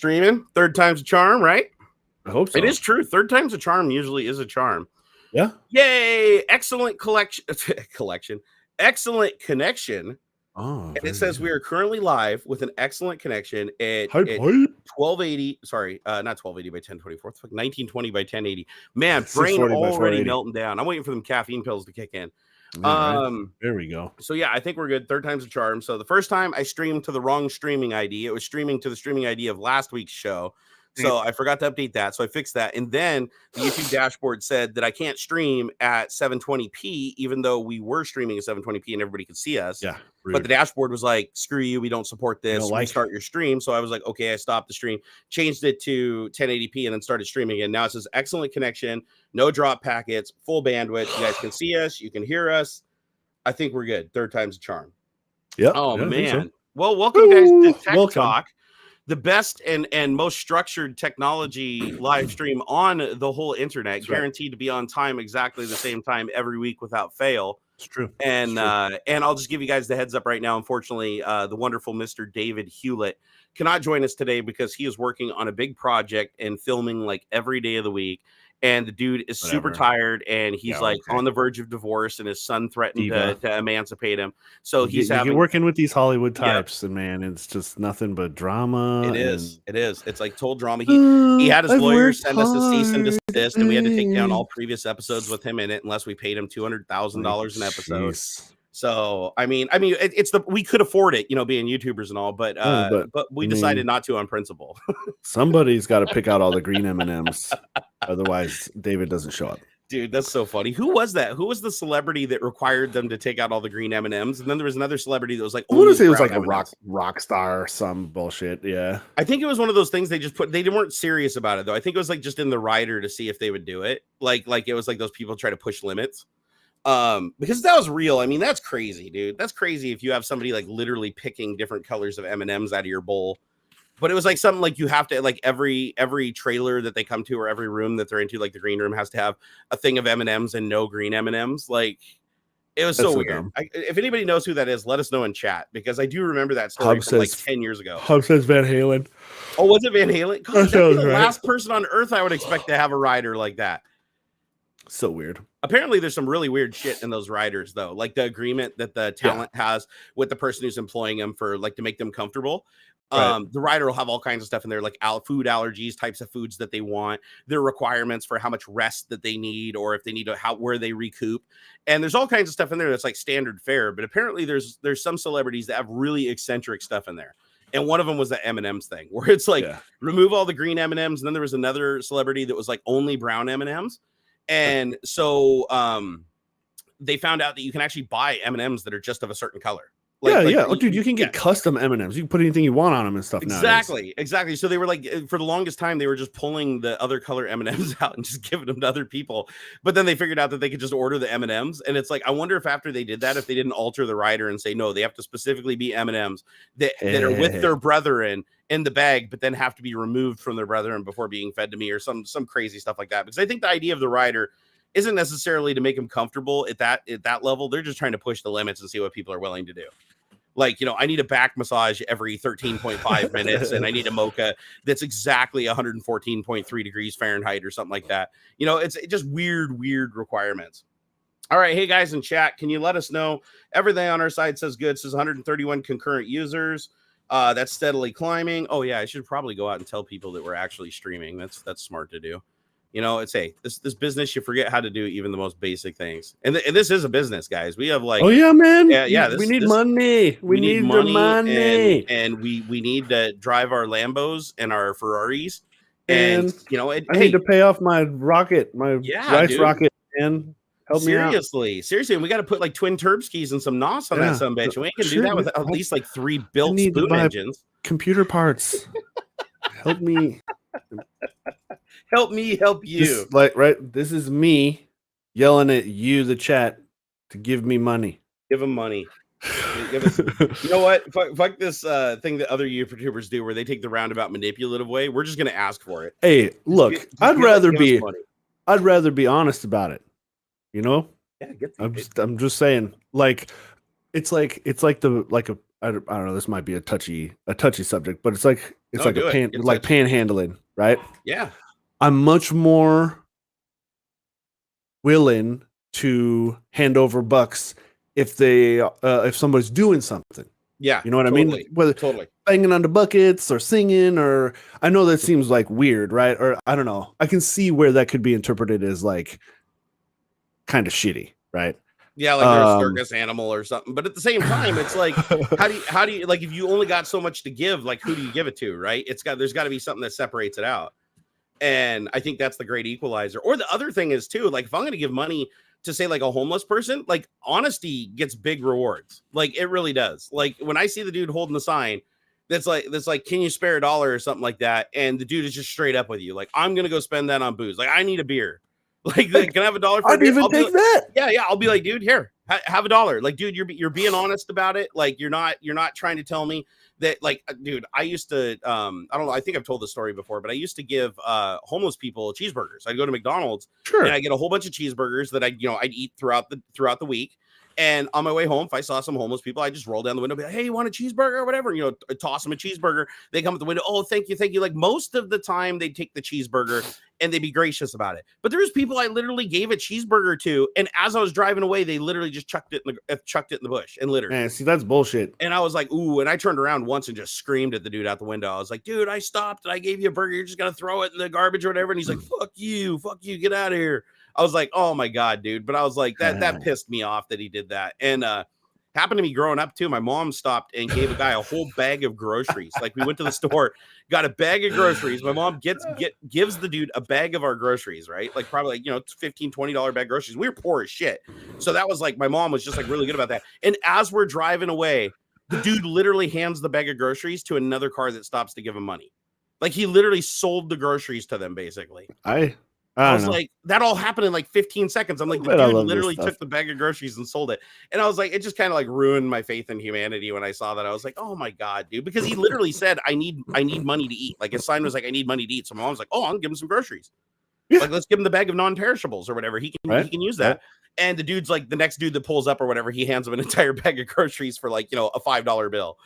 streaming. Third time's a charm, right? I hope so. It is true. Third time's a charm usually is a charm. Yeah. Yay! Excellent collection. Excellent connection. Oh, and it says we are currently live with an excellent connection at 1280. Sorry, not 1280 by 1024. It's like 1920 by 1080. Man, brain already melting down. I'm waiting for them caffeine pills to kick in. There we go. So yeah, I think we're good. Third time's a charm. So the first time I streamed to the wrong streaming ID. It was streaming to the streaming ID of last week's show. So I forgot to update that. So I fixed that. And then the YouTube dashboard said that I can't stream at 720p, even though we were streaming at 720p and everybody could see us. Yeah. Rude. But the dashboard was like, screw you. We don't support this. Restart your stream. So I was like, okay, I stopped the stream, changed it to 1080p and then started streaming again. Now it says excellent connection, no drop packets, full bandwidth. You guys can see us. You can hear us. I think we're good. Third time's a charm. Yeah. Oh, man. So. Well, welcome guys to Tech Talk. The best and most structured technology live stream on the whole internet, guaranteed to be on time, exactly the same time every week without fail. It's true. And I'll just give you guys the heads up right now. Unfortunately, the wonderful Mr. David Hewlett cannot join us today because he is working on a big project and filming like every day of the week. And the dude is super tired, and he's on the verge of divorce, and his son threatened to emancipate him. So he's working with these Hollywood types, and man, it's just nothing but drama. It is. It's like total drama. He had his lawyer send us a cease and desist, and we had to take down all previous episodes with him in it, unless we paid him $200,000 an episode. Jeez. So I mean, we could afford it, being YouTubers and all, but we decided not to on principle. Somebody's got to pick out all the green M&Ms, otherwise David doesn't show up. Dude, that's so funny. Who was that? Who was the celebrity that required them to take out all the green M&Ms? And then there was another celebrity that was like, I want to say it was like M&Ms. a rock star or some bullshit. Yeah, I think it was one of those things they just put. They weren't serious about it though. I think it was like just in the rider to see if they would do it. Like it was like those people try to push limits. Because that was real. I mean, that's crazy, dude. That's crazy if you have somebody like literally picking different colors of M&Ms out of your bowl. But it was like something like you have to like every trailer that they come to or every room that they're into, like the green room has to have a thing of M&Ms and no green M&Ms. Like it was so weird. If anybody knows who that is, let us know in chat because I do remember that story from like 10 years ago. Hub says Van Halen. Oh, was it Van Halen? God, that'd be the last person on earth I would expect to have a rider like that. So weird. Apparently there's some really weird shit in those riders though, like the agreement that the talent has with the person who's employing them for like to make them comfortable. The rider will have all kinds of stuff in there, like food allergies, types of foods that they want, their requirements for how much rest that they need, or if they need where they recoup. And there's all kinds of stuff in there that's like standard fare. But apparently there's some celebrities that have really eccentric stuff in there. And one of them was the M&Ms thing, where it's like remove all the green M&Ms. And then there was another celebrity that was like only brown M&Ms. And so they found out that you can actually buy M&Ms that are just of a certain color. Oh, dude, you can get custom M&Ms. You can put anything you want on them and stuff. Exactly. So they were like, for the longest time, they were just pulling the other color M&Ms out and just giving them to other people. But then they figured out that they could just order the M&Ms. And it's like, I wonder if after they did that, if they didn't alter the rider and say, no, they have to specifically be M&Ms that are with their brethren in the bag, but then have to be removed from their brethren before being fed to me or some crazy stuff like that. Because I think the idea of the rider isn't necessarily to make them comfortable at that level. They're just trying to push the limits and see what people are willing to do. Like, I need a back massage every 13.5 minutes, and I need a mocha that's exactly 114.3 degrees Fahrenheit or something like that. It's just weird requirements. All right. Hey, guys in chat, can you let us know? Everything on our side says good. It says 131 concurrent users. That's steadily climbing. Oh, yeah. I should probably go out and tell people that we're actually streaming. That's smart to do. This business, you forget how to do even the most basic things. And this is a business, guys. We have like, oh yeah, man. Yeah. We need money. We need money. And we need to drive our Lambos and our Ferraris. And I need to pay off my rocket, rice rocket. And help me out. Seriously. And we got to put like twin turb skis and some NOS on that sumbitch. We can do that with at least like 3 built spoon engines. Computer parts. Help me. Help me help you. This is me yelling at you, the chat, to give me money. Give them money. You know what? Fuck this thing that other YouTubers do where they take the roundabout manipulative way. We're just going to ask for it. Hey, look, I'd rather be honest about it. Yeah, I'm just saying, like, it's like a I don't know, this might be a touchy subject, but it's like like panhandling, right? Yeah. I'm much more willing to hand over bucks if somebody's doing something. Yeah. You know what I mean? Whether banging on the buckets or singing, or I know that seems like weird, right? Or I don't know. I can see where that could be interpreted as like kind of shitty, right? Yeah, like they're a circus animal or something. But at the same time, it's like, how do you like, if you only got so much to give, like who do you give it to, right? There's got to be something that separates it out. And I think that's the great equalizer. Or the other thing is too, like if I'm going to give money to say like a homeless person, like honesty gets big rewards. Like it really does. Like when I see the dude holding the sign that's like, can you spare $1 or something like that? And the dude is just straight up with you. Like, I'm going to go spend that on booze. Like I need a beer. Like, can I have $1 for I'd even take that? Yeah. I'll be like, dude, here, have $1. Like, dude, you're being honest about it. Like, you're not trying to tell me that, like, dude, I used to, I don't know, I think I've told the story before, but I used to give homeless people cheeseburgers. I'd go to McDonald's, and I get a whole bunch of cheeseburgers that I'd eat throughout the week. And on my way home, if I saw some homeless people, I just roll down the window, be like, hey, you want a cheeseburger or whatever? Toss them a cheeseburger. They come at the window. Oh, thank you. Like most of the time they take the cheeseburger and they'd be gracious about it. But there's people I literally gave a cheeseburger to. And as I was driving away, they literally just chucked it in the bush and littered. Man, see, that's bullshit. And I was like, ooh, and I turned around once and just screamed at the dude out the window. I was like, dude, I stopped and I gave you a burger. You're just going to throw it in the garbage or whatever. And he's like, fuck you, get out of here. I was like, oh my God, dude. But I was like, that pissed me off that he did that. And happened to me growing up too. My mom stopped and gave a guy a whole bag of groceries. Like we went to the store, got a bag of groceries. My mom gives the dude a bag of our groceries, right? Like probably like, $15, $20 bag of groceries. We were poor as shit. So that was like, my mom was just like really good about that. And as we're driving away, the dude literally hands the bag of groceries to another car that stops to give him money. Like he literally sold the groceries to them basically. I was like, that all happened in like 15 seconds. I'm like, the dude literally took the bag of groceries and sold it. And I was like, it just kind of like ruined my faith in humanity when I saw that. I was like, oh my God, dude. Because he literally said, I need money to eat. Like his sign was like, I need money to eat. So my mom's like, oh, I'm giving him some groceries. Yeah. Like, let's give him the bag of non-perishables or whatever. He can use that. Yeah. And the dude's like, the next dude that pulls up or whatever, he hands him an entire bag of groceries for like, a $5 bill.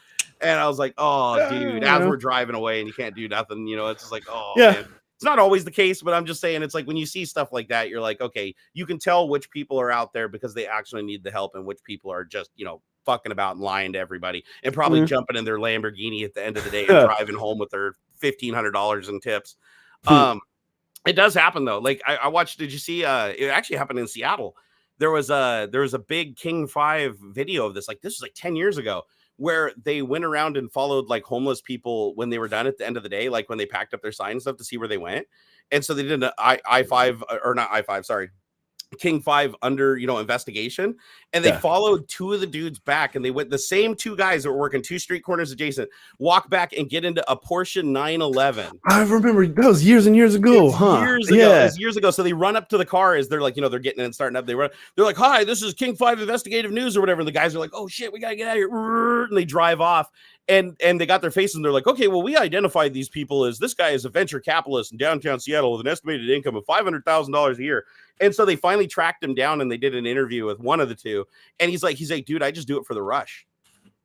And I was like, oh, dude, as we're driving away and you can't do nothing, it's just like, oh, man. It's not always the case, but I'm just saying it's like when you see stuff like that, you're like, okay, you can tell which people are out there because they actually need the help and which people are just, fucking about and lying to everybody and probably jumping in their Lamborghini at the end of the day and driving home with their $1,500 in tips. It does happen though. Like I watched, did you see, it actually happened in Seattle. There was a big King 5 video of this. Like this was like 10 years ago, where they went around and followed like homeless people when they were done at the end of the day, like when they packed up their signs and stuff to see where they went. And so they did an I-5 or not I-5, sorry, King 5 under, investigation. And they followed two of the dudes back and they went, the same two guys that were working 2 street corners adjacent, walk back and get into a Porsche 911. I remember that was years and years ago, Years ago. So they run up to the car as they're like, they're getting in and starting up. They're like, hi, this is King 5 investigative news or whatever. And the guys are like, oh shit, we got to get out of here. And they drive off. And they got their faces and they're like, okay, well, we identified these people as this guy is a venture capitalist in downtown Seattle with an estimated income of $500,000 a year. And so they finally tracked him down and they did an interview with one of the two. And he's like, dude, I just do it for the rush.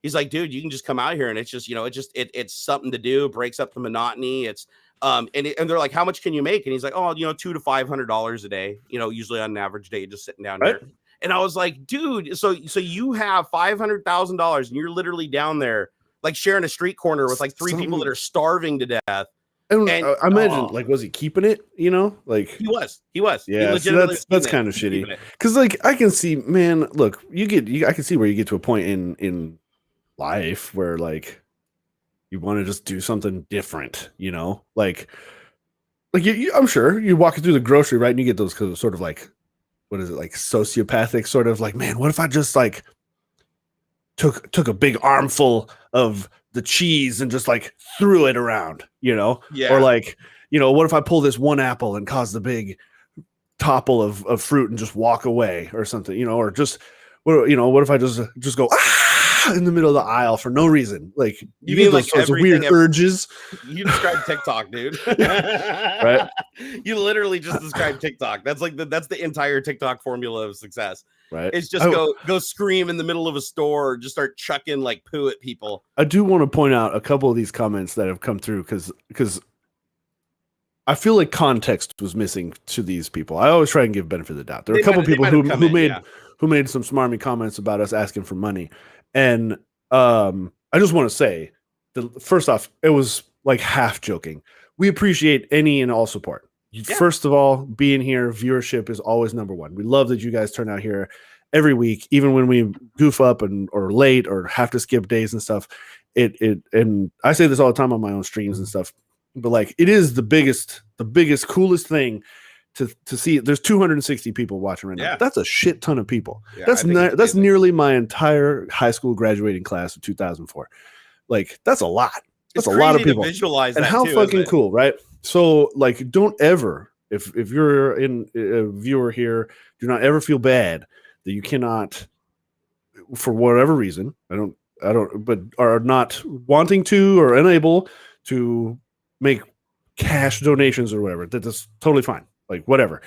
He's like, dude, you can just come out here and it's just, it's something to do, breaks up the monotony. It's, and they're like, how much can you make? And he's like, oh, $200 to $500 a day, usually on an average day, just sitting down here. And I was like, dude, so you have $500,000 and you're literally down there, like sharing a street corner with like 3 people that are starving to death. And I imagine, like, was he keeping it? Like he was. Yeah, so that's kind of shitty. Because, like, I can see, man. Look, I can see where you get to a point in life where, like, you want to just do something different. Like I'm sure you're walking through the grocery, right, and you get those sort of like, what is it, like sociopathic sort of like, man, what if I just like took a big armful of the cheese and just like threw it around, or like, what if I pull this one apple and cause the big topple of fruit and just walk away or something, or just, what if I just go, in the middle of the aisle for no reason. Like you mean like those weird urges. You described TikTok, dude. Right? You literally just described TikTok. That's like that's the entire TikTok formula of success. Right? It's just go scream in the middle of a store, or just start chucking like poo at people. I do want to point out a couple of these comments that have come through because I feel like context was missing to these people. I always try and give benefit of the doubt. There are a couple of people who made some smarmy comments about us asking for money. And I just want to say that first off, it was like half joking. We appreciate any and all support. First of all, being here, viewership is always number one. We love that you guys turn out here every week, even when we goof up or late or have to skip days and stuff. And I say this all the time on my own streams and stuff. But like, it is the biggest, coolest thing to see. There's 260 people watching right now. Yeah. That's a shit ton of people. Yeah, that's nearly my entire high school graduating class of 2004. Like, that's a lot. That's a lot of people. Visualize and that how too, fucking cool, right? So like, don't ever, if you're in a viewer here, do not ever feel bad that you cannot, for whatever reason, but are not wanting to or unable to make cash donations or whatever. That's totally fine. Like, whatever.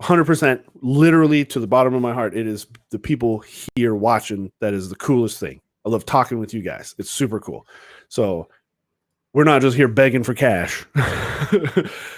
100%, literally to the bottom of my heart, it is the people here watching that is the coolest thing. I love talking with you guys. It's super cool. So we're not just here begging for cash.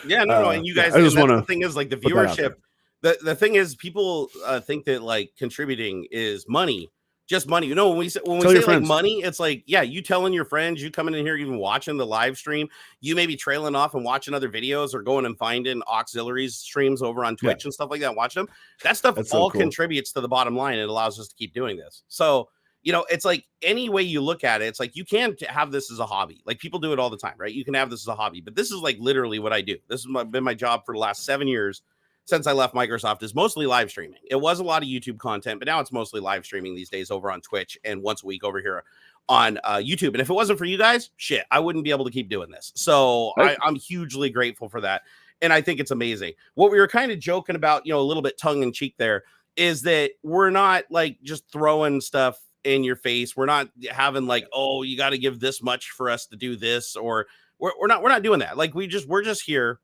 Yeah, no. And you guys, I just want to. The thing is, like, the viewership. The thing is, people think that like contributing is money. Just money. You know, when we say like money, it's like, yeah, you telling your friends, you coming in here, even watching the live stream, you may be trailing off and watching other videos or going and finding AuxxZillary's streams over on Twitch and stuff like that, watching them. That stuff all contributes to the bottom line. It allows us to keep doing this. So, you know, it's like any way you look at it, it's like you can't have this as a hobby. Like, people do it all the time, right? You can have this as a hobby, but this is like literally what I do. This has been my job for the last 7 years. Since I left Microsoft, is mostly live streaming. It was a lot of YouTube content, but now it's mostly live streaming these days over on Twitch and once a week over here on YouTube. And if it wasn't for you guys, shit, I wouldn't be able to keep doing this. So I'm hugely grateful for that. And I think it's amazing. What we were kind of joking about, you know, a little bit tongue in cheek there, is that we're not like just throwing stuff in your face. We're not having like, oh, you got to give this much for us to do this, or we're not doing that. Like, we're just here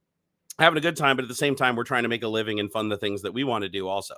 having a good time, but at the same time, we're trying to make a living and fund the things that we want to do also.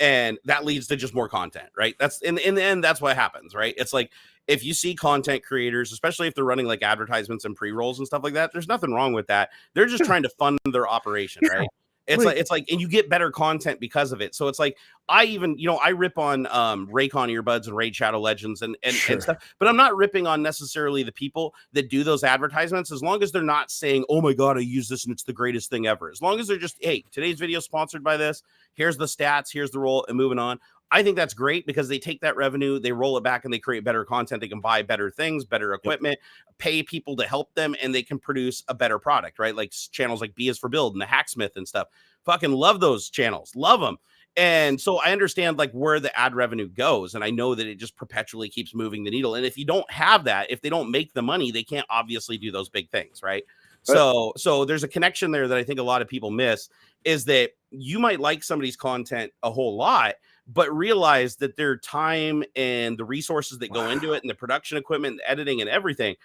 And that leads to just more content, right? That's in the end, that's what happens, right? It's like, if you see content creators, especially if they're running like advertisements and pre-rolls and stuff like that, there's nothing wrong with that. They're just trying to fund their operation, right? It's like, and you get better content because of it. So it's like, I even, you know, I rip on Raycon earbuds and Raid Shadow Legends and stuff, but I'm not ripping on necessarily the people that do those advertisements, as long as they're not saying, oh my God, I use this and it's the greatest thing ever. As long as they're just, hey, today's video sponsored by this, here's the stats, here's the roll, and moving on. I think that's great, because they take that revenue, they roll it back, and they create better content. They can buy better things, better equipment, pay people to help them, and they can produce a better product, right? Like channels like B is for Build and the Hacksmith and stuff. Fucking love those channels. Love them. And so I understand like where the ad revenue goes. And I know that it just perpetually keeps moving the needle. And if you don't have that, if they don't make the money, they can't obviously do those big things, right? So there's a connection there that I think a lot of people miss, is that you might like somebody's content a whole lot, but realize that their time and the resources that go into it, and the production equipment, and the editing and everything,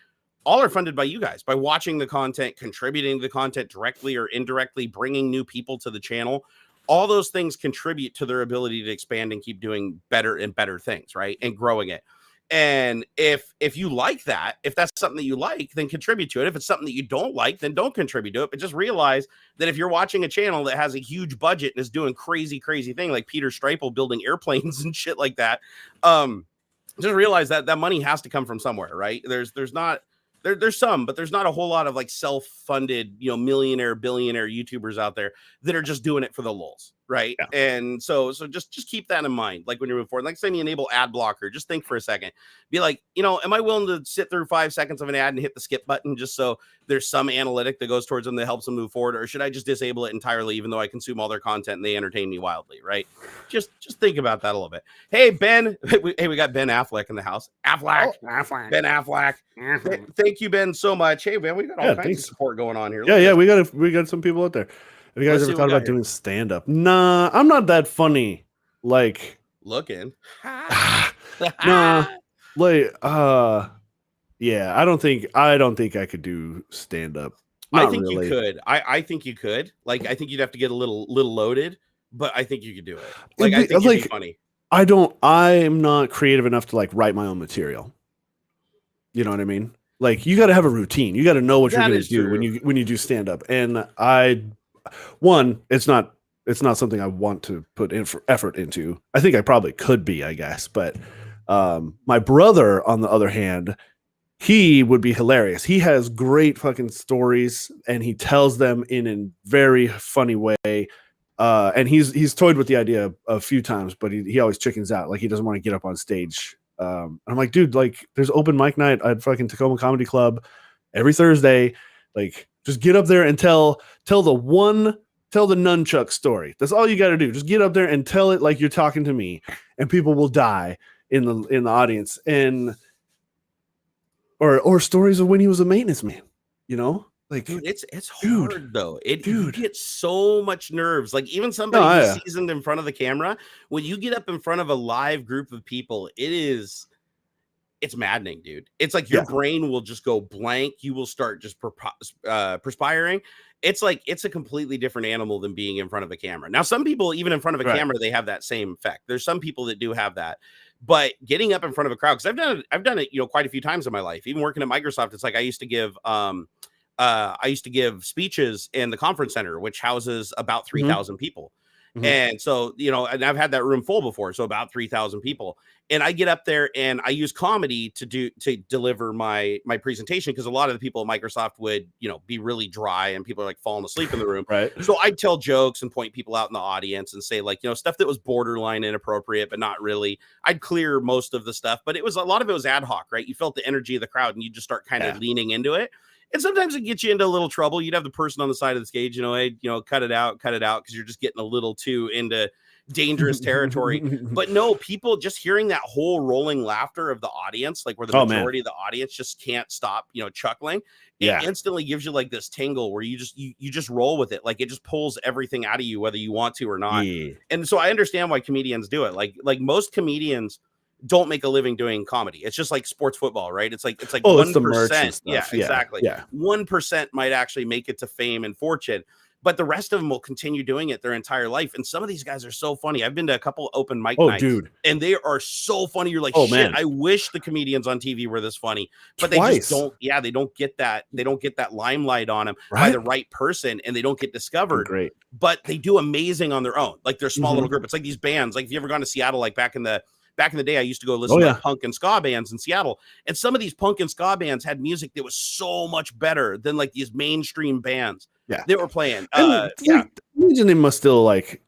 all are funded by you guys, by watching the content, contributing to the content directly or indirectly, bringing new people to the channel. All those things contribute to their ability to expand and keep doing better and better things, right? And growing it. And if you like that, if that's something that you like, then contribute to it. If it's something that you don't like, then don't contribute to it. But just realize that if you're watching a channel that has a huge budget and is doing crazy thing, like Peter Streipel building airplanes and shit like that, just realize that that money has to come from somewhere, right? There's some, but there's not a whole lot of like self-funded, you know, millionaire, billionaire YouTubers out there that are just doing it for the lulz, right? Yeah. And so just keep that in mind. Like when you're moving forward, like say you enable ad blocker, just think for a second, be like, you know, am I willing to sit through 5 seconds of an ad and hit the skip button just so there's some analytic that goes towards them that helps them move forward? Or should I just disable it entirely, even though I consume all their content and they entertain me wildly, right? Just think about that a little bit. Hey, Ben, we got Ben Affleck in the house. Affleck. Ben Affleck. Thank you, Ben, so much. Hey, man, we got all kinds of support going on here. Yeah, we got some people out there. Have you guys ever thought about doing stand-up? Nah, I'm not that funny. Like looking. Nah. Like, yeah, I don't think I could do stand up. I Not think you really. could. I think you could. Like, I think you'd have to get a little loaded, but I think you could do it. Like, I think you'd be Like, funny. I'm not creative enough to like write my own material. You know what I mean? Like, you got to have a routine. You got to know what you're That going to is do true. when you do stand up. And it's not something I want to put in for effort into. I think I probably could be, I guess, but my brother, on the other hand, he would be hilarious. He has great fucking stories, and he tells them in a very funny way. And he's toyed with the idea a few times, but he always chickens out. Like, he doesn't want to get up on stage. I'm like, dude, like, there's open mic night at fucking Tacoma Comedy Club every Thursday. Like, just get up there and tell the nunchuck story. That's all you got to do. Just get up there and tell it like you're talking to me, and people will die in the audience. And or stories of when he was a maintenance man, you know? Like, Dude, it's hard though. You get so much nerves. Like, even no, somebody who's seasoned in front of the camera, when you get up in front of a live group of people, it's maddening, dude. It's like your brain will just go blank. You will start just perspiring. It's like it's a completely different animal than being in front of a camera. Now, some people, even in front of a camera, they have that same effect. There's some people that do have that. But getting up in front of a crowd, because I've done it, quite a few times in my life. Even working at Microsoft, it's like I used to give speeches in the conference center, which houses about 3,000 people. Mm-hmm. And so, and I've had that room full before. So about 3,000 people. And I get up there and I use comedy to deliver my presentation, because a lot of the people at Microsoft would, be really dry and people are like falling asleep in the room. Right. So I'd tell jokes and point people out in the audience and say, like, stuff that was borderline inappropriate, but not really. I'd clear most of the stuff, but a lot of it was ad hoc, right? You felt the energy of the crowd and you just start kind of leaning into it. And sometimes it gets you into a little trouble. You'd have the person on the side of the stage, hey, cut it out, because you're just getting a little too into dangerous territory. But no, people just hearing that whole rolling laughter of the audience, like where the majority of the audience just can't stop, chuckling. It instantly gives you like this tingle where you just roll with it. Like, it just pulls everything out of you, whether you want to or not. Yeah. And so I understand why comedians do it. Like most comedians don't make a living doing comedy. It's just like sports football, right? It's like 1%. Yeah, exactly. 1% might actually make it to fame and fortune, but the rest of them will continue doing it their entire life. And some of these guys are so funny. I've been to a couple open mic nights, dude, and they are so funny. You're like, shit, man, I wish the comedians on TV were this funny, but they just don't. Yeah, they don't get that. They don't get that limelight on them by the right person, and they don't get discovered. Great, but they do amazing on their own. Like, they're small little group. It's like these bands. Like, if you ever gone to Seattle, like back in the day, I used to go listen to punk and ska bands in Seattle. And some of these punk and ska bands had music that was so much better than like these mainstream bands that were playing. Imagine they must still like,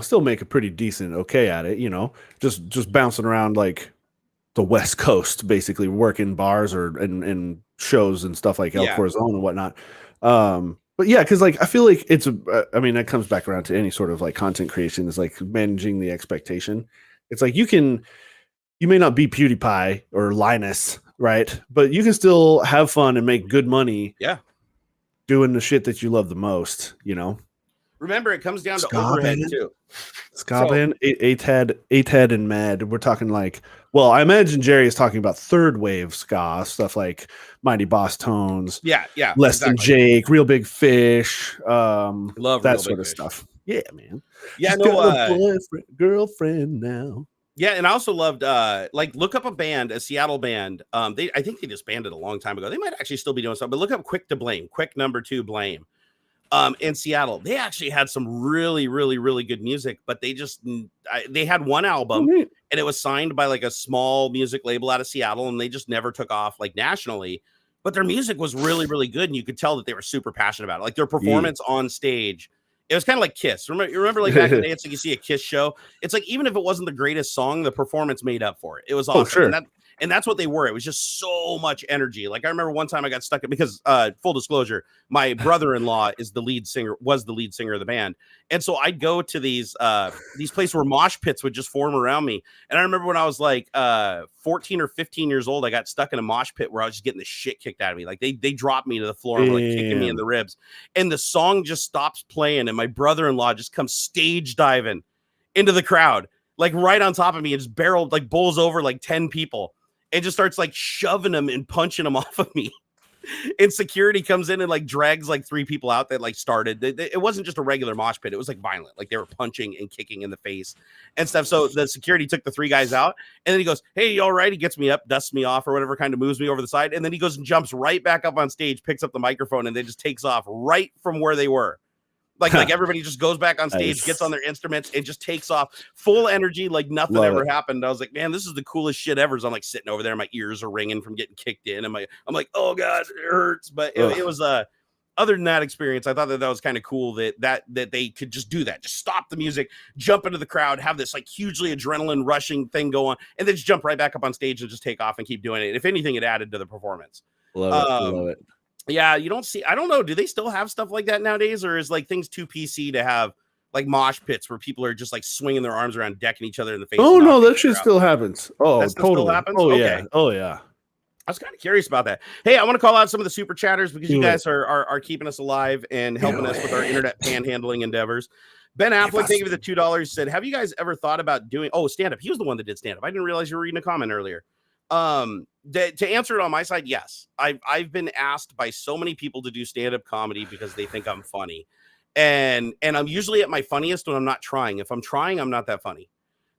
still make a pretty decent okay at it, just bouncing around like the West Coast, basically working bars or and shows and stuff like El Corazon and whatnot. But yeah, because like I feel like it's that comes back around to any sort of like content creation, is like managing the expectation. It's like you may not be PewDiePie or Linus, right? But you can still have fun and make good money. Yeah. Doing the shit that you love the most, Remember, it comes down to overhead too. Ska band, eight head and Mad. We're talking like, well, I imagine Jerry is talking about third wave ska stuff like Mighty Boss Tones. Yeah. Less Than Jake, Real Big Fish. Love that sort of stuff. Yeah, man. Yeah, she's got a boyfriend, girlfriend now. Yeah, and I also loved look up a Seattle band. I think they disbanded a long time ago. They might actually still be doing something, but look up Quick to Blame, Quick number 2 Blame. In Seattle, they actually had some really, really, really good music, but they had one album and it was signed by like a small music label out of Seattle, and they just never took off like nationally. But their music was really, really good, and you could tell that they were super passionate about it. Like, their performance on stage, it was kind of like Kiss. Remember like back in the day, it's like you see a Kiss show. It's like, even if it wasn't the greatest song, the performance made up for it. It was awesome. Oh, sure. And that's what they were. It was just so much energy. Like, I remember one time I got stuck because full disclosure, my brother-in-law was the lead singer of the band. And so I'd go to these places where mosh pits would just form around me. And I remember when I was like 14 or 15 years old, I got stuck in a mosh pit where I was just getting the shit kicked out of me. Like, they dropped me to the floor and were like kicking me in the ribs. And the song just stops playing, and my brother-in-law just comes stage diving into the crowd, like right on top of me, and just bowls over like 10 people. and just starts like shoving them and punching them off of me. And security comes in and like drags like 3 people out that like started. It wasn't just a regular mosh pit. It was like violent. Like they were punching and kicking in the face and stuff. So the security took the 3 guys out, and then he goes, "Hey, you all right?" He gets me up, dusts me off or whatever, kind of moves me over the side. And then he goes and jumps right back up on stage, picks up the microphone, and then just takes off right from where they were. Like everybody just goes back on stage, gets on their instruments, and just takes off full energy, like nothing ever happened. I was like, man, this is the coolest shit ever. So I'm like sitting over there, my ears are ringing from getting kicked in, and I'm like, oh god, it hurts. But it was other than that experience, I thought that was kind of cool that they could just do that, just stop the music, jump into the crowd, have this like hugely adrenaline rushing thing go on, and then just jump right back up on stage and just take off and keep doing it. If anything, it added to the performance. Love it. Yeah, you don't see. I don't know. Do they still have stuff like that nowadays, or is like things too PC to have like mosh pits where people are just like swinging their arms around, decking each other in the face? Oh no, that shit still happens. Oh, that totally still happens. Oh okay. Yeah. Oh yeah. I was kind of curious about that. Hey, I want to call out some of the super chatters because you guys are keeping us alive and helping us with our internet panhandling endeavors. Ben Affleck, thank you for the $2. Said, have you guys ever thought about doing stand up? He was the one that did stand up. I didn't realize you were reading a comment earlier. To answer it on my side, yes, I've been asked by so many people to do stand-up comedy because they think I'm funny, and I'm usually at my funniest when I'm not trying. If I'm trying, I'm not that funny.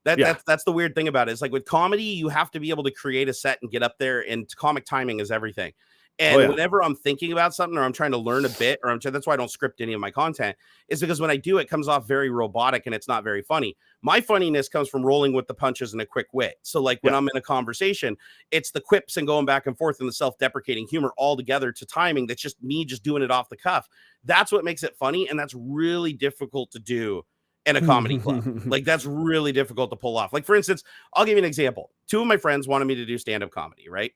That's the weird thing about it. It's like with comedy, you have to be able to create a set and get up there, and comic timing is everything. And whenever I'm thinking about something or I'm trying to learn a bit, or that's why I don't script any of my content, is because when I do, it comes off very robotic and it's not very funny. My funniness comes from rolling with the punches and a quick wit. So like when I'm in a conversation, it's the quips and going back and forth and the self-deprecating humor all together to timing. That's just me just doing it off the cuff. That's what makes it funny. And that's really difficult to do in a comedy club. Like that's really difficult to pull off. Like for instance, I'll give you an example. 2 of my friends wanted me to do stand-up comedy, right?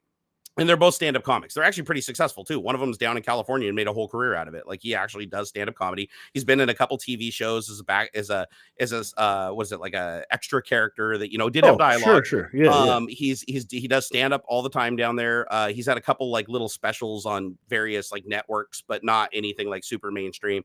And they're both stand-up comics. They're actually pretty successful too. One of them is down in California and made a whole career out of it. Like he actually does stand-up comedy. He's been in a couple TV shows as a extra character that did have dialogue. Sure. He does stand-up all the time down there. He's had a couple like little specials on various like networks, but not anything like super mainstream.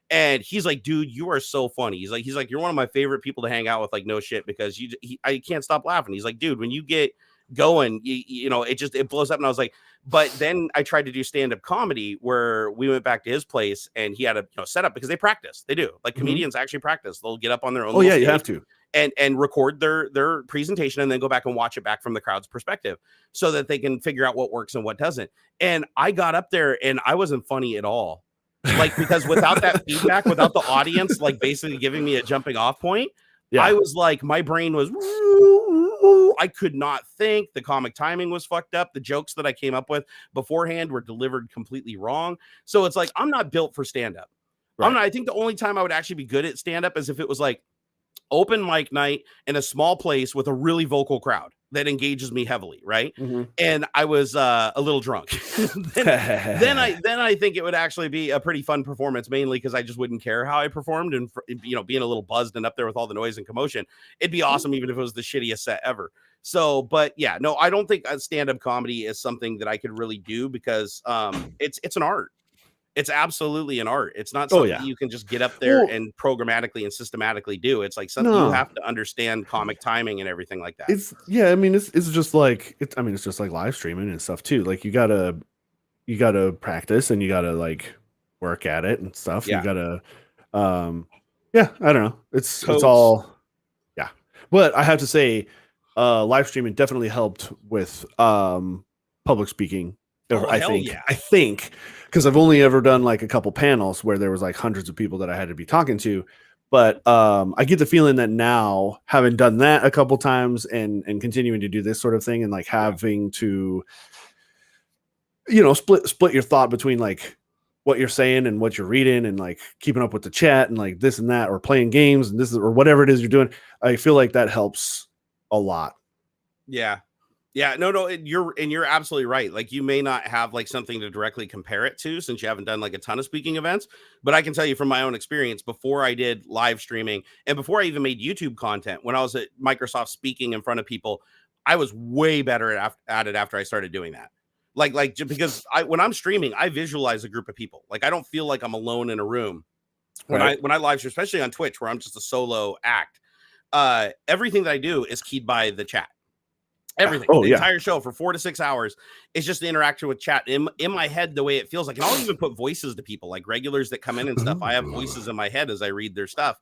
And he's like, dude, you are so funny. He's like, you're one of my favorite people to hang out with, like no shit, because I can't stop laughing. He's like, dude, when you get going, it blows up. And I was like, but then I tried to do stand-up comedy where we went back to his place and he had a setup because they practice. They do, like comedians actually practice. They'll get up on their own. Oh yeah, you have to. And record their presentation and then go back and watch it back from the crowd's perspective so that they can figure out what works and what doesn't. And I got up there and I wasn't funny at all. Like, because without that feedback, without the audience, like basically giving me a jumping off point, I was like, my brain was, I could not think. The comic timing was fucked up. The jokes that I came up with beforehand were delivered completely wrong. So it's like, I'm not built for stand-up. Right. I think the only time I would actually be good at stand-up is if it was like open mic night in a small place with a really vocal crowd that engages me heavily, right? And I was a little drunk. then I think it would actually be a pretty fun performance, mainly because I just wouldn't care how I performed, and being a little buzzed and up there with all the noise and commotion, it'd be awesome even if it was the shittiest set ever. So, but yeah, no, I don't think stand-up comedy is something that I could really do because it's an art. It's absolutely an art. It's not something you can just get up there and programmatically and systematically do. It's like something you have to understand comic timing and everything like that. It's just like it's just like live streaming and stuff too. Like you gotta practice and you gotta like work at it and stuff. You gotta I don't know. It's all But I have to say, live streaming definitely helped with public speaking. I think because I've only ever done like a couple panels where there was like hundreds of people that I had to be talking to, but I get the feeling that now, having done that a couple times and continuing to do this sort of thing and like having to split your thought between like what you're saying and what you're reading and like keeping up with the chat and like this and that, or playing games and or whatever it is you're doing, I feel like that helps a lot. Yeah, no, you're absolutely right. Like you may not have like something to directly compare it to since you haven't done like a ton of speaking events, but I can tell you from my own experience, before I did live streaming and before I even made YouTube content, when I was at Microsoft speaking in front of people, I was way better at it after I started doing that. Like because when I'm streaming, I visualize a group of people. Like I don't feel like I'm alone in a room when I live stream, especially on Twitch where I'm just a solo act. Everything that I do is keyed by the chat. Everything, Oh the yeah. entire show for 4 to 6 hours is just the interaction with chat in my head, the way it feels like. And I'll even put voices to people like regulars that come in and stuff. I have voices in my head as I read their stuff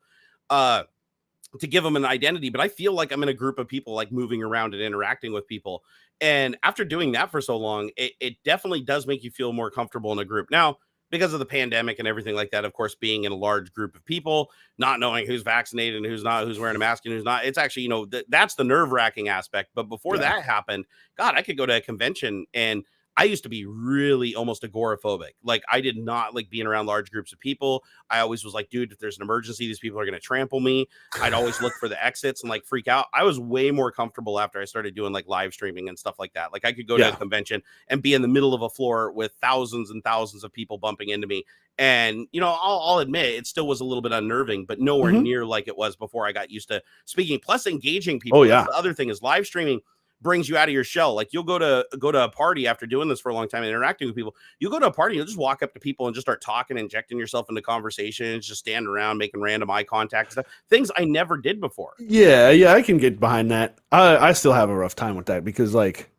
to give them an identity, but I feel like I'm in a group of people, like moving around and interacting with people. And after doing that for so long, it definitely does make you feel more comfortable in a group. Now, because of the pandemic and everything like that, of course, being in a large group of people, not knowing who's vaccinated and who's not, who's wearing a mask and who's not, it's actually, that's the nerve wracking aspect. But before that happened, God, I could go to a convention, and I used to be really almost agoraphobic. Like, I did not like being around large groups of people. I always was like, dude, if there's an emergency, these people are going to trample me. I'd always look for the exits and like freak out. I was way more comfortable after I started doing like live streaming and stuff like that. Like, I could go to a convention and be in the middle of a floor with thousands and thousands of people bumping into me. And, I'll admit it still was a little bit unnerving, but nowhere near like it was before I got used to speaking, plus engaging people. Oh, That's the other thing is live streaming brings you out of your shell. Like, you'll go to a party after doing this for a long time and interacting with people. You go to a party, you'll just walk up to people and just start talking, injecting yourself into conversations, just standing around, making random eye contact and stuff. Things I never did before. Yeah, I can get behind that. I still have a rough time with that because like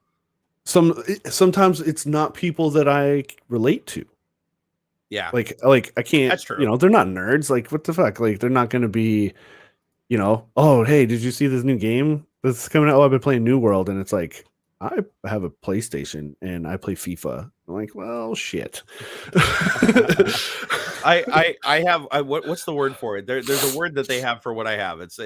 sometimes it's not people that I relate to. Yeah. Like I can't, that's true. They're not nerds. Like, what the fuck? Like, they're not going to be, oh, hey, did you see this new game that's coming out? Oh, I've been playing New World. And it's like, I have a PlayStation and I play FIFA. I'm like, well, shit. What's the word for it? There's a word that they have for what I have. It's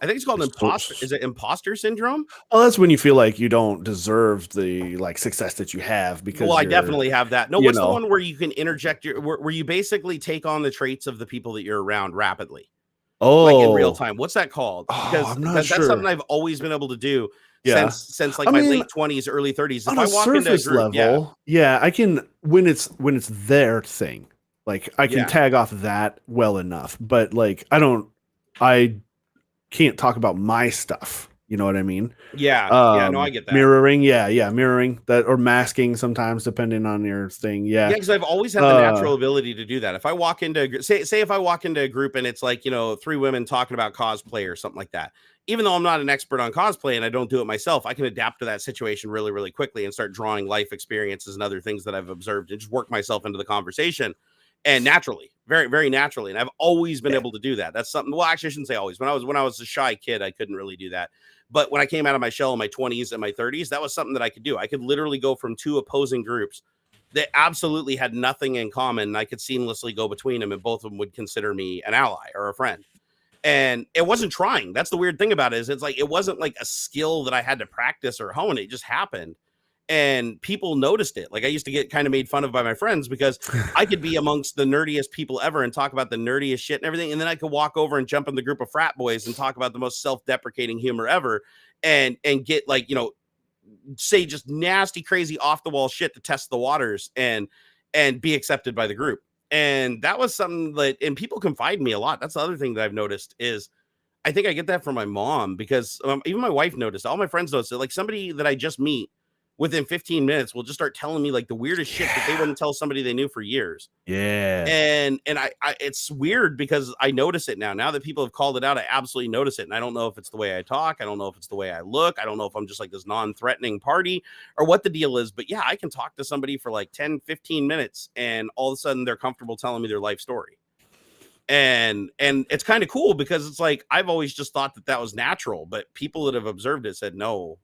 I think it's called imposter. Is it imposter syndrome? Oh, that's when you feel like you don't deserve the like success that you have because. Well, I definitely have that. No, what's the one where you can interject where you basically take on the traits of the people that you're around rapidly? Oh, like in real time. What's that called? Because, I'm not that's sure. something I've always been able to do since like my late 20s, early 30s. If on I a walk into a surface group, level, I can when it's their thing. Like, I can tag off that well enough, but like I can't talk about my stuff. You know what I mean? Yeah. No, I get that. Mirroring, mirroring that, or masking sometimes, depending on your thing. Yeah, because I've always had the natural ability to do that. If I walk into say if I walk into a group and it's like 3 women talking about cosplay or something like that, even though I'm not an expert on cosplay and I don't do it myself, I can adapt to that situation really, really quickly and start drawing life experiences and other things that I've observed and just work myself into the conversation. And naturally, very, very naturally. And I've always been able to do that. That's something, well, actually, I shouldn't say always. When I was a shy kid, I couldn't really do that. But when I came out of my shell in my 20s and my 30s, that was something that I could do. I could literally go from 2 opposing groups that absolutely had nothing in common. And I could seamlessly go between them, and both of them would consider me an ally or a friend. And it wasn't trying. That's the weird thing about it, is it's like, it wasn't like a skill that I had to practice or hone. It just happened. And people noticed it. Like, I used to get kind of made fun of by my friends because I could be amongst the nerdiest people ever and talk about the nerdiest shit and everything. And then I could walk over and jump in the group of frat boys and talk about the most self-deprecating humor ever and get like, say just nasty, crazy off the wall shit to test the waters and be accepted by the group. And that was something that, and people confide in me a lot. That's the other thing that I've noticed is I think I get that from my mom, because even my wife noticed, all my friends noticed it. Like, somebody that I just meet within 15 minutes will just start telling me like the weirdest shit that they wouldn't tell somebody they knew for years. Yeah. And I it's weird because I notice it now. Now that people have called it out, I absolutely notice it. And I don't know if it's the way I talk. I don't know if it's the way I look. I don't know if I'm just like this non-threatening party or what the deal is. But yeah, I can talk to somebody for like 10, 15 minutes and all of a sudden they're comfortable telling me their life story. And it's kind of cool because it's like, I've always just thought that was natural, but people that have observed it said no.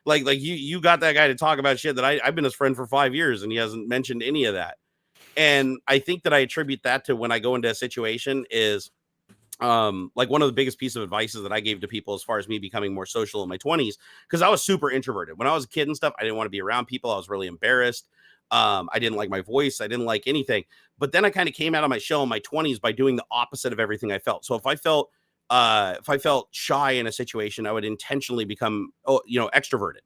like you got that guy to talk about shit that I've been his friend for 5 years and he hasn't mentioned any of that. And I think that I attribute that to when I go into a situation is like one of the biggest pieces of advice that I gave to people as far as me becoming more social in my 20s, because I was super introverted when I was a kid and stuff. I didn't want to be around people. I was really embarrassed. I didn't like my voice. I didn't like anything. But then I kind of came out of my shell in my 20s by doing the opposite of everything I felt. So if I felt shy in a situation, I would intentionally become, extroverted.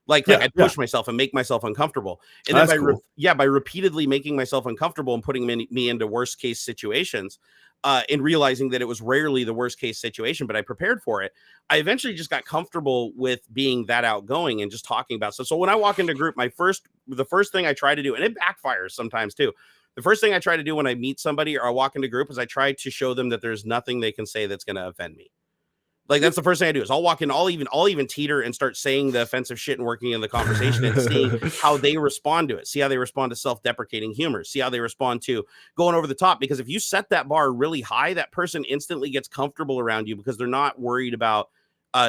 Like I'd push myself and make myself uncomfortable. And then by repeatedly making myself uncomfortable and putting me into worst case situations, and realizing that it was rarely the worst case situation, but I prepared for it, I eventually just got comfortable with being that outgoing and just talking about stuff. So when I walk into a group, the first thing I try to do, and it backfires sometimes too, the first thing I try to do when I meet somebody or I walk into a group is I try to show them that there's nothing they can say that's going to offend me. Like that's the first thing I do is I'll walk in, I'll even teeter and start saying the offensive shit and working in the conversation and seeing how they respond to it. See how they respond to self-deprecating humor. See how they respond to going over the top. Because if you set that bar really high, that person instantly gets comfortable around you because they're not worried about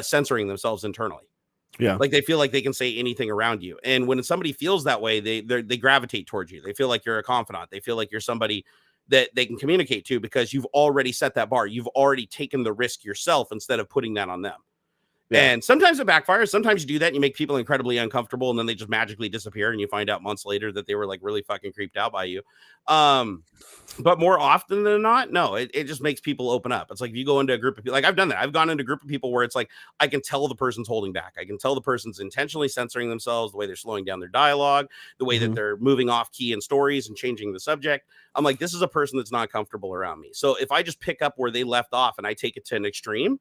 censoring themselves internally. Yeah. Like they feel like they can say anything around you. And when somebody feels that way, they gravitate towards you. They feel like you're a confidant. They feel like you're somebody that they can communicate to because you've already set that bar. You've already taken the risk yourself instead of putting that on them. Yeah. And sometimes it backfires. Sometimes you do that and you make people incredibly uncomfortable and then they just magically disappear and you find out months later that they were like really fucking creeped out by you. But more often than not, no, it just makes people open up. It's like if you go into a group of people, like I've done that. I've gone into a group of people where it's like I can tell the person's holding back. I can tell the person's intentionally censoring themselves, the way they're slowing down their dialogue, the way that they're moving off key in stories and changing the subject. I'm like, this is a person that's not comfortable around me. So if I just pick up where they left off and I take it to an extreme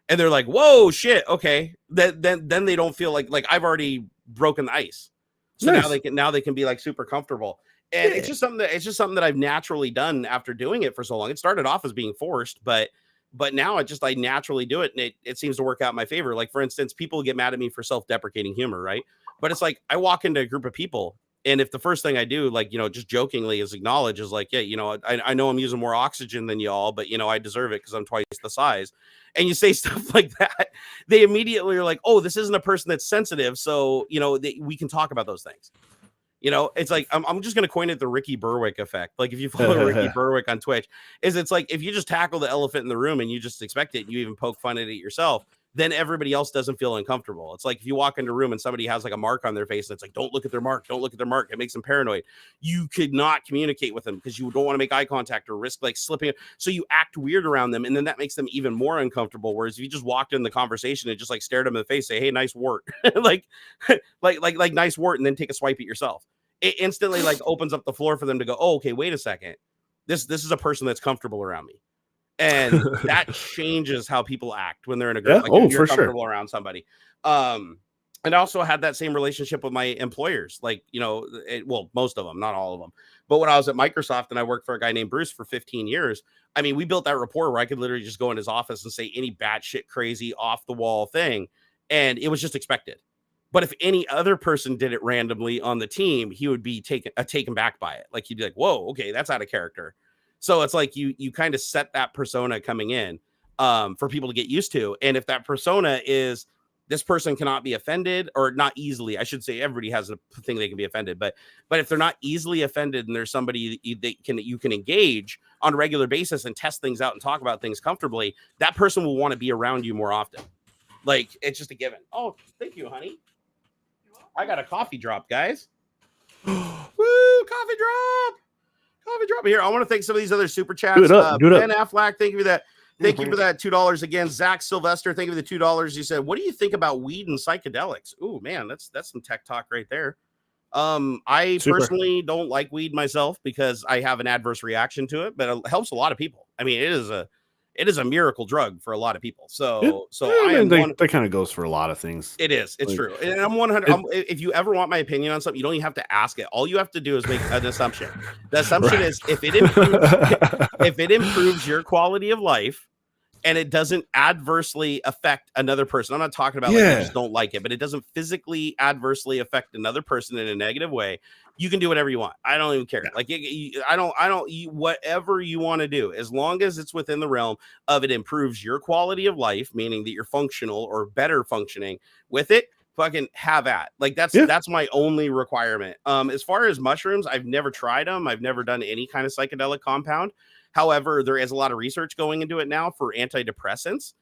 and they're like, whoa, shit, okay, then they don't feel like I've already broken the ice. So nice. now they can be like super comfortable. And it's just something that I've naturally done after doing it for so long. It started off as being forced, but now I naturally do it, and it seems to work out in my favor. Like for instance, people get mad at me for self-deprecating humor, right? But it's like I walk into a group of people, and if the first thing I do, like just jokingly, is acknowledge is like, yeah, I know I'm using more oxygen than y'all, but I deserve it because I'm twice the size. And you say stuff like that, they immediately are like, oh, this isn't a person that's sensitive, so we can talk about those things. It's like I'm just gonna coin it the Ricky Berwick effect. Like if you follow Ricky Berwick on Twitch, it's like if you just tackle the elephant in the room and you just expect it, and you even poke fun at it yourself, then everybody else doesn't feel uncomfortable. It's like if you walk into a room and somebody has like a mark on their face, and it's like, don't look at their mark, don't look at their mark. It makes them paranoid. You could not communicate with them because you don't want to make eye contact or risk like slipping. So you act weird around them, and then that makes them even more uncomfortable. Whereas if you just walked in the conversation and just like stared them in the face, say, hey, nice wart, like nice wart, and then take a swipe at yourself. It instantly like opens up the floor for them to go, oh, okay, wait a second. This is a person that's comfortable around me. And that changes how people act when they're in a group. Yeah? Like you're for comfortable sure. around somebody. And I also had that same relationship with my employers. Like, most of them, not all of them. But when I was at Microsoft and I worked for a guy named Bruce for 15 years, I mean, we built that rapport where I could literally just go in his office and say any batshit crazy off the wall thing. And it was just expected. But if any other person did it randomly on the team, he would be taken back by it. Like he'd be like, whoa, okay, that's out of character. So it's like you kind of set that persona coming in for people to get used to. And if that persona is this person cannot be offended, or not easily, I should say everybody has a thing they can be offended, but if they're not easily offended and there's somebody that you can engage on a regular basis and test things out and talk about things comfortably, that person will want to be around you more often. Like it's just a given. Oh, thank you, honey. I got a coffee drop, guys. Woo, coffee drop here. I want to thank some of these other super chats. Do it up. Ben Affleck, thank you for that. Thank you for that $2 again. Zach Sylvester, thank you for the $2. You said, what do you think about weed and psychedelics? Oh man, that's some tech talk right there. I personally don't like weed myself because I have an adverse reaction to it, but it helps a lot of people. I mean, it is a miracle drug for a lot of people. So that kind of goes for a lot of things. It is. It's true. And I'm 100. If you ever want my opinion on something, you don't even have to ask it. All you have to do is make an assumption. The assumption is if it improves your quality of life and it doesn't adversely affect another person. I'm not talking about like you just don't like it, but it doesn't physically adversely affect another person in a negative way. You can do whatever you want. I don't even care. Like whatever you want to do, as long as it's within the realm of it improves your quality of life, meaning that you're functional or better functioning with it, fucking have at. Like that's my only requirement. As far as mushrooms, I've never tried them. I've never done any kind of psychedelic compound. However, there is a lot of research going into it now for antidepressants.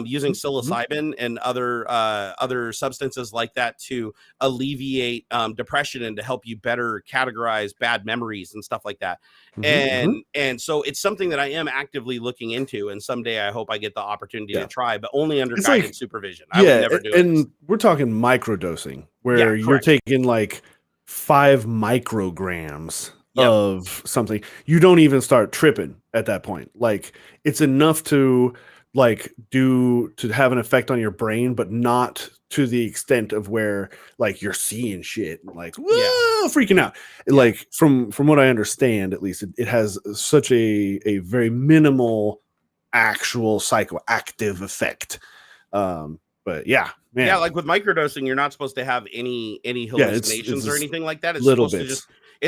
Using psilocybin and other substances like that to alleviate depression and to help you better categorize bad memories and stuff like that. And so it's something that I am actively looking into, and someday I hope I get the opportunity to try, but only under guided supervision. I would never do it. And we're talking microdosing, where you're taking like 5 micrograms of something. You don't even start tripping at that point. Like it's enough to have an effect on your brain, but not to the extent of where like you're seeing shit like freaking out. Like from what I understand, at least it has such a very minimal actual psychoactive effect. But yeah, man. Yeah, like with microdosing, you're not supposed to have any hallucinations or anything like that. It's little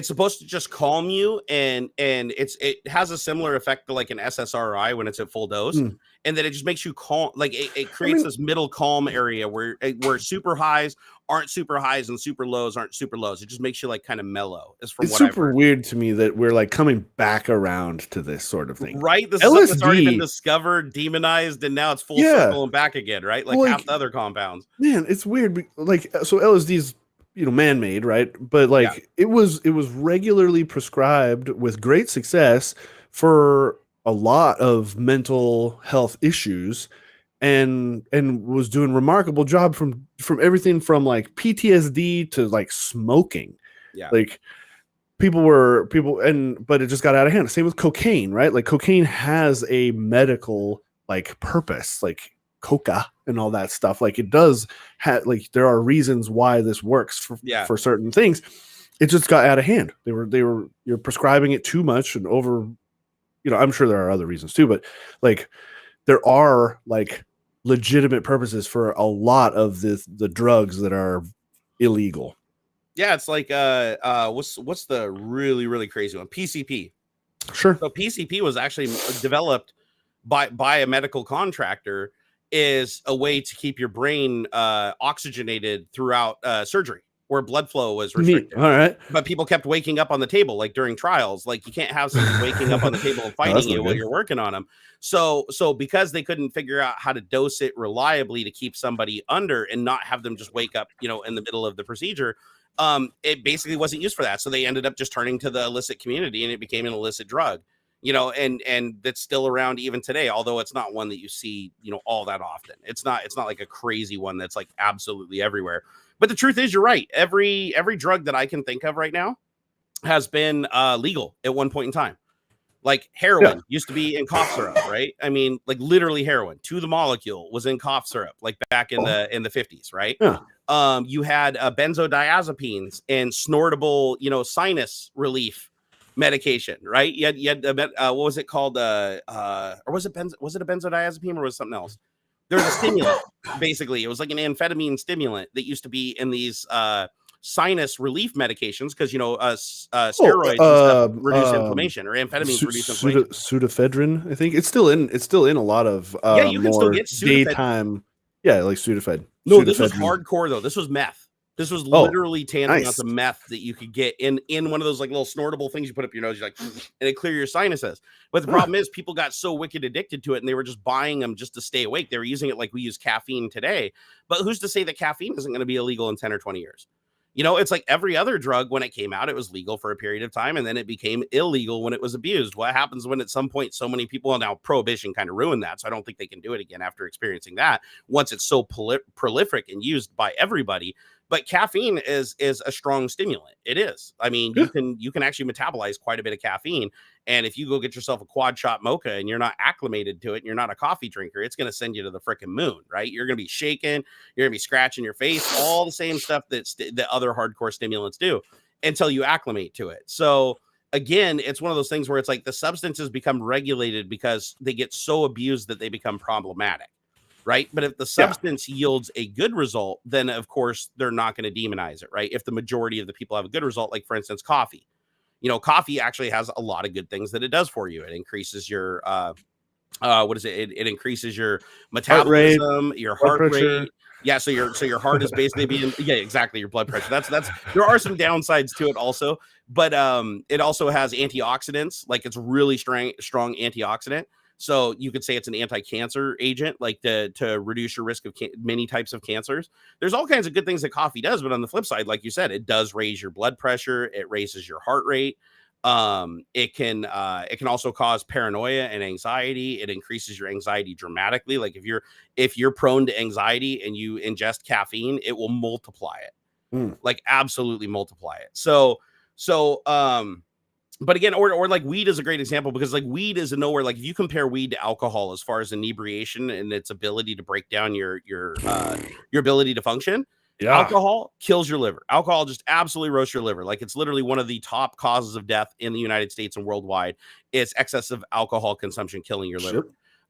supposed to just calm you, and it has a similar effect to like an SSRI when it's at full dose, and then it just makes you calm. Like it creates this middle calm area where super highs aren't super highs and super lows aren't super lows. It just makes you like kind of mellow. It's super weird to me that we're like coming back around to this sort of thing. Right? This is something that's already been discovered, demonized, and now it's full circle and back again, right? Like half the other compounds. Man, it's weird. Like, so LSD's, man-made, right? But like it was regularly prescribed with great success for a lot of mental health issues, and was doing remarkable job from everything from like PTSD to like smoking. Like but it just got out of hand. Same with cocaine, right? Like cocaine has a medical like purpose, like coca and all that stuff. Like it does have, like, there are reasons why this works for certain things. It just got out of hand. You're prescribing it too much and over, I'm sure there are other reasons too, but like there are like legitimate purposes for a lot of the drugs that are illegal. Yeah, it's like what's the really, really crazy one? PCP. Sure. So PCP was actually developed by a medical contractor is a way to keep your brain oxygenated throughout surgery where blood flow was restricted. All right. But people kept waking up on the table, like during trials. Like you can't have someone waking up on the table and fighting you while you're working on them. So because they couldn't figure out how to dose it reliably to keep somebody under and not have them just wake up, in the middle of the procedure, it basically wasn't used for that. So they ended up just turning to the illicit community and it became an illicit drug. And that's still around even today, although it's not one that you see, all that often. It's not like a crazy one that's like absolutely everywhere. But the truth is, you're right. Every drug that I can think of right now has been legal at one point in time. Like heroin used to be in cough syrup, right? I mean, like literally heroin to the molecule was in cough syrup, like back in the 50s, right? Yeah. You had benzodiazepines and snortable, sinus relief medication, right? You had what was it called? Or was it a benzodiazepine or was it something else? There was a stimulant, basically. It was like an amphetamine stimulant that used to be in these sinus relief medications because steroids reduce inflammation, or amphetamines reduce inflammation. Pseudoephedrine, I think it's still in a lot of you can still get daytime. Yeah, like Sudafed. No, this was hardcore though. This was meth. This was literally tantamount to meth that you could get in one of those like little snortable things you put up your nose. You're like, and it clear your sinuses. But the problem is people got so wicked addicted to it and they were just buying them just to stay awake. They were using it like we use caffeine today. But who's to say that caffeine isn't going to be illegal in 10 or 20 years? It's like every other drug. When it came out, it was legal for a period of time, and then it became illegal when it was abused. What happens when at some point so many people, now prohibition kind of ruined that, so I don't think they can do it again after experiencing that once it's so prolific and used by everybody. But caffeine is a strong stimulant. It is. I mean, you can actually metabolize quite a bit of caffeine. And if you go get yourself a quad shot mocha and you're not acclimated to it and you're not a coffee drinker, it's going to send you to the freaking moon, right? You're going to be shaking. You're going to be scratching your face, all the same stuff that other hardcore stimulants do until you acclimate to it. So again, it's one of those things where it's like the substances become regulated because they get so abused that they become problematic. Right. But if the substance yields a good result, then of course they're not going to demonize it. Right. If the majority of the people have a good result, like for instance, coffee, coffee actually has a lot of good things that it does for you. It increases your it increases your metabolism, your heart rate. Yeah. So your heart is basically being, exactly. Your blood pressure. That's there are some downsides to it also, but it also has antioxidants. Like it's really strong antioxidant. So you could say it's an anti-cancer agent, like to reduce your risk of many types of cancers. There's all kinds of good things that coffee does, but on the flip side, like you said, it does raise your blood pressure. It raises your heart rate. It can also cause paranoia and anxiety. It increases your anxiety dramatically. Like if you're prone to anxiety and you ingest caffeine, it will multiply it, like absolutely multiply it. So but again, or like weed is a great example because like weed is nowhere. Like if you compare weed to alcohol as far as inebriation and its ability to break down your ability to function, alcohol kills your liver. Alcohol just absolutely roasts your liver. Like it's literally one of the top causes of death in the United States and worldwide. It's excessive alcohol consumption killing your liver.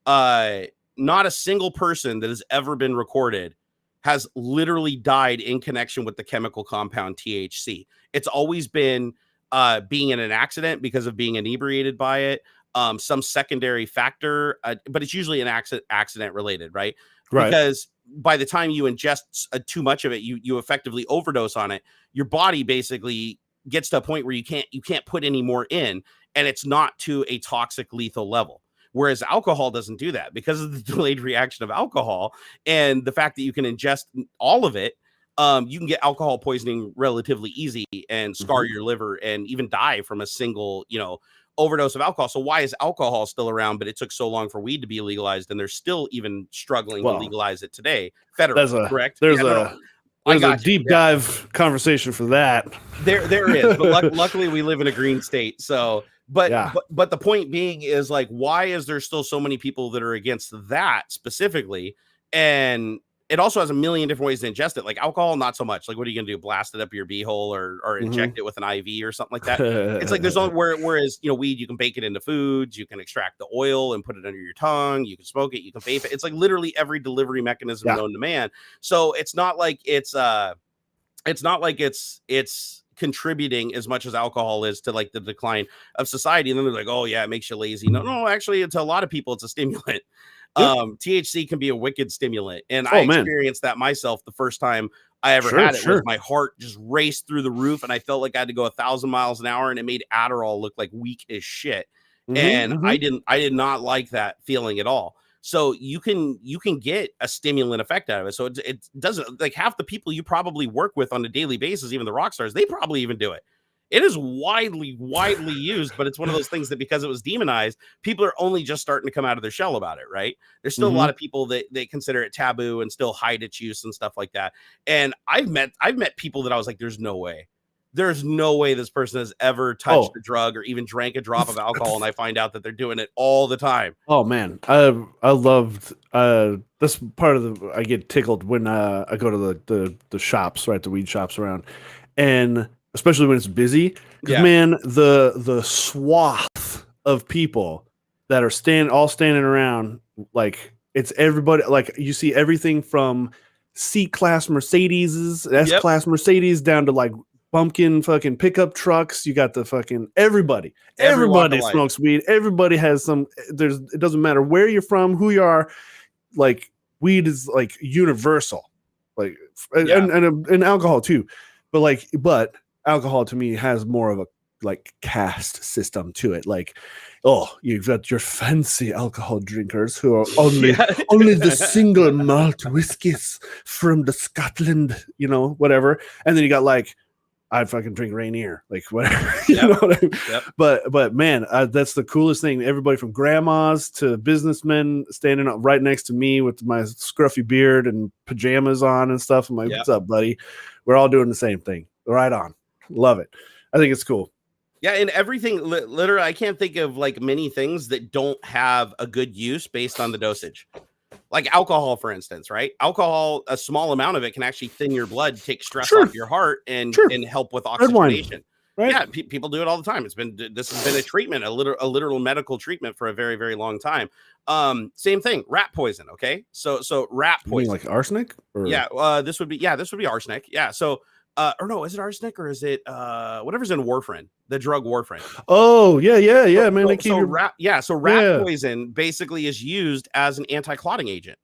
not a single person that has ever been recorded has literally died in connection with the chemical compound THC. It's always been being in an accident because of being inebriated by it, some secondary factor, but it's usually an accident related, right? Because by the time you ingest too much of it, you effectively overdose on it. Your body basically gets to a point where you can't put any more in, and it's not to a toxic, lethal level. Whereas alcohol doesn't do that because of the delayed reaction of alcohol and the fact that you can ingest all of it. You can get alcohol poisoning relatively easy and scar your liver and even die from a single, overdose of alcohol. So why is alcohol still around, but it took so long for weed to be legalized, and they're still even struggling to legalize it today? Federal, correct? There's a deep dive conversation for that. There is, but luckily we live in a green state. So, but the point being is, like, why is there still so many people that are against that specifically? And it also has a million different ways to ingest it. Like alcohol, not so much. Like, what are you gonna do? Blast it up your beehole or inject it with an IV or something like that? It's like there's only whereas weed, you can bake it into foods, you can extract the oil and put it under your tongue, you can smoke it, you can vape it. It's like literally every delivery mechanism known to man. So it's not like it's contributing as much as alcohol is to like the decline of society. And then they're like, oh yeah, it makes you lazy. No, actually, to a lot of people, it's a stimulant. THC can be a wicked stimulant, and I experienced that myself the first time I ever had it. Was my heart just raced through the roof, and I felt like I had to go 1,000 miles an hour, and it made Adderall look like weak as shit. I did not like that feeling at all. So you can get a stimulant effect out of it. So it doesn't, like, half the people you probably work with on a daily basis, even the rock stars, they probably even do it. It is widely used, but it's one of those things that because it was demonized, people are only just starting to come out of their shell about it, right? There's still a lot of people that they consider it taboo and still hide its use and stuff like that. And I've met people that I was like, there's no way this person has ever touched a drug or even drank a drop of alcohol, and I find out that they're doing it all the time. Oh man, I loved this part of I get tickled when I go to the shops, right, the weed shops around, and especially when it's busy, because man, the swath of people that are standing around, like, it's everybody. Like, you see everything from C-class Mercedes, S-class Mercedes, down to like bumpkin fucking pickup trucks. You got the fucking everybody smokes weed. Everybody has some. It doesn't matter where you're from, who you are. Like, weed is like universal, like, and alcohol too, but alcohol to me has more of a like caste system to it. Like, you've got your fancy alcohol drinkers who are only the single malt whiskeys from the Scotland, whatever. And then you got like, I fucking drink Rainier, like whatever. You know what I mean? But man, that's the coolest thing. Everybody from grandmas to businessmen standing up right next to me with my scruffy beard and pajamas on and stuff. I'm like, what's up, buddy? We're all doing the same thing. Right on. Love it. I think it's cool. Yeah, and everything, literally, I can't think of like many things that don't have a good use based on the dosage. Like alcohol, for instance, right? Alcohol, a small amount of it can actually thin your blood, take stress off your heart, and help with oxygenation. Right? Yeah, people do it all the time. This has been a treatment, a literal medical treatment for a very, very long time. Same thing, rat poison. Okay, so rat poison, you mean like arsenic? Or? This would be arsenic. Yeah, so. Or no, is it arsenic or is it whatever's in warfarin, the drug warfarin? Oh, yeah, man. So rat poison basically is used as an anti-clotting agent.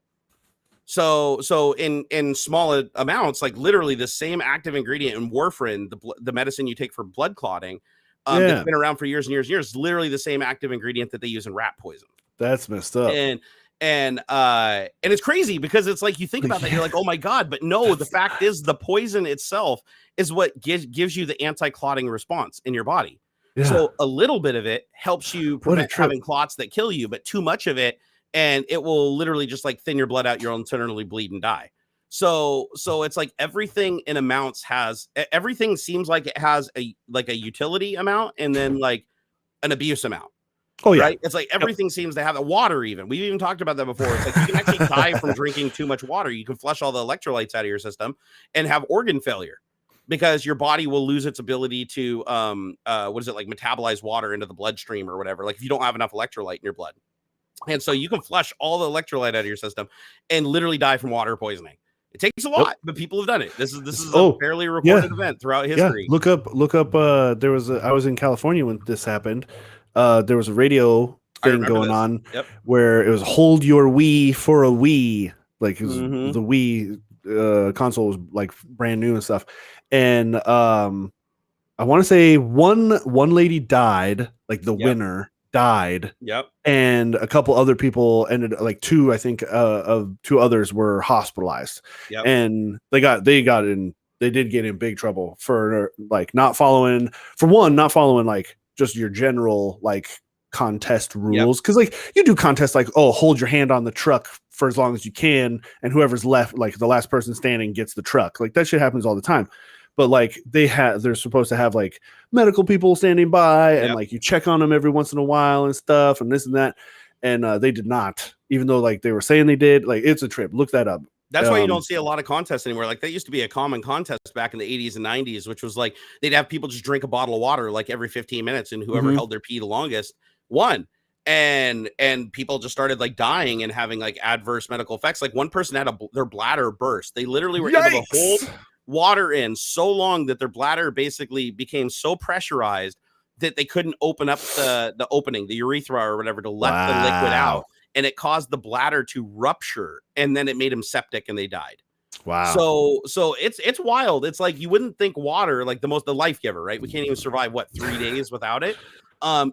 So in small amounts, like literally the same active ingredient in warfarin, the medicine you take for blood clotting, that's been around for years and years and years, literally the same active ingredient that they use in rat poison. That's messed up. And it's crazy because it's like you think about that, you're like, oh my god, but no, the fact is the poison itself is what gives you the anti-clotting response in your body. So a little bit of it helps you prevent having clots that kill you, but too much of it and it will literally just like thin your blood out, you'll internally bleed and die. So it's like everything in amounts everything seems like it has a utility amount and then like an abuse amount. Oh yeah, right. It's like everything seems to have a water. Even we've even talked about that before. It's like you can actually die from drinking too much water. You can flush all the electrolytes out of your system and have organ failure because your body will lose its ability to metabolize water into the bloodstream or whatever. Like if you don't have enough electrolyte in your blood. And so you can flush all the electrolyte out of your system and literally die from water poisoning. It takes a lot, but people have done it. This is a fairly recorded event throughout history. Look up. There was I was in California when this happened. There was a radio thing going on where it was hold your Wii for a Wii. Like the Wii console was like brand new and stuff. And I want to say one lady died, like the winner died. And a couple other people ended, like two, I think, of two others were hospitalized. And they did get in big trouble for like not following like just your general like contest rules. Because like you do contests like, oh, hold your hand on the truck for as long as you can, and whoever's left, like the last person standing gets the truck. Like that shit happens all the time. But like they're supposed to have like medical people standing by, and like you check on them every once in a while and stuff and this and that. And they did not, even though like they were saying they did. Like it's a trip. Look that up. That's why you don't see a lot of contests anymore. Like that used to be a common contest back in the 80s and 90s, which was like they'd have people just drink a bottle of water like every 15 minutes, and whoever held their pee the longest won. And people just started like dying and having like adverse medical effects. Like one person had their bladder burst. They literally were able to hold water in so long that their bladder basically became so pressurized that they couldn't open up the opening, the urethra or whatever, to let the liquid out. And it caused the bladder to rupture, and then it made them septic and they died. Wow. So it's wild. It's like you wouldn't think water, like the life giver, right? We can't even survive 3 days without it.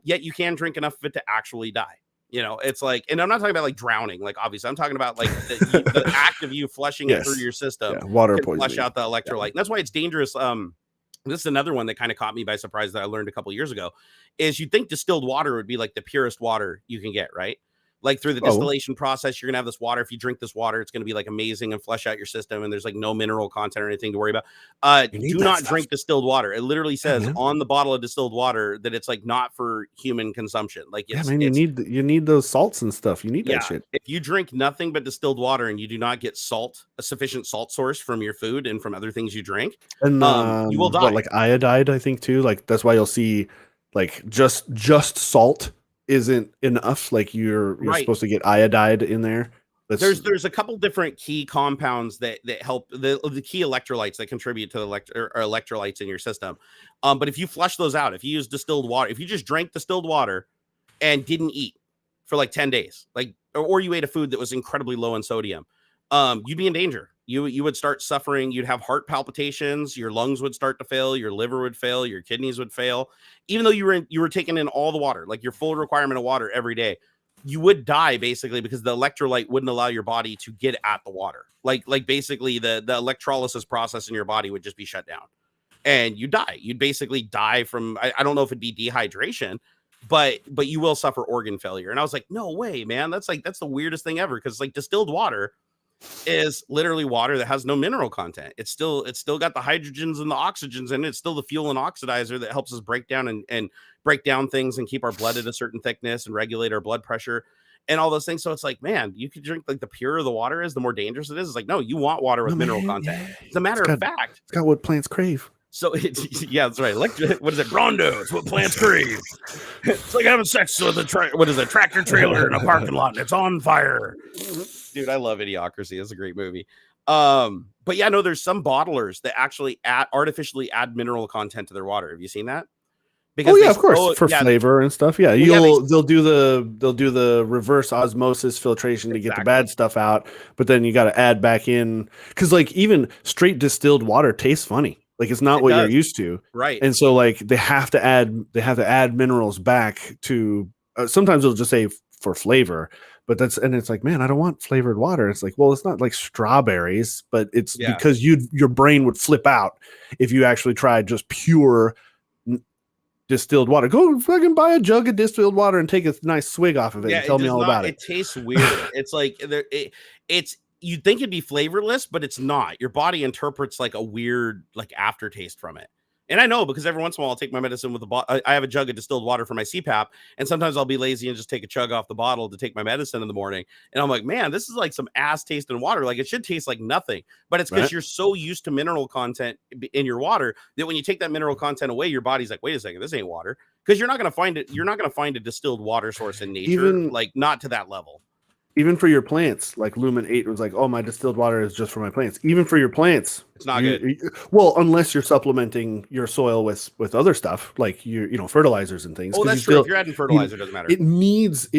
Yet you can drink enough of it to actually die. You know, it's like, and I'm not talking about like drowning, like obviously I'm talking about like the act of you flushing it through your system, water can poisoning, flush out the electrolyte. And that's why it's dangerous. This is another one that kind of caught me by surprise that I learned a couple years ago, is you'd think distilled water would be like the purest water you can get, right? Like through the distillation process, you're gonna have this water. If you drink this water, it's gonna be like amazing and flush out your system, and there's like no mineral content or anything to worry about. Do not drink distilled water. It literally says on the bottle of distilled water that it's like not for human consumption. Like you need those salts and stuff. You need that shit. If you drink nothing but distilled water and you do not get a sufficient salt source from your food and from other things you drink, and you will die. Like iodide, I think too. Like that's why you'll see like just salt isn't enough. Like you're supposed to get iodide in there. There's a couple different key compounds that help, the key electrolytes that contribute to the electrolytes in your system. But if you flush those out, if you use distilled water, if you just drank distilled water and didn't eat for like 10 days, like or you ate a food that was incredibly low in sodium, you'd be in danger. You would start suffering. You'd have heart palpitations. Your lungs would start to fail. Your liver would fail. Your kidneys would fail. Even though you were taking in all the water, like your full requirement of water every day, you would die basically because the electrolyte wouldn't allow your body to get at the water. Like basically the electrolysis process in your body would just be shut down, and you die. You'd basically die from, I don't know if it'd be dehydration, but you will suffer organ failure. And I was like, no way, man. That's the weirdest thing ever, because like distilled water is literally water that has no mineral content. It's still got the hydrogens and the oxygens in it. It's still the fuel and oxidizer that helps us break down and break down things and keep our blood at a certain thickness and regulate our blood pressure and all those things. So it's like, man, you could drink, like the purer the water is, the more dangerous it is. It's like, no, you want water with mineral content. As a matter of fact, it's got what plants crave. So that's right. What is it? Brondo. It's what plants crave. It's like having sex with a tractor trailer in a parking lot and it's on fire. Dude, I love Idiocracy. It's a great movie. But yeah, no, there's some bottlers that actually artificially add mineral content to their water. Have you seen that? Because of course, for flavor and stuff. Yeah, they'll do the reverse osmosis filtration to get the bad stuff out, but then you got to add back in, because like even straight distilled water tastes funny. Like it's not what you're used to, right? And so like they have to add minerals back to. Sometimes they'll just say for flavor, but it's like, man, I don't want flavored water. It's like, well, it's not like strawberries, but it's because your brain would flip out if you actually tried just pure distilled water. Go fucking buy a jug of distilled water and take a nice swig off of it and tell me all about it. It tastes weird. It's like you'd think it'd be flavorless, but it's not. Your body interprets like a weird like aftertaste from it. And I know because every once in a while I'll take my medicine with I have a jug of distilled water for my CPAP, and sometimes I'll be lazy and just take a chug off the bottle to take my medicine in the morning. And I'm like, man, this is like some ass tasting water. Like it should taste like nothing, but it's because you're so used to mineral content in your water that when you take that mineral content away, your body's like, wait a second, this ain't water. Because you're not going to find it. You're not going to find a distilled water source in nature, like not to that level. Even for your plants, like Lumen 8 was like, oh, my distilled water is just for my plants. Even for your plants, it's not good. Well, unless you're supplementing your soil with other stuff, like fertilizers and things. Oh, that's true. If you're adding fertilizer, it doesn't matter. It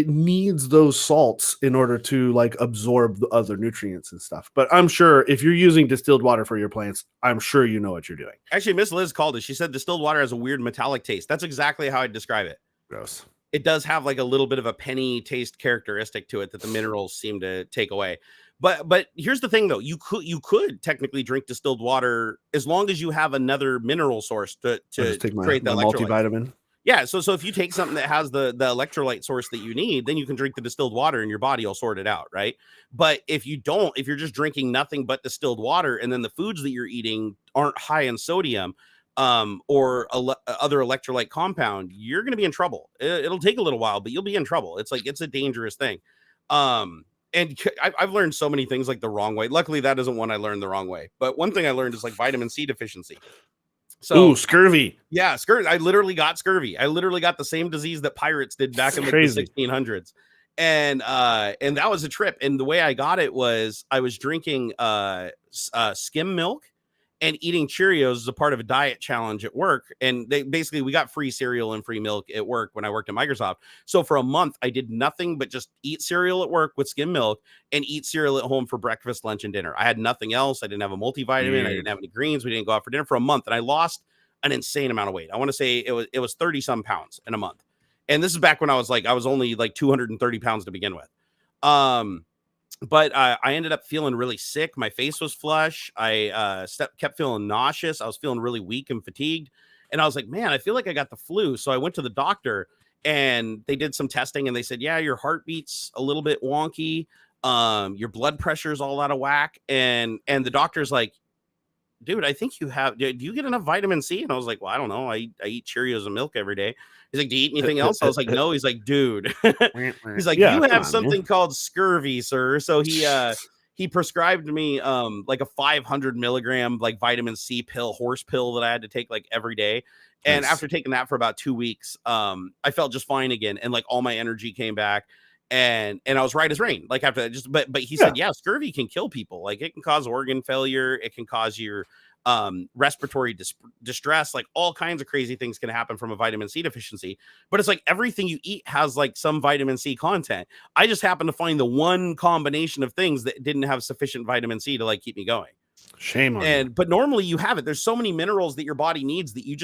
needs those salts in order to like absorb the other nutrients and stuff. But I'm sure if you're using distilled water for your plants, I'm sure you know what you're doing. Actually, Miss Liz called it. She said distilled water has a weird metallic taste. That's exactly how I'd describe it. Gross. It does have like a little bit of a penny taste characteristic to it that the minerals seem to take away. But here's the thing though, you could technically drink distilled water as long as you have another mineral source to create the multivitamin. Yeah, so if you take something that has the electrolyte source that you need, then you can drink the distilled water and your body will sort it out, right? But if you don't, if you're just drinking nothing but distilled water and then the foods that you're eating aren't high in sodium, or other electrolyte compound, you're going to be in trouble. It'll take a little while, but you'll be in trouble. It's like, it's a dangerous thing. And I've learned so many things like the wrong way. Luckily, that isn't one I learned the wrong way. But one thing I learned is like vitamin C deficiency. So scurvy. Yeah, scurvy. I literally got scurvy. I literally got the same disease that pirates did back in like the 1600s. And that was a trip. And the way I got it was I was drinking skim milk and eating Cheerios as a part of a diet challenge at work. And we got free cereal and free milk at work when I worked at Microsoft. So for a month, I did nothing but just eat cereal at work with skim milk and eat cereal at home for breakfast, lunch, and dinner. I had nothing else. I didn't have a multivitamin. I didn't have any greens. We didn't go out for dinner for a month. And I lost an insane amount of weight. I want to say it was 30 some pounds in a month. And this is back when I was only like 230 pounds to begin with. But I ended up feeling really sick. My face was flush. I kept feeling nauseous. I was feeling really weak and fatigued. And I was like, man, I feel like I got the flu. So I went to the doctor and they did some testing and they said, yeah, your heartbeat's a little bit wonky. Your blood pressure's all out of whack. And the doctor's like, dude, I think do you get enough vitamin C? And I was like, well, I don't know. I eat Cheerios and milk every day. He's like, do you eat anything else? I was like, no. He's like, dude. He's like, you have something called scurvy, sir. So he prescribed me like a 500 milligram like vitamin C horse pill that I had to take like every day. And after taking that for about 2 weeks, I felt just fine again. And like all my energy came back. And I was right as rain. Like after that, but he said, yeah, scurvy can kill people. Like it can cause organ failure. It can cause your respiratory distress. Like all kinds of crazy things can happen from a vitamin C deficiency. But it's like everything you eat has like some vitamin C content. I just happened to find the one combination of things that didn't have sufficient vitamin C to like keep me going. Shame on you. But normally you have it. There's so many minerals that your body needs that you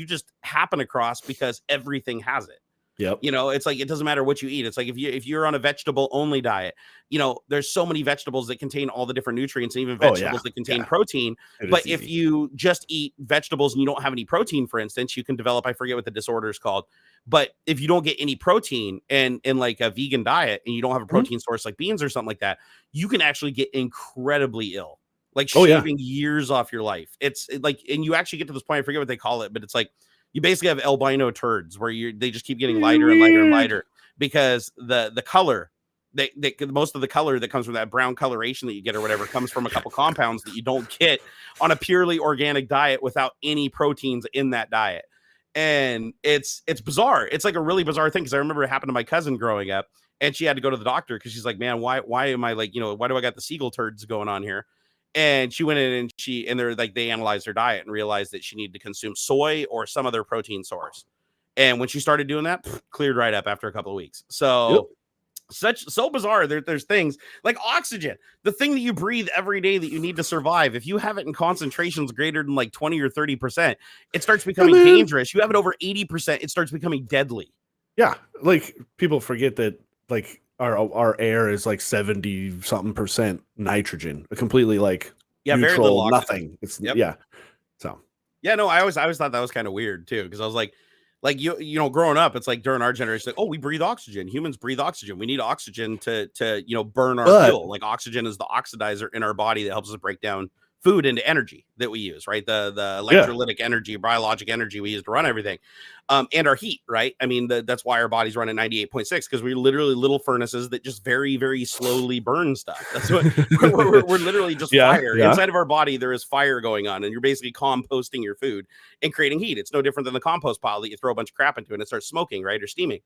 just happen across because everything has it. Yep. You know, it's like it doesn't matter what you eat. It's like if you're on a vegetable only diet, you know, there's so many vegetables that contain all the different nutrients and even vegetables that contain protein. But if you just eat vegetables and you don't have any protein, for instance, you can develop, I forget what the disorder is called. But if you don't get any protein and in like a vegan diet and you don't have a protein source like beans or something like that, you can actually get incredibly ill, like shaving years off your life. It's like, and you actually get to this point, I forget what they call it, but it's like, you basically have albino turds where they just keep getting lighter and lighter and lighter because the color, most of the color that comes from that brown coloration that you get or whatever comes from a couple compounds that you don't get on a purely organic diet without any proteins in that diet. And it's bizarre. It's like a really bizarre thing because I remember it happened to my cousin growing up and she had to go to the doctor because she's like, man, why am I like, you know, why do I got the seagull turds going on here? And she went in and they're like, they analyzed her diet and realized that she needed to consume soy or some other protein source. And when she started doing that, cleared right up after a couple of weeks. So so bizarre. There's things like oxygen, the thing that you breathe every day that you need to survive. If you have it in concentrations greater than like 20 or 30%, it starts becoming dangerous. You have it over 80%, it starts becoming deadly. Yeah. Like people forget that like our air is like 70 something percent nitrogen, completely like neutral, very little nothing. It's So no, I always thought that was kind of weird too, because I was like you know, growing up, it's like during our generation, like, oh, we breathe oxygen. Humans breathe oxygen. We need oxygen to you know burn our fuel. Like oxygen is the oxidizer in our body that helps us break down food into energy that we use, right? The electrolytic energy, biologic energy we use to run everything, and our heat, right? I mean, that's why our bodies run at 98.6, because we're literally little furnaces that just very, very slowly burn stuff. That's what we're literally just fire. Inside of our body, there is fire going on, and you're basically composting your food and creating heat. It's no different than the compost pile that you throw a bunch of crap into and it starts smoking, right? Or steaming.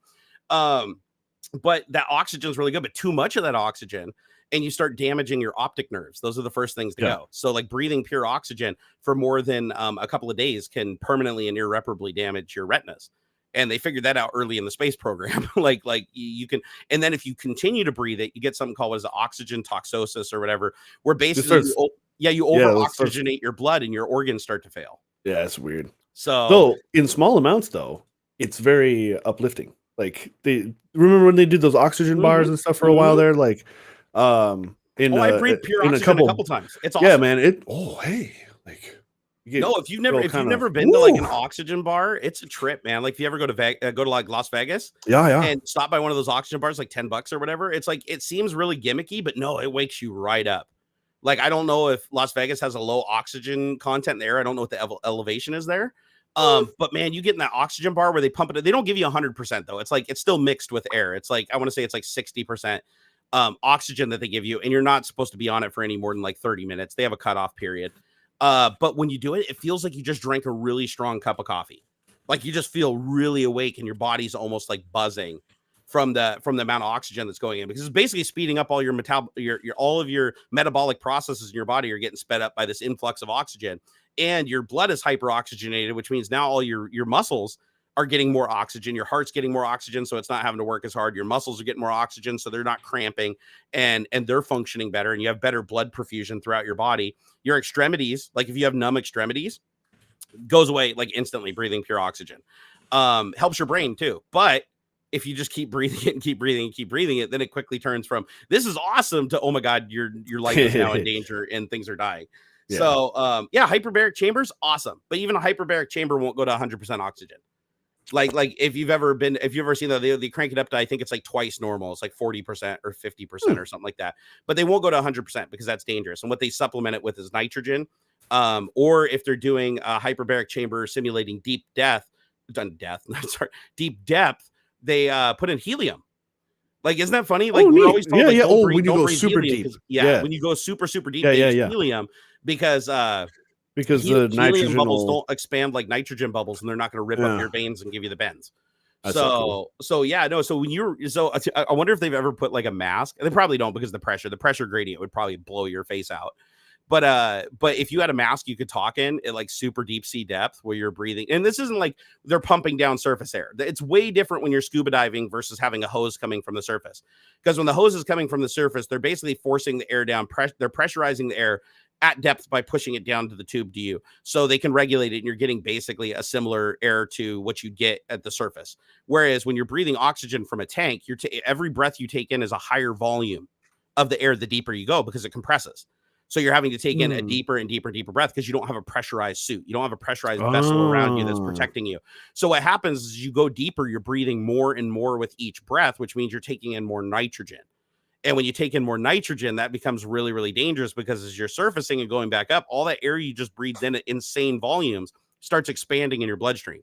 But that oxygen is really good, but too much of that oxygen, and you start damaging your optic nerves. Those are the first things to go. So like breathing pure oxygen for more than a couple of days can permanently and irreparably damage your retinas. And they figured that out early in the space program. like you can, and then if you continue to breathe it, you get something called oxygen toxosis or whatever, where basically you over oxygenate your blood and your organs start to fail. Yeah, it's weird. So in small amounts though, it's very uplifting. Like they remember when they did those oxygen bars and stuff for a while there, like I breathed pure oxygen a couple times. It's awesome. Yeah, man. If you've never been to like an oxygen bar, it's a trip, man. Like if you ever go to like Las Vegas, and stop by one of those oxygen bars, like $10 or whatever. It's like, it seems really gimmicky, but no, it wakes you right up. Like I don't know if Las Vegas has a low oxygen content in the air. I don't know what the elevation is there. But man, you get in that oxygen bar where they pump it. They don't give you 100% though. It's like, it's still mixed with air. It's like, I want to say it's like 60% oxygen that they give you, and you're not supposed to be on it for any more than like 30 minutes. They have a cutoff period. But when you do it, it feels like you just drank a really strong cup of coffee. Like you just feel really awake and your body's almost like buzzing from the amount of oxygen that's going in, because it's basically speeding up all your all of your metabolic processes in your body are getting sped up by this influx of oxygen, and your blood is hyperoxygenated, which means now all your muscles are getting more oxygen. Your heart's getting more oxygen, so it's not having to work as hard. Your muscles are getting more oxygen, so they're not cramping, and they're functioning better, and you have better blood perfusion throughout your body. Your extremities, like if you have numb extremities, goes away like instantly. Breathing pure oxygen helps your brain too. But if you just keep breathing it and keep breathing and keep breathing it, then it quickly turns from this is awesome to, oh my God, your life is now in danger and things are dying. Yeah. So hyperbaric chambers, awesome. But even a hyperbaric chamber won't go to 100% oxygen. Like if you've ever seen that, they crank it up to, I think it's like twice normal. It's like 40% or 50% or something like that. But they won't go to 100% because that's dangerous. And what they supplement it with is nitrogen. Or if they're doing a hyperbaric chamber simulating deep depth, they put in helium. Like, isn't that funny? Like we're always told, when you go super deep. When you go super deep, helium, because the nitrogen bubbles don't expand like nitrogen bubbles, and they're not going to rip up your veins and give you the bends. So I wonder if they've ever put like a mask. They probably don't, because the pressure gradient would probably blow your face out. But if you had a mask you could talk in at like super deep sea depth where you're breathing, and this isn't like they're pumping down surface air. It's way different when you're scuba diving versus having a hose coming from the surface. Because when the hose is coming from the surface, they're basically forcing the air down. They're pressurizing the air at depth by pushing it down to the tube to you, so they can regulate it, and you're getting basically a similar air to what you get at the surface. Whereas when you're breathing oxygen from a tank, every breath you take in is a higher volume of the air the deeper you go, because it compresses. So you're having to take in a deeper and deeper and deeper breath, because you don't have a pressurized suit. You don't have a pressurized vessel around you that's protecting you. So what happens is you go deeper, you're breathing more and more with each breath, which means you're taking in more nitrogen. And when you take in more nitrogen, that becomes really, really dangerous, because as you're surfacing and going back up, all that air you just breathed in at insane volumes starts expanding in your bloodstream.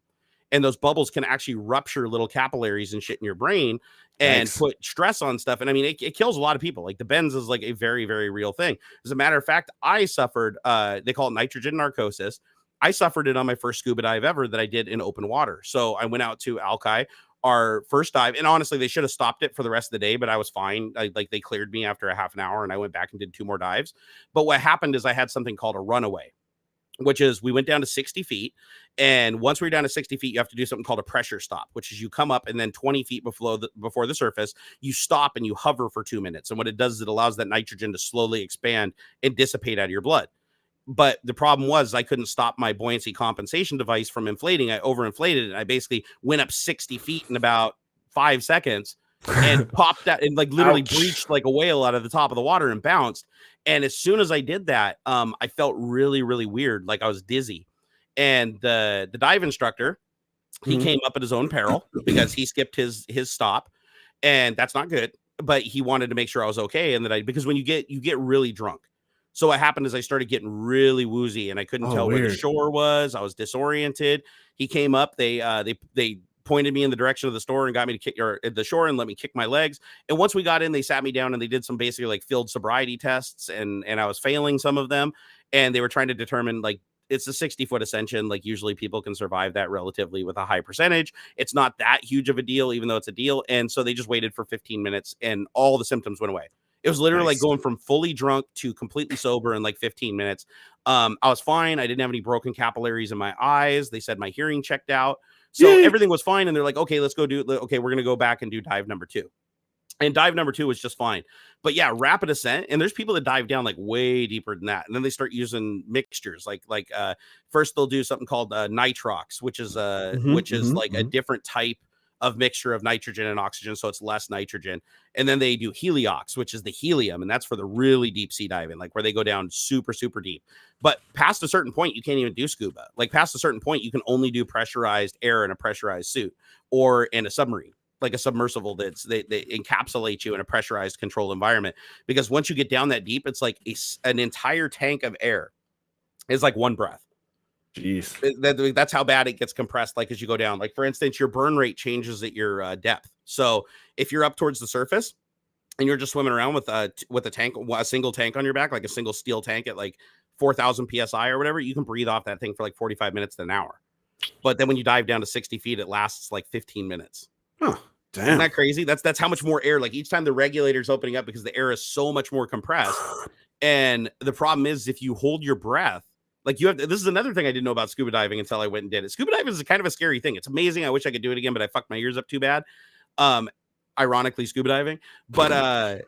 And those bubbles can actually rupture little capillaries and shit in your brain and put stress on stuff. And I mean, it kills a lot of people. Like the bends is like a very, very real thing. As a matter of fact, I suffered, they call it nitrogen narcosis. I suffered it on my first scuba dive ever that I did in open water. So I went out to Alki, our first dive, and honestly, they should have stopped it for the rest of the day, but I was fine. They cleared me after a half an hour, and I went back and did 2 more dives. But what happened is I had something called a runaway, which is we went down to 60 feet. And once we're down to 60 feet, you have to do something called a pressure stop, which is you come up and then 20 feet before the surface, you stop and you hover for 2 minutes. And what it does is it allows that nitrogen to slowly expand and dissipate out of your blood. But the problem was I couldn't stop my buoyancy compensation device from inflating. I overinflated it. And I basically went up 60 feet in about 5 seconds and popped out and like literally breached like a whale out of the top of the water and bounced. And as soon as I did that, I felt really, really weird. Like I was dizzy. And the dive instructor, he came up at his own peril because he skipped his stop, and that's not good. But he wanted to make sure I was okay. And because when you get really drunk, So what happened is I started getting really woozy and I couldn't tell where the shore was. I was disoriented. He came up. They pointed me in the direction of the store and got me to kick the shore and let me kick my legs. And once we got in, they sat me down and they did some basically like field sobriety tests, and I was failing some of them. And they were trying to determine, like, it's a 60-foot ascension. Like, usually people can survive that relatively with a high percentage. It's not that huge of a deal, even though it's a deal. And so they just waited for 15 minutes and all the symptoms went away. It was literally like going from fully drunk to completely sober in like 15 minutes. I was fine. I didn't have any broken capillaries in my eyes. They said my hearing checked out. So everything was fine. And they're like, okay, let's go we're going to go back and do dive number 2. And dive number 2 was just fine. But yeah, rapid ascent. And there's people that dive down like way deeper than that. And then they start using mixtures. Like first they'll do something called nitrox, which is a different type of mixture of nitrogen and oxygen. So it's less nitrogen. And then they do heliox, which is the helium. And that's for the really deep sea diving, like where they go down super, super deep. But past a certain point, you can't even do scuba. Like past a certain point, you can only do pressurized air in a pressurized suit or in a submarine, like a submersible they encapsulate you in a pressurized controlled environment. Because once you get down that deep, it's like an entire tank of air is like one breath. Jeez. That's how bad it gets compressed. Like as you go down, like for instance, your burn rate changes at your depth. So if you're up towards the surface and you're just swimming around with a single tank on your back, like a single steel tank at like 4,000 PSI or whatever, you can breathe off that thing for like 45 minutes to an hour. But then when you dive down to 60 feet, it lasts like 15 minutes. Huh. Damn. Isn't that crazy? That's how much more air, like each time the regulator's opening up because the air is so much more compressed. And the problem is if you hold your breath, like this is another thing I didn't know about scuba diving until I went and did it. Scuba diving is kind of a scary thing. It's amazing. I wish I could do it again, but I fucked my ears up too bad. Ironically, scuba diving. But a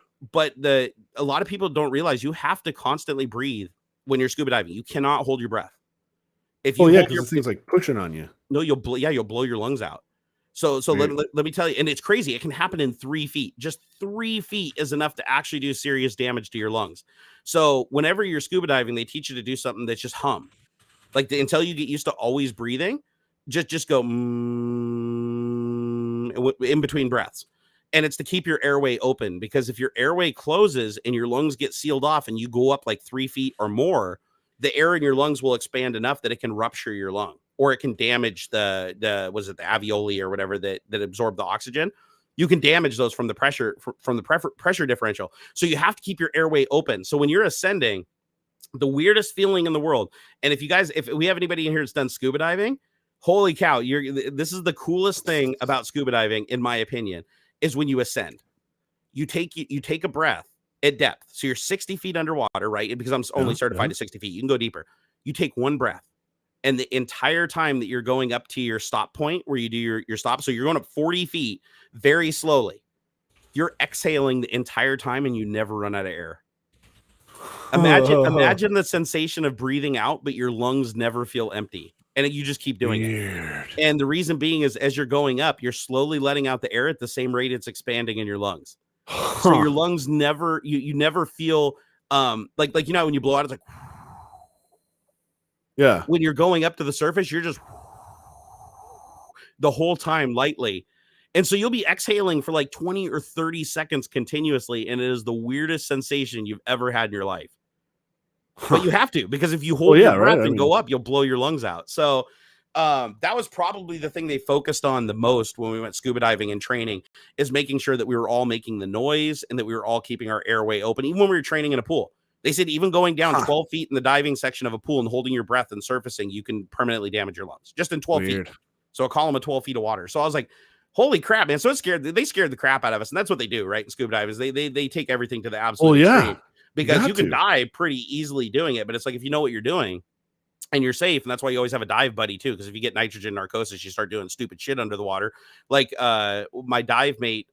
lot of people don't realize you have to constantly breathe when you're scuba diving. You cannot hold your breath. If you because things like pushing on you. No, you'll blow your lungs out. So let me tell you, and it's crazy. It can happen in 3 feet. Just 3 feet is enough to actually do serious damage to your lungs. So whenever you're scuba diving, they teach you to do something that's just hum. Like until you get used to always breathing, just go in between breaths. And it's to keep your airway open, because if your airway closes and your lungs get sealed off and you go up like 3 feet or more, the air in your lungs will expand enough that it can rupture your lung, or it can damage the alveoli or whatever that absorb the oxygen. You can damage those from the pressure pressure differential. So you have to keep your airway open. So when you're ascending, the weirdest feeling in the world. And if we have anybody in here that's done scuba diving, holy cow, this is the coolest thing about scuba diving, in my opinion, is when you ascend. You take a breath at depth. So you're 60 feet underwater, right? Because I'm only certified to 60 feet. You can go deeper. You take one breath. And the entire time that you're going up to your stop point where you do your stop, so you're going up 40 feet very slowly. You're exhaling the entire time and you never run out of air. Imagine the sensation of breathing out, but your lungs never feel empty. And you just keep doing it. And the reason being is as you're going up, you're slowly letting out the air at the same rate it's expanding in your lungs. So your lungs never, you never feel like when you blow out, it's like, yeah. When you're going up to the surface, you're just the whole time lightly. And so you'll be exhaling for like 20 or 30 seconds continuously. And it is the weirdest sensation you've ever had in your life. But you have to, because if you hold your breath and go up, you'll blow your lungs out. So that was probably the thing they focused on the most when we went scuba diving and training, is making sure that we were all making the noise and that we were all keeping our airway open, even when we were training in a pool. They said even going down 12 feet in the diving section of a pool and holding your breath and surfacing, you can permanently damage your lungs just in 12 feet. So a column of 12 feet of water. So I was like, holy crap, man. So they scared the crap out of us. And that's what they do, right? In scuba divers, they take everything to the absolute extreme, because you can die pretty easily doing it. But it's like, if you know what you're doing and you're safe, and that's why you always have a dive buddy too, because if you get nitrogen narcosis, you start doing stupid shit under the water. Like my dive mate,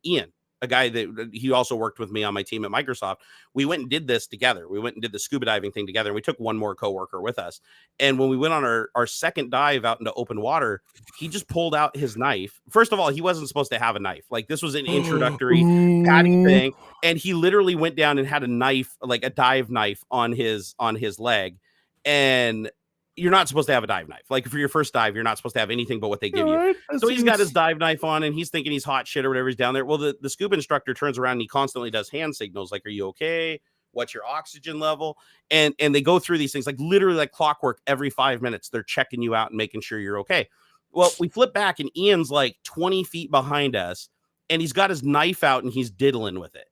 Ian, a guy that he also worked with me on my team at Microsoft. We went and did this together. We went and did the scuba diving thing together. And we took one more coworker with us. And when we went on our second dive out into open water, he just pulled out his knife. First of all, he wasn't supposed to have a knife. Like, this was an introductory patty thing. And he literally went down and had a knife, like a dive knife on his leg. And you're not supposed to have a dive knife. Like, for your first dive, you're not supposed to have anything but what they give you. So he's got his dive knife on and he's thinking he's hot shit or whatever. He's down there. Well, the scuba instructor turns around and he constantly does hand signals. Like, are you okay? what's your oxygen level, and they go through these things like literally like clockwork. Every 5 minutes they're checking you out and making sure you're okay. Well, we flip back and Ian's like 20 feet behind us, and he's got his knife out and he's diddling with it.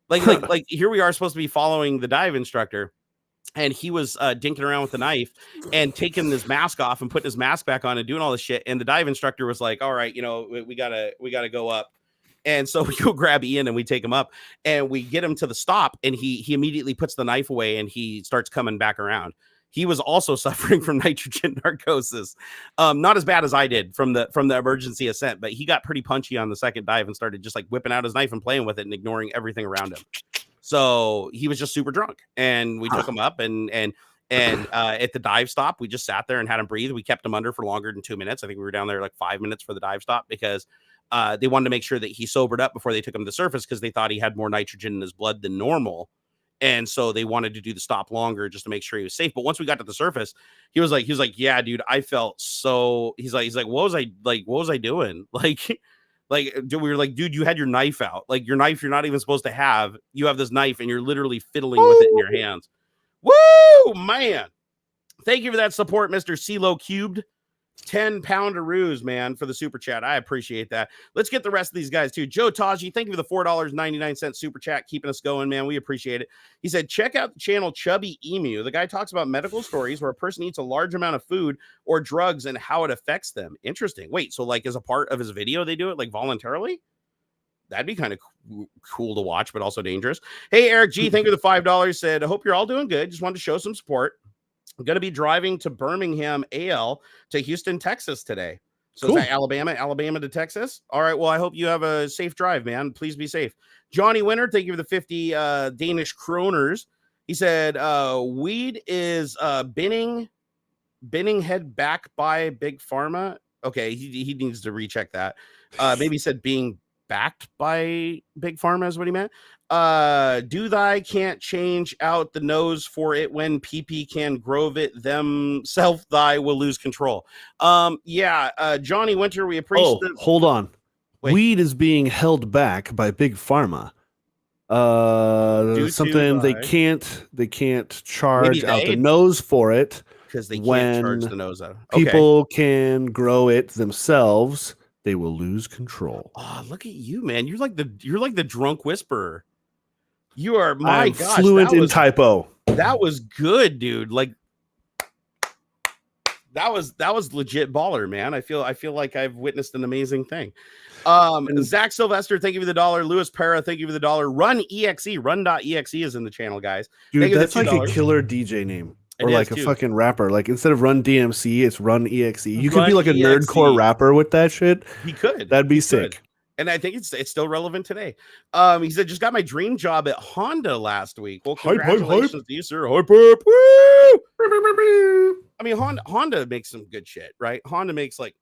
Like here we are supposed to be following the dive instructor, and he was dinking around with the knife and taking his mask off and putting his mask back on and doing all this shit. And the dive instructor was like, all right, we gotta go up. And so we go grab Ian and we take him up and we get him to the stop, and he immediately puts the knife away and he starts coming back around. He was also suffering from nitrogen narcosis. Not as bad as I did from the emergency ascent, but he got pretty punchy on the second dive and started just like whipping out his knife and playing with it and ignoring everything around him. So he was just super drunk, and we took him up and at the dive stop, we just sat there and had him breathe. We kept him under for longer than 2 minutes. I think we were down there like 5 minutes for the dive stop because they wanted to make sure that he sobered up before they took him to the surface because they thought he had more nitrogen in his blood than normal. And so they wanted to do the stop longer just to make sure he was safe. But once we got to the surface, he was like, yeah, dude, I felt so, he's like, what was I doing? We were like, dude, you had your knife out, like your knife you're not even supposed to have. You have this knife and you're literally fiddling with it in your hands. Woo, man. Thank you for that support, Mr. CeeLo Cubed. 10-pounder-roos, man, for the super chat. I appreciate that. Let's get the rest of these guys too. Joe Taji, thank you for the $4.99 super chat, keeping us going, man. We appreciate it. He said, check out the channel Chubby Emu. The guy talks about medical stories where a person eats a large amount of food or drugs and how it affects them. Interesting. Wait, so like as a part of his video, they do it like voluntarily? That'd be kind of cool to watch, but also dangerous. Hey, Eric G, thank you for the $5. Said, I hope you're all doing good. Just wanted to show some support. I'm going to be driving to Birmingham, AL, to Houston, Texas today. So cool. Is that Alabama to Texas? All right. Well, I hope you have a safe drive, man. Please be safe. Johnny Winter, thank you for the 50 Danish kroners. He said, weed is binning head back by Big Pharma. Okay. He needs to recheck that. Maybe he said being backed by Big Pharma is what he meant. Do thy can't change out the nose for it when PP can grove it themself thy will lose control. Johnny Winter, we appreciate hold on. Wait. Weed is being held back by Big Pharma. Something they can't charge out the nose for it because they can't charge the nose out. People can grow it themselves. They will lose control. Oh, look at you, man! You're like the drunk whisperer. You are fluent in typo. That was good, dude. Like that was legit baller, man. I feel like I've witnessed an amazing thing. Zach Sylvester, thank you for the $1. Louis Para, thank you for the $1. Run.exe is in the channel, guys. Dude, that's like a killer DJ name. Or like a fucking rapper. Like instead of Run DMC, it's Run EXE. You could be like a nerdcore rapper with that shit. He could. That'd be sick. And I think it's still relevant today. He said, just got my dream job at Honda last week. Well, congratulations to you, sir. Hype, hype. Woo! I mean, Honda makes some good shit, right? Honda makes like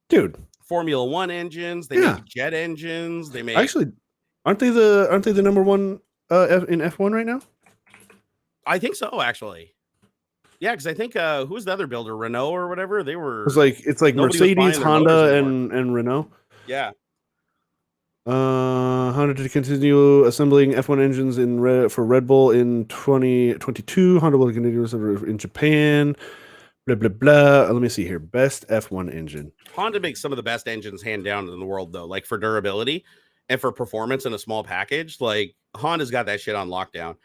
Formula One engines. They make jet engines. They make aren't they the number one in F1 right now? I think so, actually. Yeah, because I think who was the other builder? Renault or whatever. They were. It's like Mercedes, Honda, and Renault. Yeah. Honda to continue assembling F1 engines for Red Bull in 2022. Honda will continue in Japan. Blah blah blah. Let me see here. Best F1 engine. Honda makes some of the best engines hand down in the world, though. Like for durability and for performance in a small package, like Honda's got that shit on lockdown.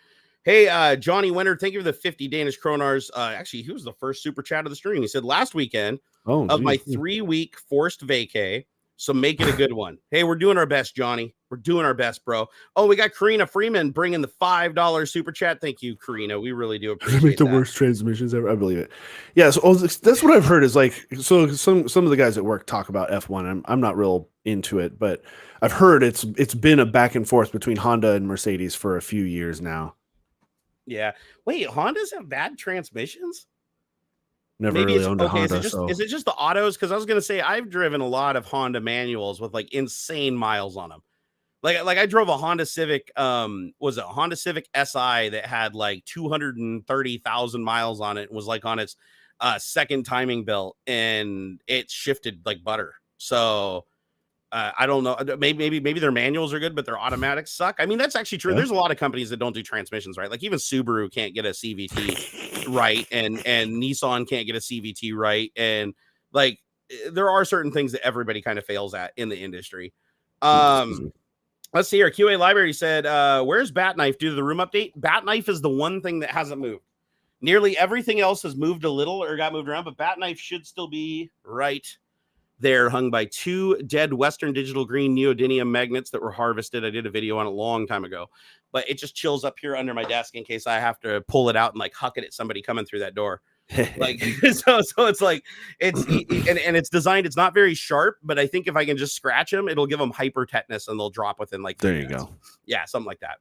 Hey, Johnny Winter, thank you for the 50 Danish kronars. Actually, he was the first super chat of the stream. He said last weekend of my 3-week forced vacay. So make it a good one. Hey, we're doing our best, Johnny. We're doing our best, bro. Oh, we got Karina Freeman bringing the $5 super chat. Thank you, Karina. We really do appreciate it. Make the worst transmissions ever. I believe it. Yeah, so that's what I've heard is like, so some of the guys at work talk about F1. I'm not real into it, but I've heard it's been a back and forth between Honda and Mercedes for a few years now. Yeah. Wait, Hondas have bad transmissions? Never really owned a Honda. Is it just the autos? Because I was going to say I've driven a lot of Honda manuals with like insane miles on them. Like I drove a Honda Civic. Was it a Honda Civic SI that had like 230,000 miles on it? And was like on its second timing belt, and it shifted like butter. So I don't know. Maybe their manuals are good, but their automatics suck. I mean, that's actually true. Yeah. There's a lot of companies that don't do transmissions right. Like even Subaru can't get a CVT right, and Nissan can't get a CVT right, and like there are certain things that everybody kind of fails at in the industry. Let's see here. QA Library said, "Where's Bat Knife due to the room update?" Bat Knife is the one thing that hasn't moved. Nearly everything else has moved a little or got moved around, but Bat Knife should still be right there, hung by 2 dead Western Digital Green neodymium magnets that were harvested. I did a video on it a long time ago, but it just chills up here under my desk in case I have to pull it out and like huck it at somebody coming through that door. Like so it's like and it's designed, it's not very sharp, but I think if I can just scratch them, it'll give them hyper tetanus and they'll drop within like 3 minutes. Go. Yeah, something like that.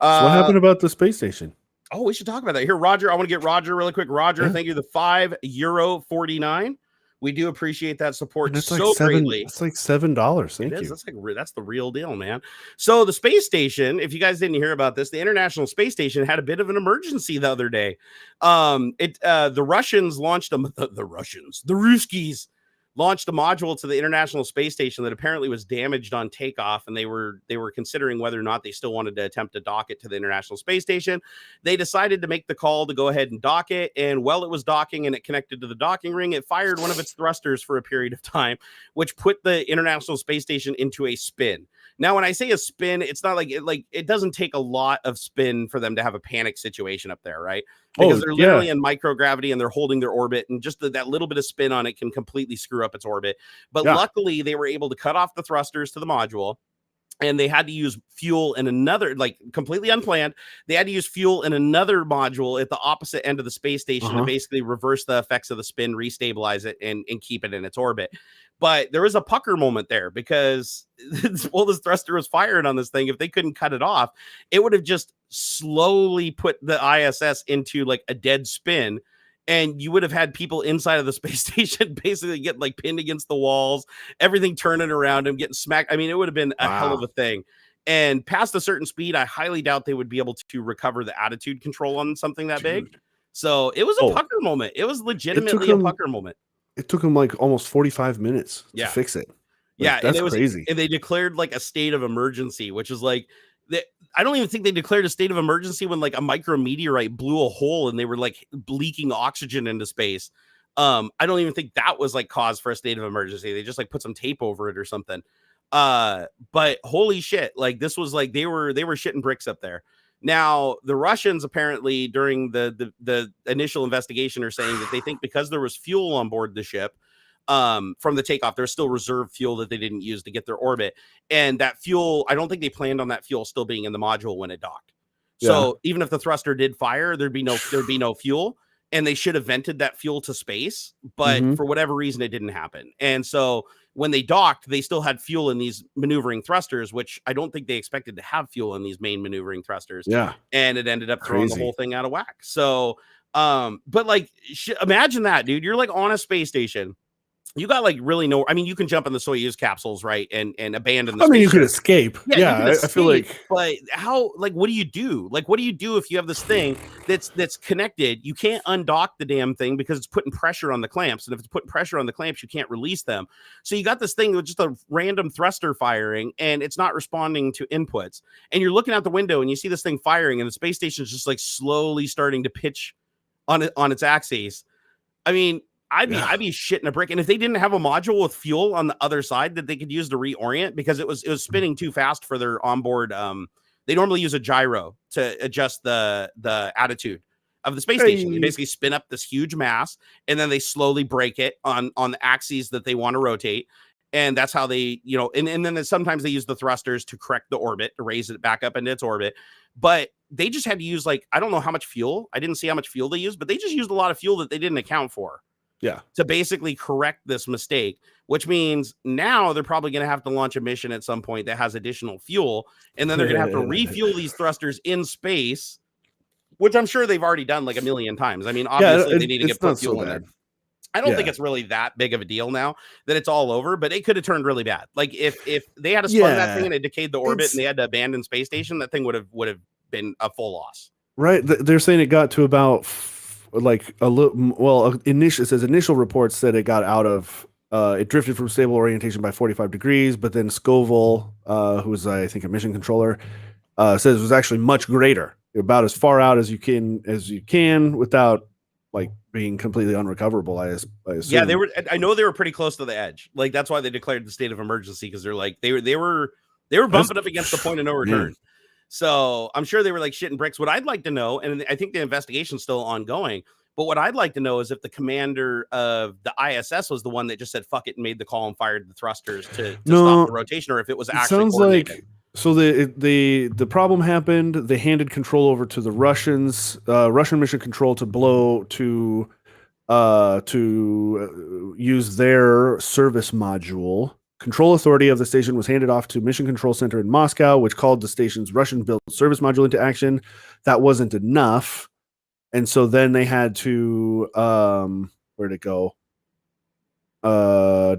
So what happened about the space station? Oh, we should talk about that. Here, Roger, I want to get Roger really quick. Roger, thank you. The €5.49. We do appreciate that support so greatly. It's like $7. Thank you. That's the real deal, man. So the space station, if you guys didn't hear about this, the International Space Station had a bit of an emergency the other day. The Russians launched the Ruskies launched a module to the International Space Station that apparently was damaged on takeoff, and they were considering whether or not they still wanted to attempt to dock it to the International Space Station. They decided to make the call to go ahead and dock it, and while it was docking and it connected to the docking ring, it fired one of its thrusters for a period of time, which put the International Space Station into a spin. Now, when I say a spin, it's not like it doesn't take a lot of spin for them to have a panic situation up there, right? Because they're literally in microgravity and they're holding their orbit, and just that little bit of spin on it can completely screw up its orbit. But luckily, they were able to cut off the thrusters to the module, and they had to use fuel in another, like completely unplanned. They had to use fuel in another module at the opposite end of the space station to basically reverse the effects of the spin, restabilize it, and keep it in its orbit. But there was a pucker moment there because while this thruster was fired on this thing, if they couldn't cut it off, it would have just slowly put the ISS into like a dead spin. And you would have had people inside of the space station basically get like pinned against the walls, everything turning around them, getting smacked. I mean, it would have been a hell of a thing. And past a certain speed, I highly doubt they would be able to recover the attitude control on something that big. So it was a pucker moment. It was legitimately a pucker moment. It took them like almost 45 minutes to fix it. That's crazy. And they declared like a state of emergency, which is like, I don't even think they declared a state of emergency when like a micrometeorite blew a hole and they were like leaking oxygen into space. I don't even think that was like cause for a state of emergency. They just like put some tape over it or something. But holy shit, like this was like they were shitting bricks up there. Now, the Russians apparently during the initial investigation are saying that they think because there was fuel on board the ship from the takeoff, there's still reserve fuel that they didn't use to get their orbit. And that fuel, I don't think they planned on that fuel still being in the module when it docked. So even if the thruster did fire, there'd be no fuel. And they should have vented that fuel to space, but for whatever reason, it didn't happen. And so when they docked, they still had fuel in these maneuvering thrusters, which I don't think they expected to have fuel in these main maneuvering thrusters. Yeah. And it ended up throwing the whole thing out of whack. So, but like, imagine that, dude. You're like on a space station. You got like really no, I mean, you can jump in the Soyuz capsules, right? And abandon the I mean, you could escape. Yeah, I feel like, but how, like, what do you do? Like, what do you do if you have this thing that's connected? You can't undock the damn thing because it's putting pressure on the clamps. And if it's putting pressure on the clamps, you can't release them. So you got this thing with just a random thruster firing and it's not responding to inputs. And you're looking out the window and you see this thing firing and the space station is just like slowly starting to pitch on its axis. I mean, I'd be shitting a brick. And if they didn't have a module with fuel on the other side that they could use to reorient because it was spinning too fast for their onboard, they normally use a gyro to adjust the attitude of the space station. They basically spin up this huge mass and then they slowly break it on the axes that they want to rotate. And that's how they, and then sometimes they use the thrusters to correct the orbit, to raise it back up into its orbit. But they just had to use I don't know how much fuel. I didn't see how much fuel they used, but they just used a lot of fuel that they didn't account for. Yeah. To basically correct this mistake, which means now they're probably going to have to launch a mission at some point that has additional fuel. And then they're going to have to refuel these thrusters in space, which I'm sure they've already done like a million times. I mean, obviously they need to put fuel in there. I don't think it's really that big of a deal now that it's all over, but it could have turned really bad. Like if they had to spun that thing and it decayed the orbit and they had to abandon space station, that thing would have been a full loss. Right. They're saying it got to about like a little, well, it says initial reports said it got out of It drifted from stable orientation by 45 degrees, but then Scoville, who was, I think, a mission controller, says it was actually much greater, about as far out as you can without like being completely unrecoverable. I assume. Yeah, they were. I know they were pretty close to the edge. Like that's why they declared the state of emergency, because they're like they were bumping up against the point of no return. Man. So I'm sure they were like shitting bricks. What I'd like to know, and I think the investigation's still ongoing, but what I'd like to know is if the commander of the ISS was the one that just said fuck it and made the call and fired the thrusters to stop the rotation, or if it was actually sounds coordinated. So the problem happened. They handed control over to the Russians, Russian mission control, to use their service module. Control authority of the station was handed off to Mission Control Center in Moscow, which called the station's Russian-built service module into action. That wasn't enough, and so then they had to where'd it go? Scoville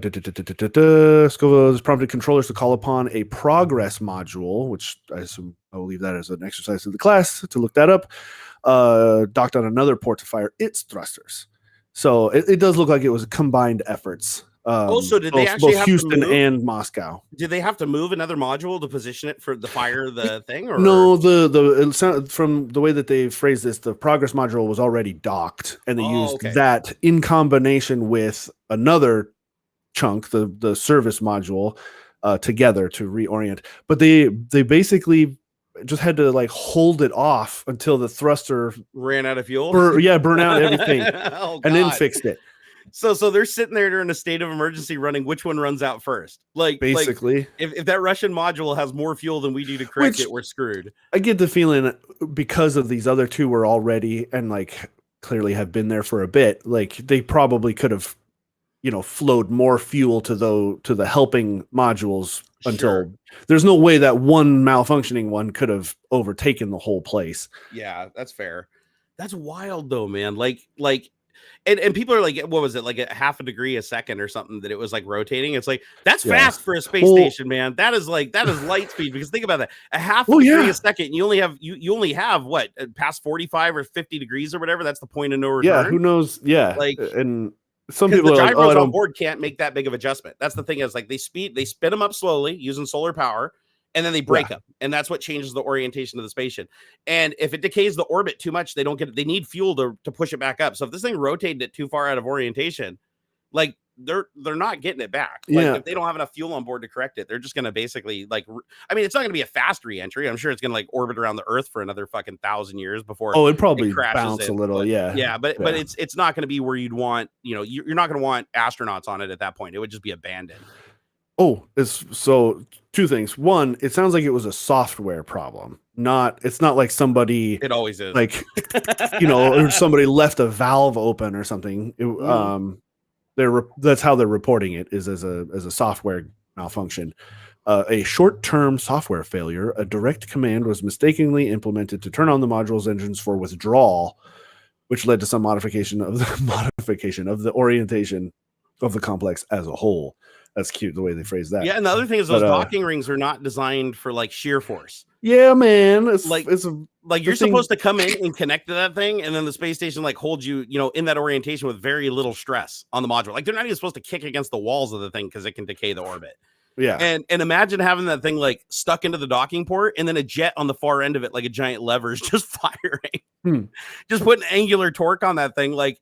has prompted controllers to call upon a progress module, which I assume I will leave that as an exercise in the class to look that up, docked on another port to fire its thrusters. So it does look like it was combined efforts. Also, did they actually both have Houston to move? And Moscow? Did they have to move another module to position it for the fire the thing? Or? No, it sounded, from the way that they phrased this, the progress module was already docked, and they used that in combination with another chunk, the service module, together to reorient. But they basically just had to like hold it off until the thruster ran out of fuel. Burn out everything, and then fixed it. So they're sitting there during a state of emergency running. Which one runs out first? Like basically, if that Russian module has more fuel than we do to correct it, we're screwed. I get the feeling because of these other two were already and like clearly have been there for a bit. Like they probably could have, flowed more fuel to the helping modules until there's no way that one malfunctioning one could have overtaken the whole place. Yeah, that's fair. That's wild though, man. Like. And people are like, what was it, like a half a degree a second or something that it was like rotating? It's like that's fast for a space station, man. That is light speed. Because think about that, a half a degree a second, and you only have what, past 45 or 50 degrees or whatever. That's the point of no return. Yeah, who knows? Yeah, like, and some people the are gyros like, on board can't make that big of adjustment. That's the thing, is like they spin them up slowly using solar power. And then they break up, and that's what changes the orientation of the spaceship. And if it decays the orbit too much, they don't get it. They need fuel to push it back up. So if this thing rotated it too far out of orientation, like they're not getting it back. Like if they don't have enough fuel on board to correct it, they're just going to basically it's not going to be a fast re-entry. I'm sure it's going to like orbit around the Earth for another fucking 1,000 years before. It probably bounce a little. But it's not going to be where you'd want. You're not going to want astronauts on it at that point. It would just be abandoned. It's so two things. One, it sounds like it was a software problem. It's not like somebody. It always is. Like, or somebody left a valve open or something. That's how they're reporting it, is as a software malfunction. A short-term software failure. A direct command was mistakenly implemented to turn on the module's engines for withdrawal, which led to some modification of the orientation of the complex as a whole. That's cute the way they phrase that. Yeah, and the other thing is those docking rings are not designed for like shear force. Yeah, man. It's you're supposed to come in and connect to that thing, and then the space station like holds you, in that orientation with very little stress on the module. Like they're not even supposed to kick against the walls of the thing because it can decay the orbit. Yeah. And imagine having that thing like stuck into the docking port, and then a jet on the far end of it, like a giant lever, is just firing. Just putting angular torque on that thing. Like,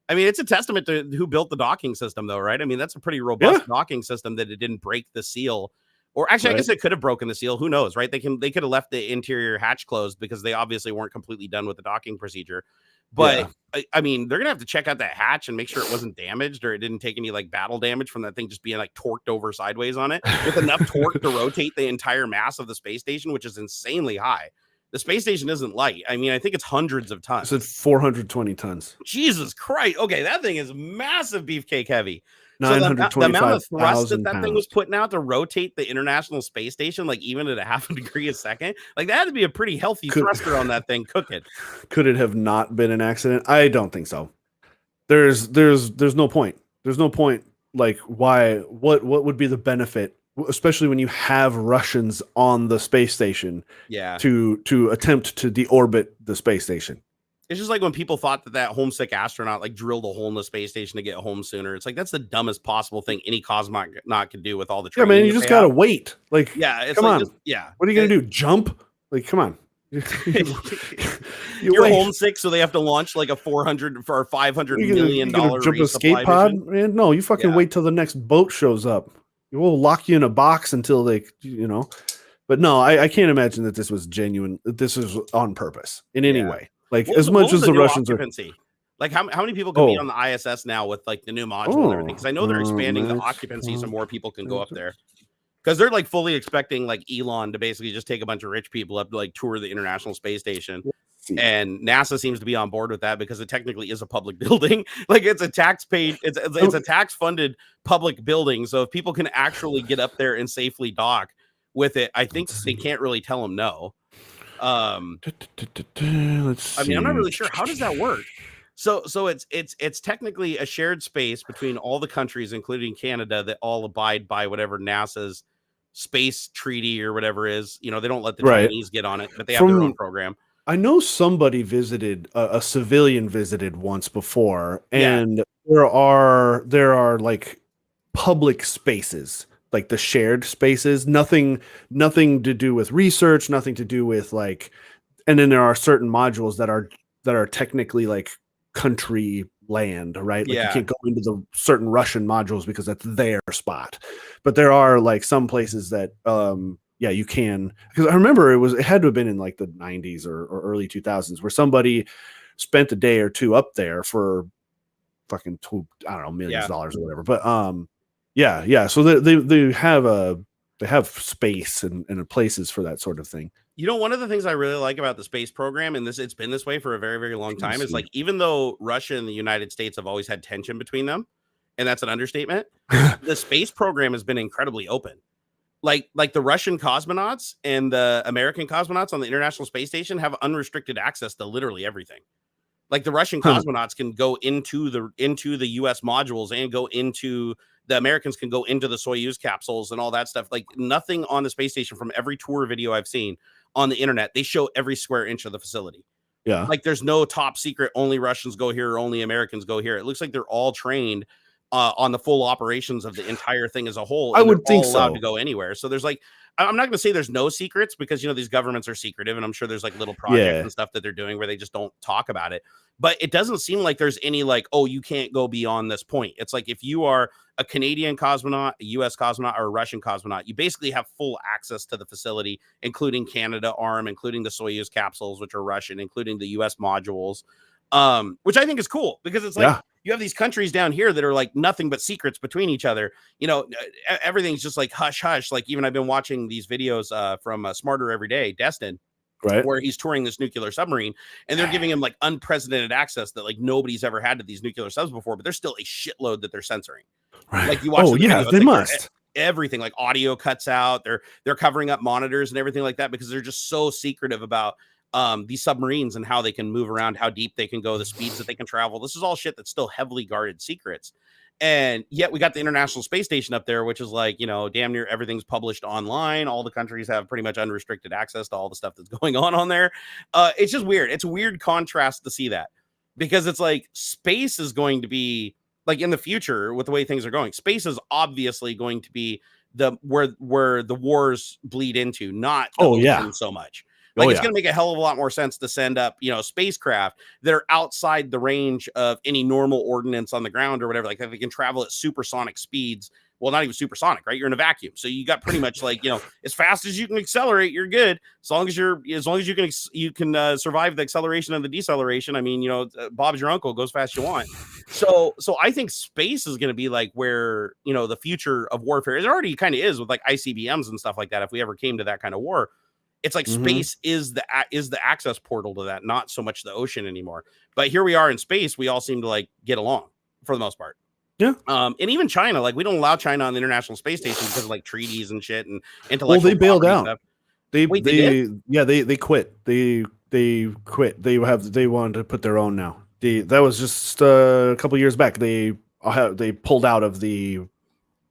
I mean, it's a testament to who built the docking system, though, right? I mean, that's a pretty robust docking system that it didn't break the seal. Or actually, I guess it could have broken the seal. Who knows, right? They could have left the interior hatch closed because they obviously weren't completely done with the docking procedure. But I mean, they're gonna have to check out that hatch and make sure it wasn't damaged or it didn't take any like battle damage from that thing just being like torqued over sideways on it with enough torque to rotate the entire mass of the space station, which is insanely high. The space station isn't light. I mean, I think it's hundreds of tons. It's 420 tons. Jesus Christ. Okay, that thing is massive beefcake heavy. So the amount of thrust that thing was putting out to rotate the International Space Station, like even at a half a degree a second, like that had to be a pretty healthy thruster on that thing cooking. Could it have not been an accident? I don't think so. There's no point. There's no point. Like why? What would be the benefit? Especially when you have Russians on the space station, to attempt to deorbit the space station. It's just like when people thought that homesick astronaut like drilled a hole in the space station to get home sooner. It's like that's the dumbest possible thing any cosmonaut could do with all the Yeah, training. man, you just gotta wait. Like, yeah, it's come like on. just, yeah. What are you gonna do? Jump? Like, come on. You're homesick, so they have to launch like a $400 or $500 million jump a skate pod, man. No, you fucking wait till the next boat shows up. We'll lock you in a box until they, But no, I can't imagine that this was genuine. That this was on purpose in any way. Like as much as the Russians are. Like how many people can be on the ISS now with like the new module and everything? Because I know they're expanding the occupancy so more people can go up there. Because they're like fully expecting like Elon to basically just take a bunch of rich people up to like tour the International Space Station. And NASA seems to be on board with that because it technically is a public building. Like it's a it's a tax funded public building. So if people can actually get up there and safely dock with it, I think they can't really tell them no. Let's see. I mean, I'm not really sure. How does that work? So it's technically a shared space between all the countries, including Canada, that all abide by whatever NASA's space treaty or whatever is. They don't let the Chinese get on it, but they have their own program. I know somebody visited a civilian visited once before, and there are like public spaces, like the shared spaces, nothing to do with research, nothing to do with like, and then there are certain modules that are technically like country land, right? Like you can't go into the certain Russian modules because that's their spot. But there are like some places that you can, because I remember it had to have been in like the 90s or early 2000s where somebody spent a day or two up there for fucking millions of dollars or whatever. But so they have space and places for that sort of thing. One of the things I really like about the space program, and it's been this way for a very, very long time, is like even though Russia and the United States have always had tension between them, and that's an understatement, the space program has been incredibly open. Like the Russian cosmonauts and the American cosmonauts on the International Space Station have unrestricted access to literally everything. Like the Russian cosmonauts can go into the US modules and go into the Americans can go into the Soyuz capsules and all that stuff. Like nothing on the space station from every tour video I've seen on the internet, they show every square inch of the facility. Yeah. Like there's no top secret, only Russians go here or only Americans go here. It looks like they're all trained on the full operations of the entire thing as a whole. I would think allowed to go anywhere. So there's like, I'm not going to say there's no secrets because, these governments are secretive and I'm sure there's like little projects and stuff that they're doing where they just don't talk about it. But it doesn't seem like there's any like, oh, you can't go beyond this point. It's like if you are a Canadian cosmonaut, a US cosmonaut, or a Russian cosmonaut, you basically have full access to the facility, including Canada Arm, including the Soyuz capsules, which are Russian, including the US modules, which I think is cool because it's like, you have these countries down here that are like nothing but secrets between each other. Everything's just like hush, hush. Like even I've been watching these videos from Smarter Every Day, Destin, where he's touring this nuclear submarine and they're giving him like unprecedented access that like nobody's ever had to these nuclear subs before, but there's still a shitload that they're censoring. Right. Like you watch the video, they like must. Everything like audio cuts out. They're covering up monitors and everything like that because they're just so secretive about these submarines and how they can move around, how deep they can go, the speeds that they can travel. This is all shit that's still heavily guarded secrets. And yet we got the International Space Station up there, which is like, damn near everything's published online. All the countries have pretty much unrestricted access to all the stuff that's going on there. It's just weird. It's a weird contrast to see that because it's like space is going to be like in the future with the way things are going. Space is obviously going to be where the wars bleed into, not so much. Like it's going to make a hell of a lot more sense to send up, spacecraft that are outside the range of any normal ordnance on the ground or whatever. Like they can travel at supersonic speeds. Well, not even supersonic, right? You're in a vacuum, so you got pretty much like as fast as you can accelerate, you're good. As long as you can survive the acceleration and the deceleration. I mean, Bob's your uncle, goes fast you want. So I think space is going to be like where the future of warfare is. Already kind of is with like ICBMs and stuff like that. If we ever came to that kind of war. It's like space is the access portal to that, not so much the ocean anymore. But here we are in space. We all seem to like get along for the most part. Yeah. And even China, like we don't allow China on the International Space Station because of like treaties and shit and intellectual. Well, they bailed out. Stuff. They quit. They quit. They wanted to put their own now. That was just a couple years back. They pulled out of the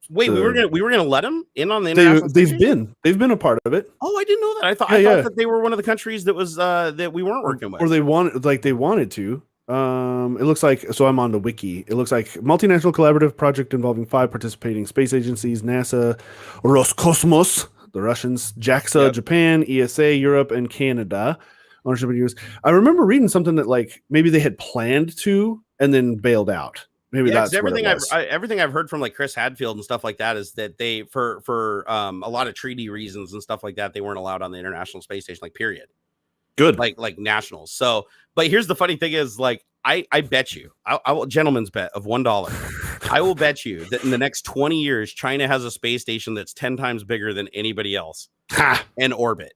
Wait, we were gonna let them in on the international station? They've been a part of it. Oh, I didn't know that. I thought that they were one of the countries that was that we weren't working with. Or they wanted to. It looks like, so I'm on the wiki. It looks like multinational collaborative project involving 5 participating space agencies: NASA, Roscosmos, the Russians, JAXA, Japan, ESA, Europe, and Canada. Ownership in US. I remember reading something that like maybe they had planned to and then bailed out. Maybe that's everything I've heard from like Chris Hadfield and stuff like that is that they for a lot of treaty reasons and stuff like that, they weren't allowed on the International Space Station, like period. Good. Like nationals. So, but here's the funny thing is like I bet you, I will, gentleman's bet of $1. I will bet you that in the next 20 years, China has a space station that's 10 times bigger than anybody else in orbit.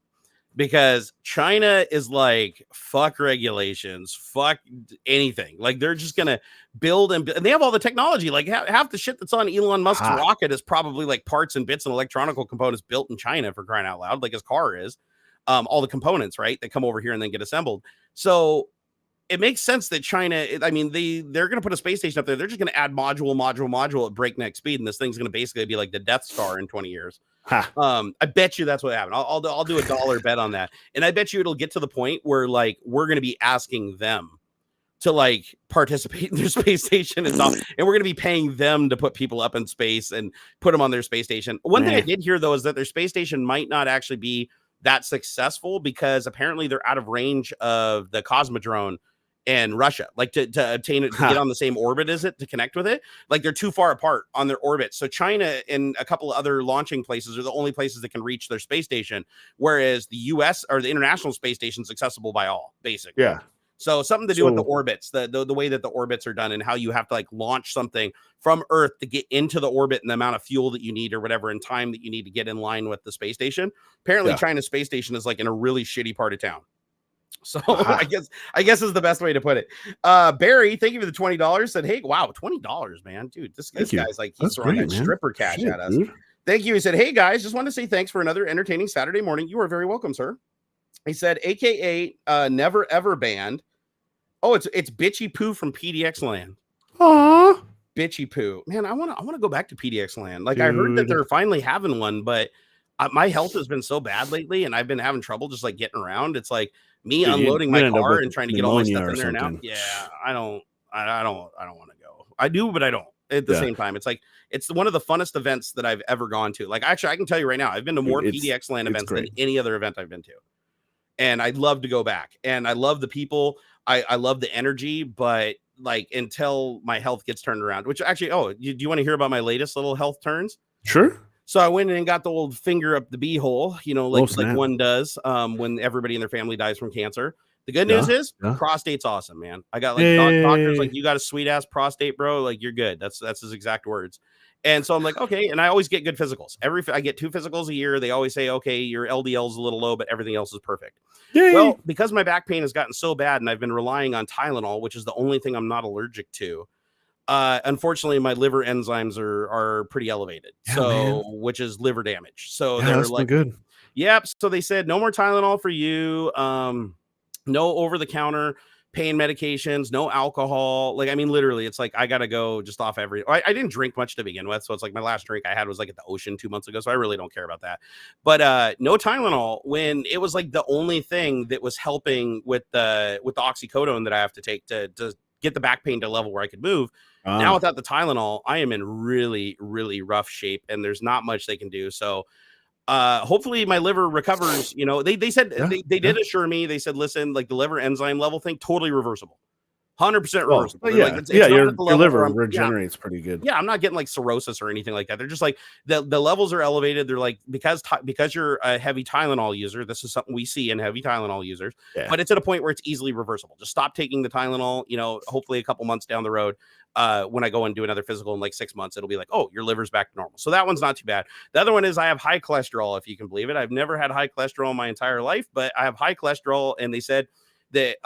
Because China is like, fuck regulations, fuck anything. Like they're just gonna build and they have all the technology. Like half the shit that's on Elon Musk's rocket is probably like parts and bits and electronic components built in China, for crying out loud, like his car is. All the components, right, that come over here and then get assembled. So it makes sense that China, I mean, they're going to put a space station up there. They're just going to add module at breakneck speed, and this thing's going to basically be like the Death Star in 20 years. I bet you that's what happened. I'll do $1 bet on that, and I bet you it'll get to the point where like we're going to be asking them to like participate in their space station and stuff, and we're going to be paying them to put people up in space and put them on their space station. One thing I did hear though is that their space station might not actually be that successful because apparently they're out of range of the Cosmodrome in Russia, like to obtain it, to get on the same orbit as it, to connect with it. Like they're too far apart on their orbit. So China and a couple of other launching places are the only places that can reach their space station, whereas the US or the International Space Station is accessible by all, basically. Yeah. So something to do with the orbits, the way that the orbits are done and how you have to like launch something from Earth to get into the orbit and the amount of fuel that you need or whatever and time that you need to get in line with the space station. Apparently China's space station is like in a really shitty part of town. So I guess is the best way to put it. Barry, thank you for the $20. Said, hey, wow, $20, man. Dude, this guy's like, he's throwing that stripper cash at us. Dude. Thank you. He said, hey guys, just wanted to say thanks for another entertaining Saturday morning. You are very welcome, sir. He said, AKA never ever banned. Oh, it's Bitchy Poo from PDX Land. Aww. Bitchy Poo. Man, I want to go back to PDX Land. Like, dude. I heard that they're finally having one, but my health has been so bad lately, and I've been having trouble just like getting around. It's like me unloading my car and trying to get all my stuff in there now. Yeah, I don't want to go. I do, but I don't. At the same time, it's like it's one of the funnest events that I've ever gone to. Like, actually, I can tell you right now, I've been to more PDX Land events than any other event I've been to, and I'd love to go back. And I love the people. I love the energy, but like until my health gets turned around, which actually, do you want to hear about my latest little health turns? Sure. So I went in and got the old finger up the beehole, you know, like one does when everybody in their family dies from cancer. The good news is prostate's awesome, man. I got like doctors like, you got a sweet ass prostate, bro. Like you're good. That's his exact words. And so I'm like, okay. And I always get good physicals. I get 2 physicals a year. They always say, okay, your LDL is a little low, but everything else is perfect. Yay. Well, because my back pain has gotten so bad and I've been relying on Tylenol, which is the only thing I'm not allergic to. Unfortunately, my liver enzymes are pretty elevated. Which is liver damage. So they're like, good. Yep. So they said, no more Tylenol for you. No over-the-counter pain medications, no alcohol. Like, I mean, literally, it's like I gotta go just off I didn't drink much to begin with, so it's like my last drink I had was like at the ocean 2 months ago, so I really don't care about that. But no Tylenol when it was like the only thing that was helping with the oxycodone that I have to take to get the back pain to a level where I could move. Now without the Tylenol, I am in really, really rough shape, and there's not much they can do. So hopefully my liver recovers. You know, they said they did assure me. They said, listen, like the liver enzyme level thing, totally reversible. 100% reversible. Yeah, like, your liver regenerates pretty good. Yeah, I'm not getting like cirrhosis or anything like that. They're just like the levels are elevated. They're like because you're a heavy Tylenol user. This is something we see in heavy Tylenol users, but it's at a point where it's easily reversible. Just stop taking the Tylenol. You know, hopefully a couple months down the road, when I go and do another physical in like 6 months, it'll be like, oh, your liver's back to normal. So that one's not too bad. The other one is I have high cholesterol, if you can believe it. I've never had high cholesterol in my entire life, but I have high cholesterol, and they said that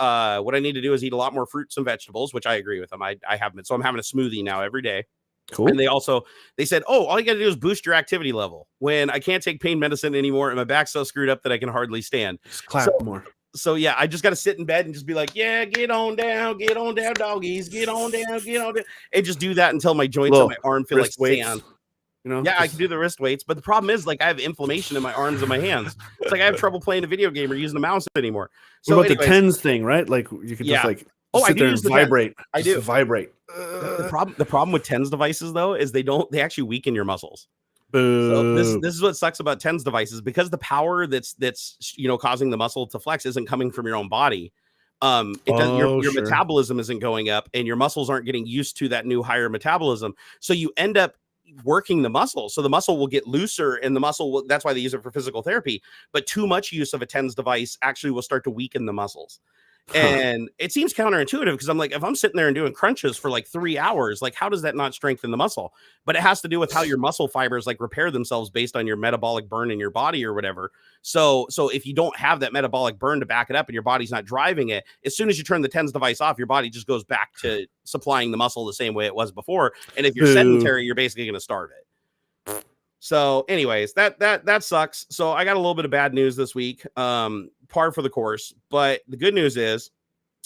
what I need to do is eat a lot more fruits and vegetables, which I agree with them. I have been. So I'm having a smoothie now every day. Cool. And they said, oh, all you got to do is boost your activity level when I can't take pain medicine anymore. And my back's so screwed up that I can hardly stand. Just clap more. So yeah, I just got to sit in bed and just be like, yeah, get on down, doggies, get on down, and just do that until my joints and my arm feel like sand. You know? Yeah, I can do the wrist weights, but the problem is like I have inflammation in my arms and my hands. It's like I have trouble playing a video game or using a mouse anymore. So what about the tens thing, right? Like you could just like sit there and vibrate. I do vibrate. The problem with tens devices though is they actually weaken your muscles. Boo. So this is what sucks about tens devices, because the power that's causing the muscle to flex isn't coming from your own body. Your metabolism isn't going up, and your muscles aren't getting used to that new higher metabolism. So you end up working the muscle, so the muscle will get looser, and that's why they use it for physical therapy. But too much use of a tens device actually will start to weaken the muscles. And it seems counterintuitive, because I'm like, if I'm sitting there and doing crunches for like 3 hours, like how does that not strengthen the muscle? But it has to do with how your muscle fibers like repair themselves based on your metabolic burn in your body or whatever. So if you don't have that metabolic burn to back it up and your body's not driving it, as soon as you turn the tens device off, your body just goes back to supplying the muscle the same way it was before. And if you're sedentary, you're basically going to starve it. So anyways, that sucks. So I got a little bit of bad news this week. Par for the course. But the good news is,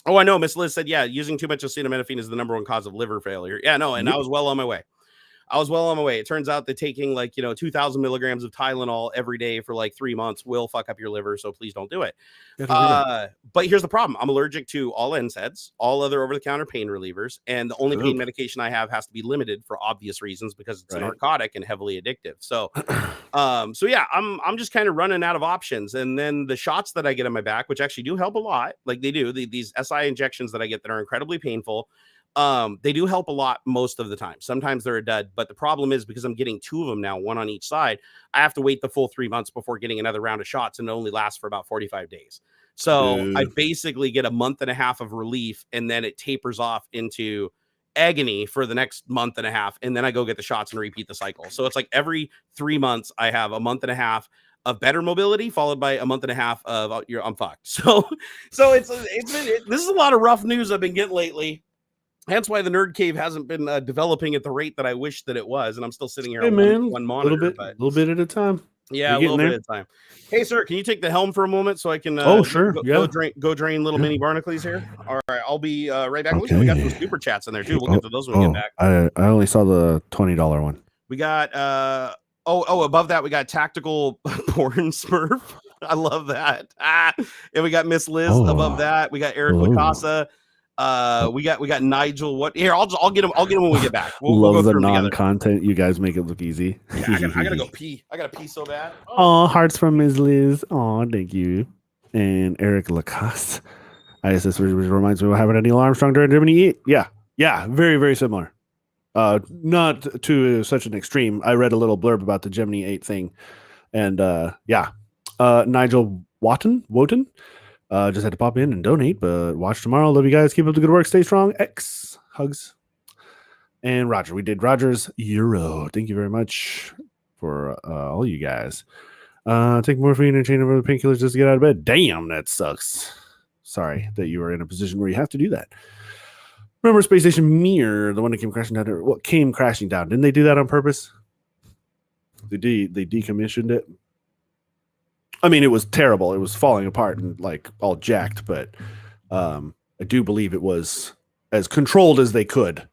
I know Miss Liz said, yeah, using too much acetaminophen is the number one cause of liver failure. Yeah, no, and I was well on my way. It turns out that taking 2,000 milligrams of Tylenol every day for like 3 months will fuck up your liver. So please don't do it. But here's the problem. I'm allergic to all NSAIDs, all other over-the-counter pain relievers. And the only pain medication I have has to be limited for obvious reasons, because it's a narcotic and heavily addictive. So, yeah, I'm just kind of running out of options. And then the shots that I get in my back, which actually do help a lot, like they do, these SI injections that I get that are incredibly painful, they do help a lot most of the time. Sometimes they're a dud, but the problem is, because I'm getting 2 of them now, 1 on each side, I have to wait the full 3 months before getting another round of shots, and it only lasts for about 45 days. So I basically get a month and a half of relief, and then it tapers off into agony for the next month and a half, and then I go get the shots and repeat the cycle. So it's like every 3 months I have a month and a half of better mobility, followed by a month and a half of I'm fucked. So this is a lot of rough news I've been getting lately. Hence why the Nerd Cave hasn't been developing at the rate that I wish that it was, and I'm still sitting here on one monitor. A little bit at a time. Yeah, a little bit at a time. Hey, sir, can you take the helm for a moment so I can? Sure. Go drain little mini Barnacules here. All right, I'll be right back. Okay. We got some super chats in there too. We'll get to those when we get back. I only saw the $20 one. We got above that we got tactical porn Smurf. I love that. And we got Miss Liz above that. We got Eric Lacasa. We got Nigel. What here? I'll get him. I'll get him when we get back. We'll go the non-content. You guys make it look easy. Yeah, I gotta go pee. I gotta pee so bad. Oh, hearts from Ms. Liz. Oh, thank you. And Eric Lacoste. ISS, which reminds me of what happened to Neil Armstrong during Germany. Yeah, very, very similar. Not to such an extreme. I read a little blurb about the Gemini 8 thing, and Nigel Wotan. Just had to pop in and donate, but watch tomorrow. Love you guys. Keep up the good work. Stay strong. X hugs. And Roger, we did Roger's Euro. Thank you very much for all you guys. Take morphine and chain over the painkillers just to get out of bed. Damn, that sucks. Sorry that you were in a position where you have to do that. Remember Space Station Mir, the one that came crashing down? What came crashing down? Didn't they do that on purpose? They decommissioned it. I mean, it was terrible. It was falling apart and like all jacked, but I do believe it was as controlled as they could.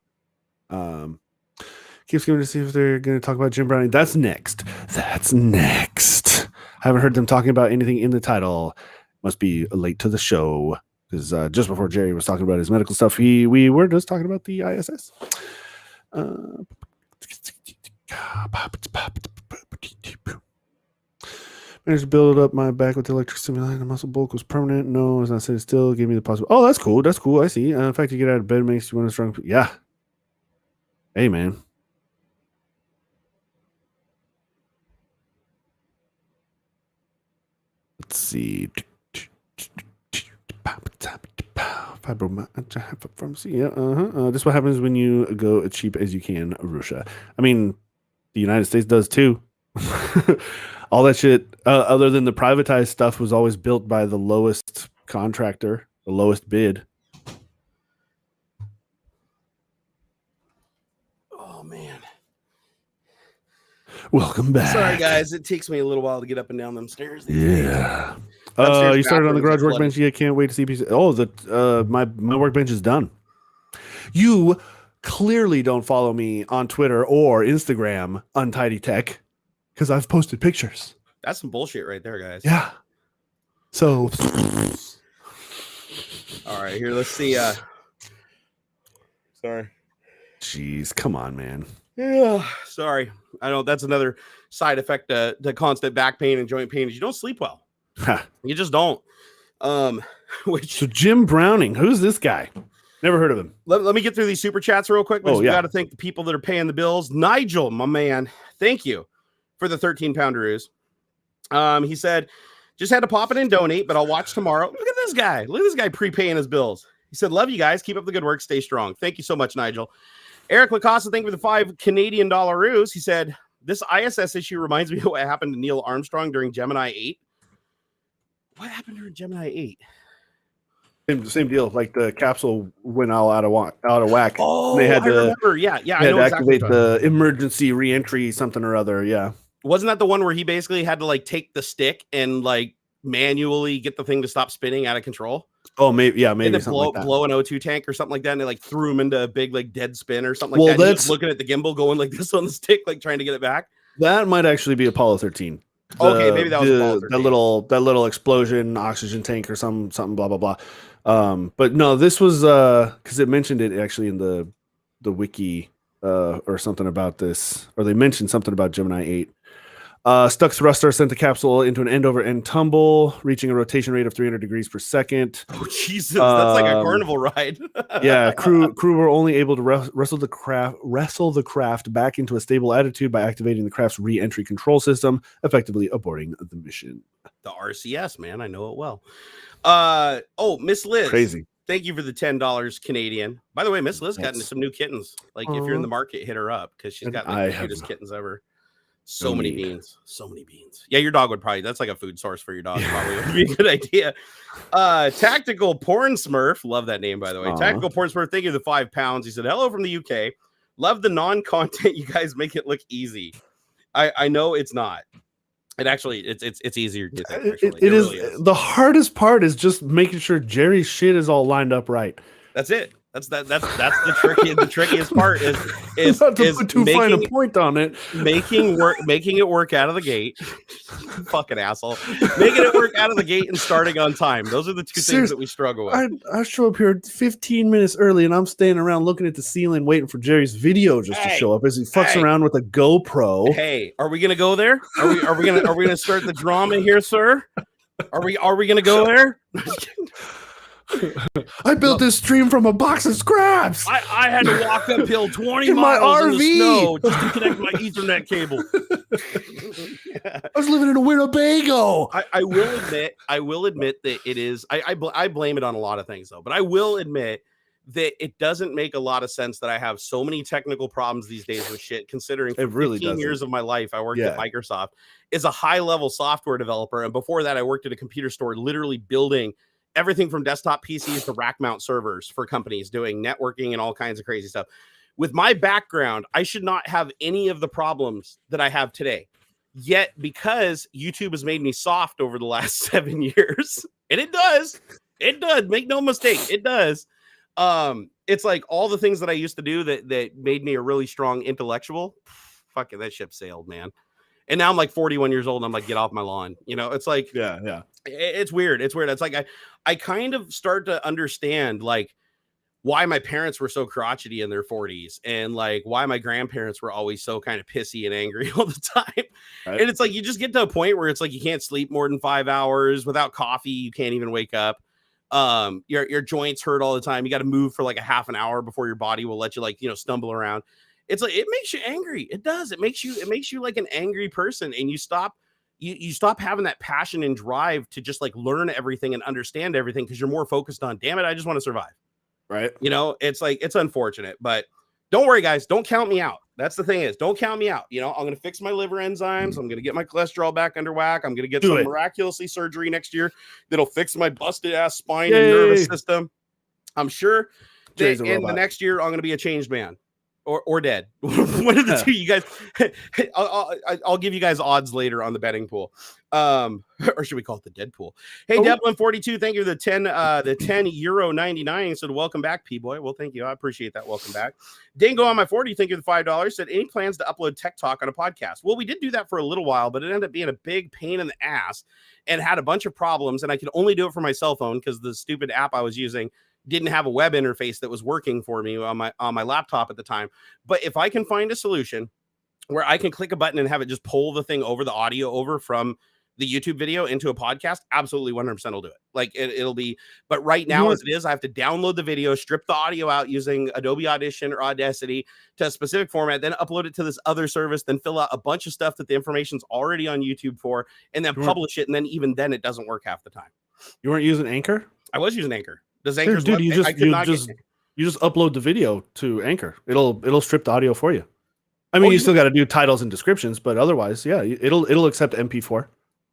Keeps going to see if they're going to talk about Jim Browning. That's next. I haven't heard them talking about anything in the title. Must be late to the show, because just before Jerry was talking about his medical stuff, we were just talking about the ISS. Managed to build up my back with the electric stimuli. The muscle bulk was permanent. No, it's not sitting still. Give me the possible. Oh, that's cool. That's cool. I see. In fact, you get out of bed makes you want to strong. Yeah. Hey, man. Let's see. Fibromyalgia. Yeah. This is what happens when you go as cheap as you can, Russia. I mean, the United States does too. All that shit, other than the privatized stuff, was always built by the lowest contractor, the lowest bid. Oh, man. Welcome back. Sorry, guys. It takes me a little while to get up and down them stairs. Yeah. You started on the garage workbench. Yeah, can't wait to see pieces. Oh, my workbench is done. You clearly don't follow me on Twitter or Instagram, Untidy Tech, because I've posted pictures. That's some bullshit right there, guys. Yeah. So. All right, here, let's see. Sorry. Jeez, come on, man. Yeah, sorry. I know that's another side effect to constant back pain and joint pain is you don't sleep well. You just don't. So Jim Browning, who's this guy? Never heard of him. Let me get through these super chats real quick. Oh, We got to thank the people that are paying the bills. Nigel, my man, thank you for the 13-pounder. He said, just had to pop it and donate, but I'll watch tomorrow. Look at this guy. Look at this guy prepaying his bills. He said, love you guys. Keep up the good work. Stay strong. Thank you so much, Nigel. Eric Lacosta, thank you for the $5 Canadian. He said, this ISS issue reminds me of what happened to Neil Armstrong during Gemini 8. What happened during Gemini 8? Same deal. Like the capsule went all out of whack. Oh, they had I remember. Yeah. I know activate the emergency reentry something or other. Yeah. Wasn't that the one where he basically had to like take the stick and like manually get the thing to stop spinning out of control? Oh, maybe. Yeah, maybe something like that. Blow an O2 tank or something like that, and they like threw him into a big like dead spin or something like that. That's looking at the gimbal, going like this on the stick, like trying to get it back. That might actually be Apollo 13. Okay, maybe that was Apollo 13. That little explosion, oxygen tank or something, blah blah blah. But no, this was because it mentioned it actually in the wiki or something about this, or they mentioned something about Gemini 8. Stuck thruster sent the capsule into an end-over-end tumble, reaching a rotation rate of 300 degrees per second. Oh, Jesus. That's like a carnival ride. Yeah, crew were only able to wrestle the craft back into a stable attitude by activating the craft's re-entry control system, effectively aborting the mission. The RCS, man. I know it well. Oh, Miss Liz. Crazy. Thank you for the $10 Canadian. By the way, Miss Liz got into some new kittens. Like, if you're in the market, hit her up because she's got like the cutest kittens ever. So many beans. Yeah, your dog would probably, that's like a food source for your dog. Probably would be a good idea. Tactical Porn Smurf. Love that name, by the way. Tactical Porn Smurf, thank you for the £5. He said, hello from the UK. Love the non-content. You guys make it look easy. I know it's not. It actually, it's easier to think. It really is. The hardest part is just making sure Jerry's shit is all lined up right. That's it. That's the trickiest part is not to put too fine a point on it. Making it work out of the gate. Fucking asshole. Making it work out of the gate and starting on time. Those are the two things that we struggle with. I show up here 15 minutes early and I'm standing around looking at the ceiling waiting for Jerry's video just to show up as he fucks around with a GoPro. Hey, are we gonna go there? Are we gonna start the drama here, sir? Are we gonna go there? I built this stream from a box of scraps. I had to walk uphill 20 miles in the snow just to connect my Ethernet cable. I was living in a Winnebago. I will admit that it is. I blame it on a lot of things though, but I will admit that it doesn't make a lot of sense that I have so many technical problems these days with shit, considering for 15 years of my life I worked at Microsoft as a high-level software developer, and before that I worked at a computer store literally building everything from desktop PCs to rack mount servers for companies doing networking and all kinds of crazy stuff. With my background, I should not have any of the problems that I have today. Yet, because YouTube has made me soft over the last 7 years, and it does, make no mistake, it does. It's like all the things that I used to do that made me a really strong intellectual. Fucking that ship sailed, man. And now I'm like 41 years old and I'm like, get off my lawn. You know, it's like, yeah. It's weird. It's like I kind of start to understand like why my parents were so crotchety in their 40s and like why my grandparents were always so kind of pissy and angry all the time. Right. And it's like you just get to a point where it's like you can't sleep more than 5 hours without coffee. You can't even wake up. Your joints hurt all the time. You got to move for like a half an hour before your body will let you like, stumble around. It's like it makes you angry. It does. It makes you like an angry person, and you stop having that passion and drive to just like learn everything and understand everything because you're more focused on, damn it, I just want to survive. Right. It's like it's unfortunate, but don't worry, guys. Don't count me out. That's the thing is, don't count me out. I'm gonna fix my liver enzymes. I'm gonna get my cholesterol back under whack. I'm gonna get some miraculously surgery next year that'll fix my busted ass spine and nervous system. I'm sure that in the next year I'm gonna be a changed man. or dead. One of the two. You guys, I'll give you guys odds later on the betting pool. Or should we call it the Deadpool? Hey, Devlin42, thank you for the 10 euro 99. So welcome back, P-Boy. Well, thank you. I appreciate that. Welcome back. Dingo on my 40, thank you for the $5. Said, any plans to upload Tech Talk on a podcast? Well, we did do that for a little while, but it ended up being a big pain in the ass and had a bunch of problems. And I could only do it for my cell phone because the stupid app I was using didn't have a web interface that was working for me on my laptop at the time. But if I can find a solution where I can click a button and have it just pull the thing over, the audio over from the YouTube video into a podcast, absolutely 100% will do it. Like it'll be, but right now as it is, I have to download the video, strip the audio out using Adobe Audition or Audacity to a specific format, then upload it to this other service, then fill out a bunch of stuff that the information's already on YouTube for, and then publish it. And then even then it doesn't work half the time. You weren't using Anchor? I was using Anchor. Does Anchor? Dude, you just upload the video to Anchor. It'll strip the audio for you. I mean, you still got to do titles and descriptions, but otherwise, yeah, it'll accept MP4.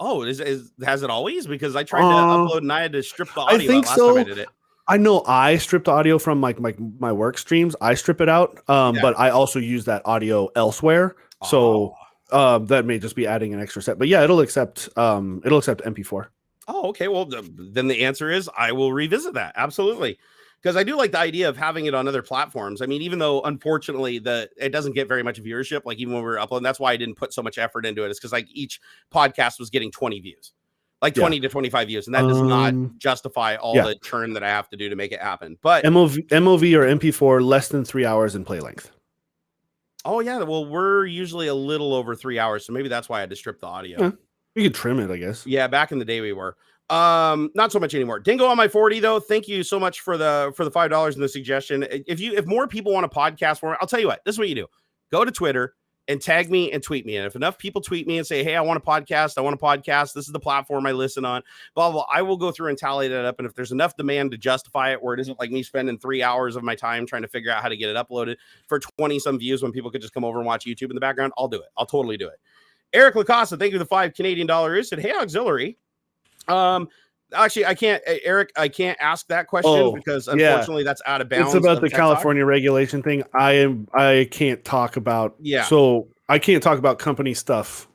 Oh, has it always? Because I tried to upload and I had to strip the audio. I think last so. time I did it. I know I stripped the audio from my work streams. I strip it out, but I also use that audio elsewhere. So that may just be adding an extra set. But yeah, it'll accept MP4. Oh, okay. Well, then the answer is I will revisit that. Absolutely. Because I do like the idea of having it on other platforms. I mean, even though unfortunately it doesn't get very much viewership, like even when we were uploading, that's why I didn't put so much effort into it. Is because like each podcast was getting 20 views, like 20 to 25 views. And that does not justify all the churn that I have to do to make it happen. But MOV or MP4 less than 3 hours in play length. Oh yeah. Well, we're usually a little over 3 hours. So maybe that's why I had to strip the audio. Yeah. You could trim it, I guess. Yeah, back in the day we were. Not so much anymore. Dingo on my 40 though. Thank you so much for the $5 and the suggestion. If more people want a podcast for me, I'll tell you what. This is what you do. Go to Twitter and tag me and tweet me. And if enough people tweet me and say, "Hey, I want a podcast. This is the platform I listen on." Blah blah. I will go through and tally that up. And if there's enough demand to justify it, where it isn't like me spending 3 hours of my time trying to figure out how to get it uploaded for 20 some views when people could just come over and watch YouTube in the background, I'll do it. I'll totally do it. Eric Lacosta, thank you for the $5 Canadian. Said, "Hey, AuxxZillary." Actually, I can't, Eric. I can't ask that question because unfortunately that's out of bounds. It's about the California regulation thing. I can't talk about. Yeah. So I can't talk about company stuff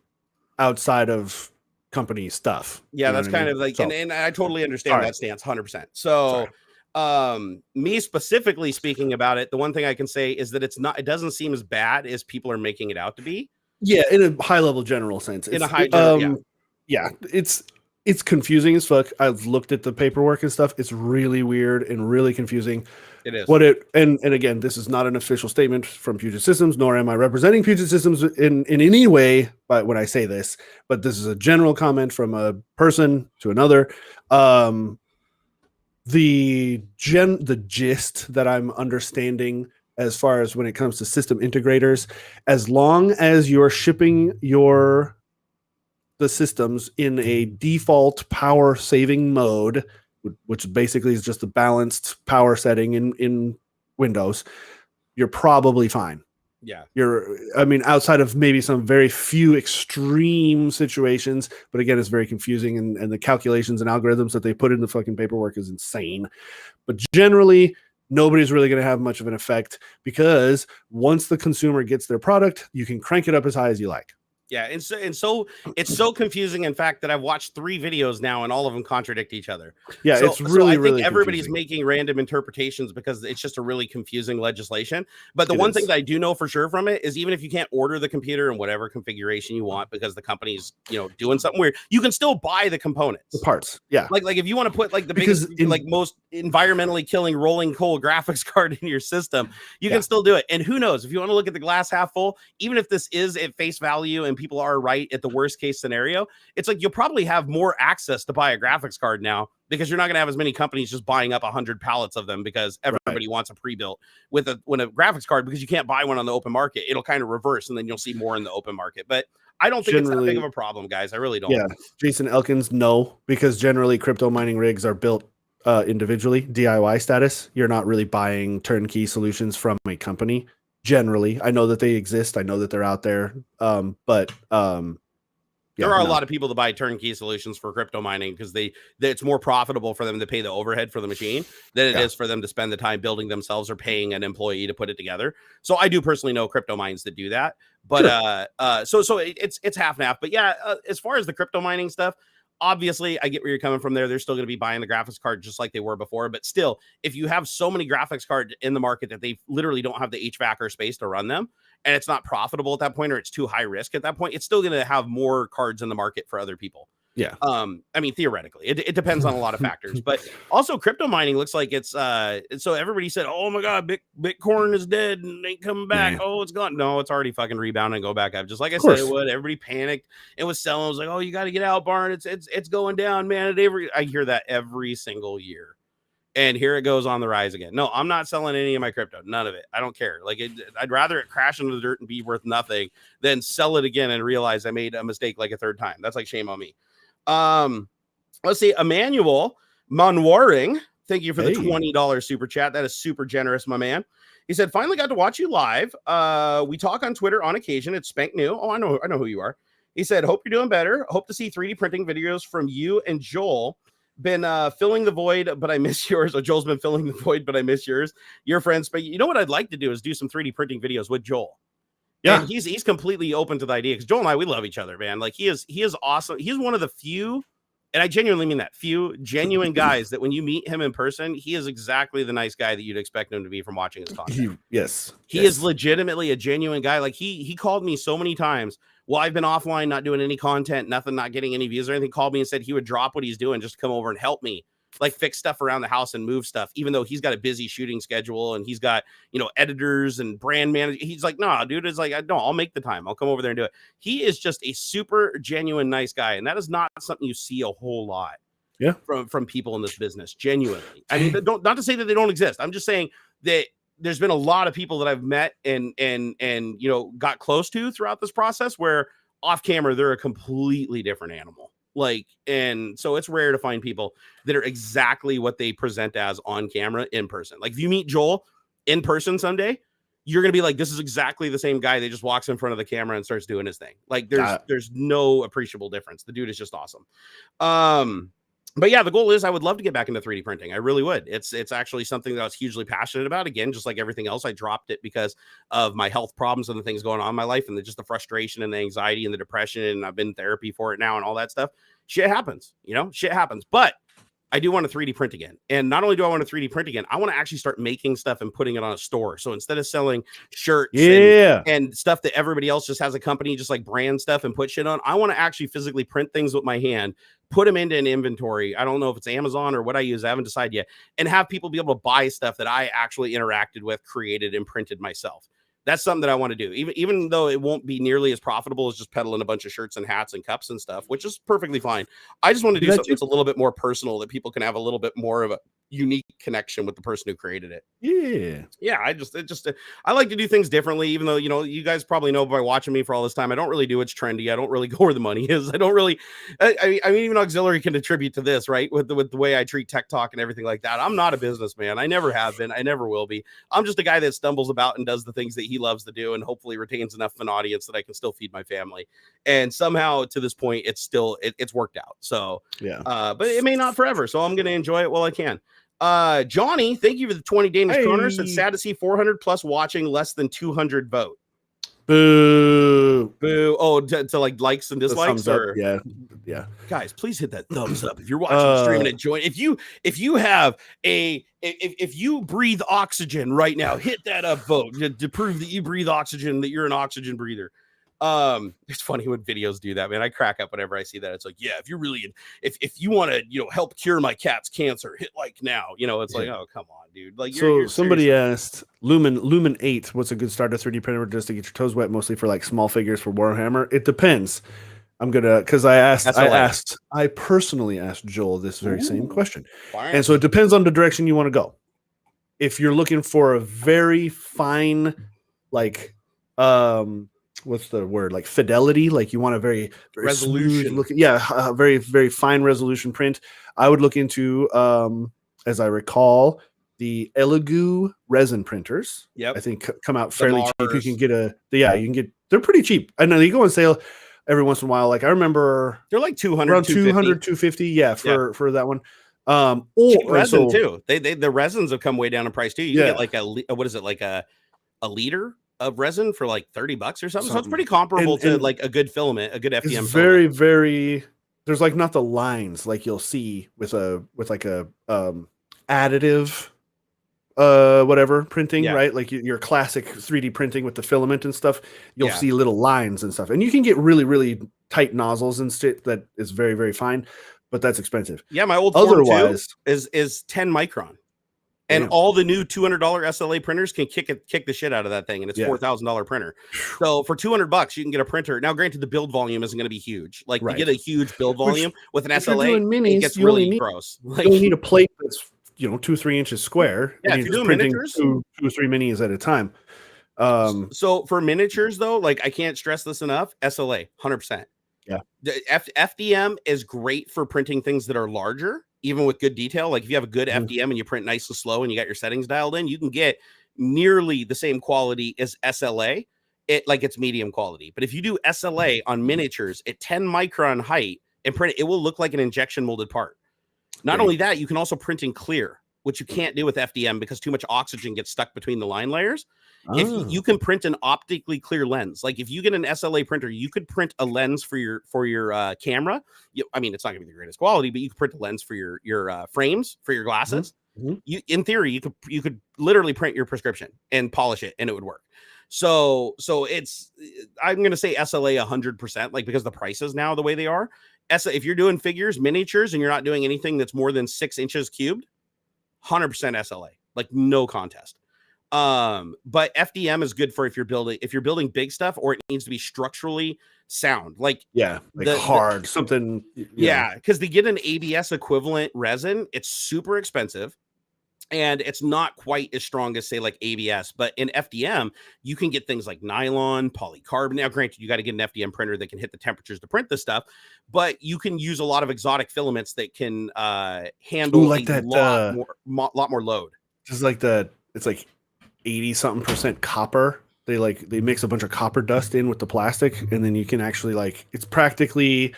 outside of company stuff. Yeah, that's kind of like, and I totally understand that stance, 100%. So, me specifically speaking about it, the one thing I can say is that it doesn't seem as bad as people are making it out to be. Yeah, in a high level general sense. In a high general, yeah, it's confusing as fuck. I've looked at the paperwork and stuff. It's really weird and really confusing. It is. And again, this is not an official statement from Puget Systems, nor am I representing Puget Systems in any way when I say this, but this is a general comment from a person to another. The gist that I'm understanding as far as when it comes to system integrators, as long as you're shipping the systems in a default power saving mode, which basically is just a balanced power setting in Windows, you're probably fine. Yeah. Outside of maybe some very few extreme situations, but again, it's very confusing and the calculations and algorithms that they put in the fucking paperwork is insane. But generally, nobody's really going to have much of an effect because once the consumer gets their product, you can crank it up as high as you like. Yeah, and so it's so confusing, in fact, that I've watched 3 videos now and all of them contradict each other. Yeah, it's really, I think everybody's confusing. Making random interpretations because it's just a really confusing legislation. But the one thing that I do know for sure from it is even if you can't order the computer in whatever configuration you want because the company's doing something weird, you can still buy the components, the parts. Yeah, like if you want to put like the biggest, most environmentally killing rolling coal graphics card in your system, you can still do it. And who knows, if you want to look at the glass half full, even if this is at face value and people are right at the worst case scenario, it's like you'll probably have more access to buy a graphics card now because you're not going to have as many companies just buying up 100 pallets of them because everybody wants a pre-built with a graphics card because you can't buy one on the open market. It'll kind of reverse and then you'll see more in the open market. But I don't think it's that big of a problem, guys. I really don't. Yeah, Jason Elkins, no, because generally crypto mining rigs are built individually, DIY status. You're not really buying turnkey solutions from a company. Generally, I know that they exist. I know that they're out there. But There are a lot of people that buy turnkey solutions for crypto mining because it's more profitable for them to pay the overhead for the machine than it is for them to spend the time building themselves or paying an employee to put it together. So I do personally know crypto mines that do that, but so it's half and half. But yeah, as far as the crypto mining stuff, obviously I get where you're coming from there. They're still going to be buying the graphics card just like they were before, but still, if you have so many graphics cards in the market that they literally don't have the HVAC or space to run them, and it's not profitable at that point, or it's too high risk at that point, it's still going to have more cards in the market for other people. Yeah. I mean, theoretically, it depends on a lot of factors, but also crypto mining looks like it's so everybody said, oh my God, Bitcoin is dead and ain't coming back. Yeah. Oh, it's gone. No, it's already fucking rebounding and go back up. Just like I said it would. Everybody panicked. It was selling. It was like, oh, you got to get out, Barn. It's going down, man. I hear that every single year. And here it goes on the rise again. No, I'm not selling any of my crypto. None of it. I don't care. Like, I'd rather it crash into the dirt and be worth nothing than sell it again and realize I made a mistake like a third time. That's like shame on me. Let's see. Emmanuel Monwaring, thank you for the $20 super chat. That is super generous, my man. He said, finally got to watch you live. We talk on Twitter on occasion. It's Spank New. Oh, I know who you are. He said, hope you're doing better. Hope to see 3D printing videos from you and Joel. Been filling the void, but I miss yours. Or Joel's been filling the void, but I miss yours. Your friends. But you know what I'd like to do is do some 3D printing videos with Joel. Yeah, and he's completely open to the idea because Joel and I, we love each other, man. Like he is awesome. He's one of the few, and I genuinely mean that, few genuine guys that when you meet him in person, he is exactly the nice guy that you'd expect him to be from watching his content. He is legitimately a genuine guy. Like he called me so many times. Well, I've been offline, not doing any content, nothing, not getting any views or anything. Called me and said he would drop what he's doing just to come over and help me, like fix stuff around the house and move stuff, even though he's got a busy shooting schedule and he's got, editors and brand managers. He's like, nah, dude, it's like, no, I'll make the time. I'll come over there and do it. He is just a super genuine, nice guy. And that is not something you see a whole lot from people in this business. Genuinely. I mean, not to say that they don't exist. I'm just saying that there's been a lot of people that I've met and got close to throughout this process where off camera, they're a completely different animal. Like, and so it's rare to find people that are exactly what they present as on camera in person. Like if you meet Joel in person someday, you're going to be like, this is exactly the same guy that just walks in front of the camera and starts doing his thing. Like there's no appreciable difference. The dude is just awesome. But yeah, the goal is I would love to get back into 3D printing. I really would. It's actually something that I was hugely passionate about. Again, just like everything else, I dropped it because of my health problems and the things going on in my life and just the frustration and the anxiety and the depression. And I've been in therapy for it now and all that stuff. Shit happens, shit happens. But I do want to 3D print again. And not only do I want to 3D print again, I want to actually start making stuff and putting it on a store. So instead of selling shirts and stuff that everybody else just has a company, just like brand stuff and put shit on, I want to actually physically print things with my hand, put them into an inventory. I don't know if it's Amazon or what I use. I haven't decided yet. And have people be able to buy stuff that I actually interacted with, created, and printed myself. That's something that I want to do, even though it won't be nearly as profitable as just peddling a bunch of shirts and hats and cups and stuff, which is perfectly fine. I just want to do something that's a little bit more personal, that people can have a little bit more of a unique connection with the person who created it. Yeah. I like to do things differently, even though, you guys probably know by watching me for all this time, I don't really do what's trendy. I don't really go where the money is. I don't really, I mean, even AuxxZillary can attribute to this, right? With the way I treat tech talk and everything like that. I'm not a businessman. I never have been. I never will be. I'm just a guy that stumbles about and does the things that he loves to do and hopefully retains enough of an audience that I can still feed my family. And somehow to this point, it's still, it's worked out. So, but it may not forever. So I'm going to enjoy it while I can. Johnny, thank you for the 20 Danish kroners. It's sad to see 400 plus watching, less than 200 vote. Boo. Oh, to like likes and dislikes, or yeah. Guys, please hit that thumbs up if you're watching the stream and enjoying. If you have if you breathe oxygen right now, hit that up vote to prove that you breathe oxygen, that you're an oxygen breather. It's funny when videos do that, man. I crack up whenever I see that. It's like, yeah, if you want to, help cure my cat's cancer, hit like now. It's like, oh, come on, dude. Like, you're somebody asked Lumen 8, what's a good start to 3D printer just to get your toes wet, mostly for like small figures for Warhammer? It depends. I'm gonna, because I personally asked Joel this very same question. And so it depends on the direction you want to go. If you're looking for a very fine, like, what's the word, like fidelity, like you want a very resolution looking, a very, very fine resolution print, I would look into, as I recall, the Elegoo resin printers. I think come out fairly cheap. You can get they're pretty cheap. I know you go on sale. every once in a while. Like I remember they're like 200, around 250. 250. Yeah, for that one. Cheap resin so too. The resins have come way down in price too. You can get like what is it, like a liter of resin for like $30 or something. So it's pretty comparable to like a good filament, a good FDM it's filament. very there's like not the lines like you'll see with like a additive whatever printing, right? Like your classic 3D printing with the filament and stuff. You'll see little lines and stuff, and you can get really tight nozzles and shit that is very fine, but that's expensive. Yeah, my old otherwise is 10 micron. And all the new $200 SLA printers can kick the shit out of that thing, and it's $4,000 printer. So for $200, you can get a printer. Now, granted, the build volume isn't going to be huge. Like you get a huge build volume with an SLA, minis, it gets really gross. Like you need a plate that's 2-3 inches square. Yeah, and if you're doing printing miniatures, 2 or 3 minis at a time. So for miniatures, though, like I can't stress this enough. SLA, 100%. Yeah, FDM is great for printing things that are larger, even with good detail. Like if you have a good FDM and you print nice and slow and you got your settings dialed in, you can get nearly the same quality as SLA. It's medium quality. But if you do SLA on miniatures at 10 micron height and print it, it will look like an injection molded part. Not only that, you can also print in clear, which you can't do with FDM because too much oxygen gets stuck between the line layers. If you can print an optically clear lens, like if you get an SLA printer, you could print a lens for your camera. I mean, it's not gonna be the greatest quality, but you could print a lens for your frames for your glasses. You, in theory, you could literally print your prescription and polish it, and it would work. So it's, I'm gonna say SLA 100%, like because the prices now the way they are. If you're doing figures, miniatures, and you're not doing anything that's more than 6 inches cubed, 100% SLA, like no contest. But FDM is good for if you're building big stuff or it needs to be structurally sound, like hard something. Because to get an ABS equivalent resin, it's super expensive and it's not quite as strong as say like ABS. But in FDM, you can get things like nylon, polycarbonate. Now, granted, you got to get an FDM printer that can hit the temperatures to print this stuff, but you can use a lot of exotic filaments that can handle lot more load. Just like it's like 80-something% copper. They mix a bunch of copper dust in with the plastic, and then you can actually it's practically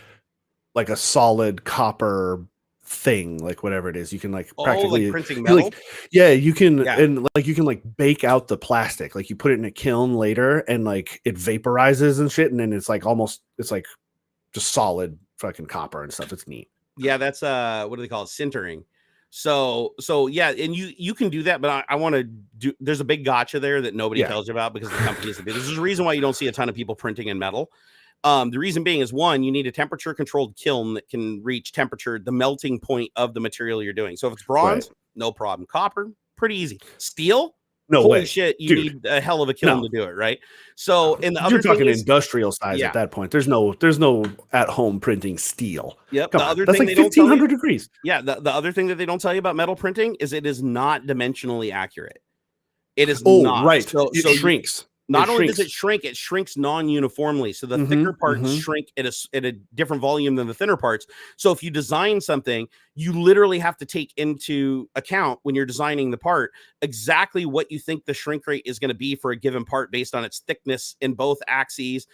like a solid copper thing, like whatever it is. You can practically like printing metal. You can and you can bake out the plastic. Like you put it in a kiln later, and it vaporizes and shit, and then it's just solid fucking copper and stuff. It's neat. Yeah, that's what do they call it? Sintering. So yeah, and you can do that, but I want to do. There's a big gotcha there that nobody tells you about because the company isn't. There's a reason why you don't see a ton of people printing in metal. The reason being is one, you need a temperature controlled kiln that can reach the melting point of the material you're doing. So if it's bronze, no problem. Copper, pretty easy. Steel, holy shit, you need a hell of a kiln to do it, right? So in the other you're talking industrial size at that point. There's no at home printing steel. Yep. Come on, that's like 1500 degrees. Yeah. The other thing that they don't tell you about metal printing is it is not dimensionally accurate. It is not. Right. So it shrinks. Not only does it shrink, it shrinks non-uniformly. So the thicker parts shrink at a different volume than the thinner parts. So if you design something, you literally have to take into account when you're designing the part exactly what you think the shrink rate is going to be for a given part based on its thickness in both axes.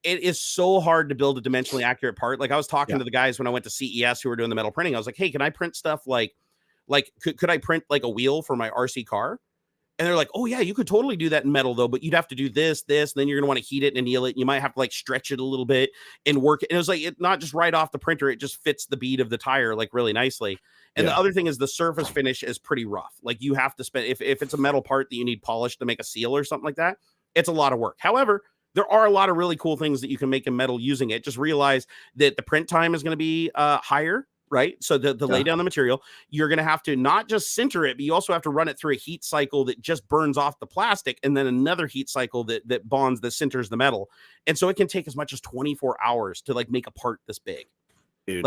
It is so hard to build a dimensionally accurate part. Like I was talking to the guys when I went to CES who were doing the metal printing. I was like, hey, can I print stuff could I print like a wheel for my RC car? And they're like, oh yeah, you could totally do that in metal though, but you'd have to do this, and then you're going to want to heat it and anneal it. And you might have to stretch it a little bit and work it. And it was it not just right off the printer. It just fits the bead of the tire really nicely. And the other thing is the surface finish is pretty rough. Like you have to spend, if it's a metal part that you need polished to make a seal or something like that, it's a lot of work. However, there are a lot of really cool things that you can make in metal using it. Just realize that the print time is going to be higher. Right. So to lay down the material, you're going to have to not just sinter it, but you also have to run it through a heat cycle that just burns off the plastic and then another heat cycle that sinters the metal. And so it can take as much as 24 hours to make a part this big. Dude.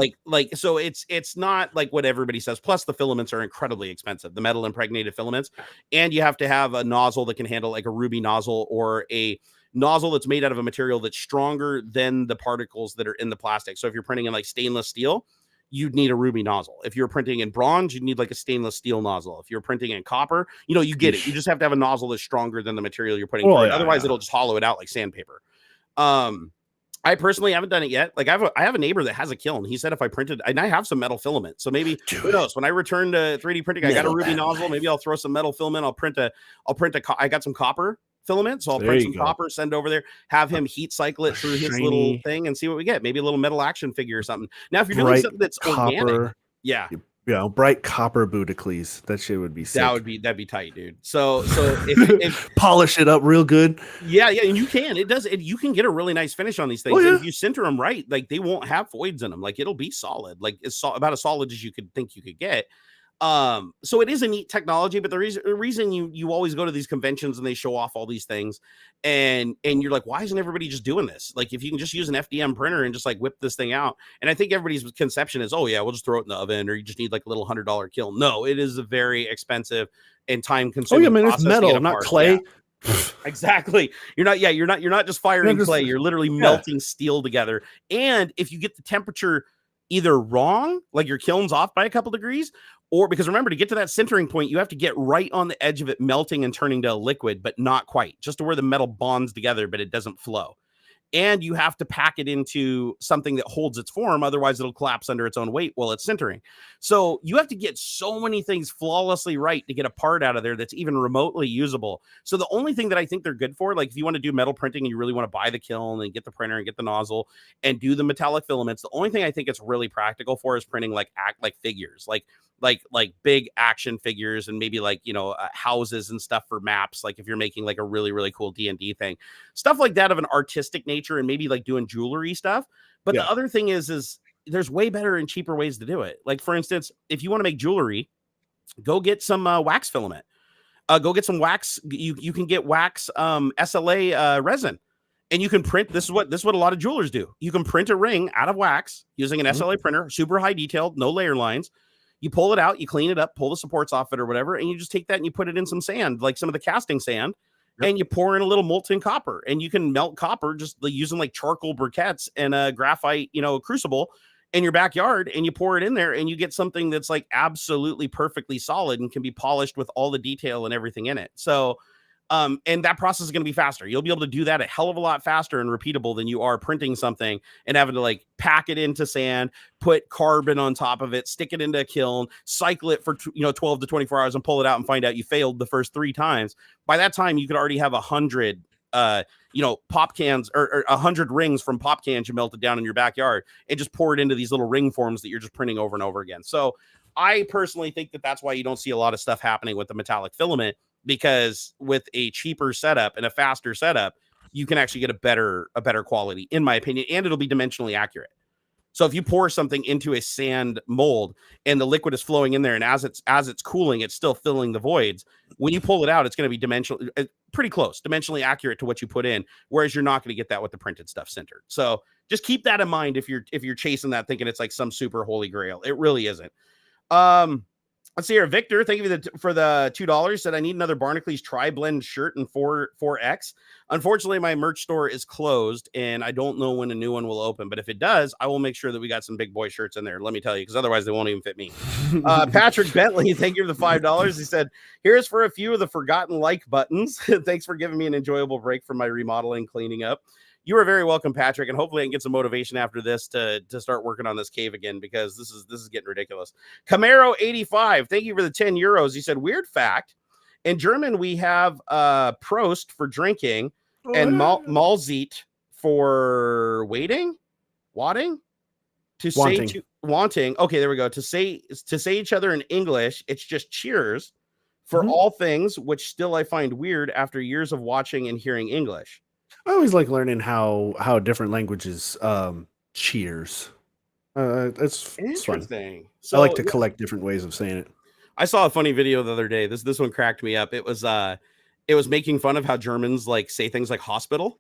So it's not like what everybody says. Plus the filaments are incredibly expensive, the metal impregnated filaments. And you have to have a nozzle that can handle a ruby nozzle or a nozzle that's made out of a material that's stronger than the particles that are in the plastic. So if you're printing in stainless steel, you'd need a ruby nozzle. If you're printing in bronze, you'd need a stainless steel nozzle. If you're printing in copper, you get it. You just have to have a nozzle that's stronger than the material you're putting. Otherwise, it'll just hollow it out like sandpaper. I personally haven't done it yet. Like I have a neighbor that has a kiln. He said if I printed, and I have some metal filament, so maybe who knows? When I return to 3D printing, I got a ruby nozzle. Maybe I'll throw some metal filament. I got some copper filament, so I'll print some copper, send it over there, have him heat cycle it through his little thing, and see what we get. Maybe a little metal action figure or something. Now, if you're doing something that's organic, bright copper Barnacules. That shit would be sick. That'd be tight, dude. So if polish it up real good. Yeah, and you can. You can get a really nice finish on these things. And if you center them right, like they won't have voids in them. Like it'll be solid. Like it's about as solid as you could think you could get. So it is a neat technology, but the reason you always go to these conventions and they show off all these things, and you're like, why isn't everybody just doing this? Like if you can just use an FDM printer and just like whip this thing out. And I think everybody's conception is, oh yeah, we'll just throw it in the oven, or you just need like a little $100 kiln. No, it is a very expensive and time consuming. Oh yeah, man, it's metal, not clay. Yeah. Exactly. You're not just firing clay. You're literally melting steel together. And if you get the temperature either wrong, like your kiln's off by a couple degrees, or because remember, to get to that centering point, you have to get right on the edge of it melting and turning to a liquid, but not quite, just to where the metal bonds together, but it doesn't flow. And you have to pack it into something that holds its form. Otherwise, it'll collapse under its own weight while it's centering. So you have to get so many things flawlessly right to get a part out of there that's even remotely usable. So the only thing that I think they're good for, like if you want to do metal printing and you really want to buy the kiln and get the printer and get the nozzle and do the metallic filaments, the only thing I think it's really practical for is printing like figures, like big action figures, and maybe like, houses and stuff for maps. Like if you're making like a really, really cool D&D thing, stuff like that of an artistic nature, and maybe like doing jewelry stuff. But the other thing is there's way better and cheaper ways to do it. Like for instance, if you want to make jewelry, go get some wax filament. Go get some wax. You can get wax SLA resin. And you can print. This is what a lot of jewelers do. You can print a ring out of wax using an SLA printer, super high detailed, no layer lines. You pull it out, you clean it up, pull the supports off it or whatever, and you just take that and you put it in some sand, like some of the casting sand, and you pour in a little molten copper, and you can melt copper just using like charcoal briquettes and a graphite, crucible in your backyard, and you pour it in there, and you get something that's like absolutely perfectly solid and can be polished with all the detail and everything in it. So, and that process is going to be faster. You'll be able to do that a hell of a lot faster and repeatable than you are printing something and having to like pack it into sand, put carbon on top of it, stick it into a kiln, cycle it for 12 to 24 hours and pull it out and find out you failed the first 3 times. By that time, you could already have 100 pop cans or 100 rings from pop cans you melted down in your backyard and just pour it into these little ring forms that you're just printing over and over again. So I personally think that that's why you don't see a lot of stuff happening with the metallic filament, because with a cheaper setup and a faster setup, you can actually get a better quality, in my opinion, and it'll be dimensionally accurate. So if you pour something into a sand mold and the liquid is flowing in there, and as it's cooling, it's still filling the voids, when you pull it out, it's going to be pretty close, dimensionally accurate to what you put in, whereas you're not going to get that with the printed stuff centered. So just keep that in mind if you're chasing that, thinking it's like some super holy grail. It really isn't. Let's see here. Victor, thank you for the $2. Said, I need another Barnacules tri-blend shirt in 4X. Unfortunately, my merch store is closed, and I don't know when a new one will open. But if it does, I will make sure that we got some big boy shirts in there. Let me tell you, because otherwise they won't even fit me. Patrick Bentley, thank you for the $5. He said, here's for a few of the forgotten like buttons. Thanks for giving me an enjoyable break from my remodeling, cleaning up. You are very welcome, Patrick, and hopefully I can get some motivation after this to start working on this cave again, because this is getting ridiculous. Camaro 85, thank you for the €10. He said, weird fact, in German we have Prost for drinking and Malzit for waiting, wanting. Okay, there we go. To say each other in English, it's just cheers for all things, which still I find weird after years of watching and hearing English. I always like learning how different languages cheers. It's interesting. Fun. So I like to collect different ways of saying it. I saw a funny video the other day. This one cracked me up. It was making fun of how Germans like say things like hospital.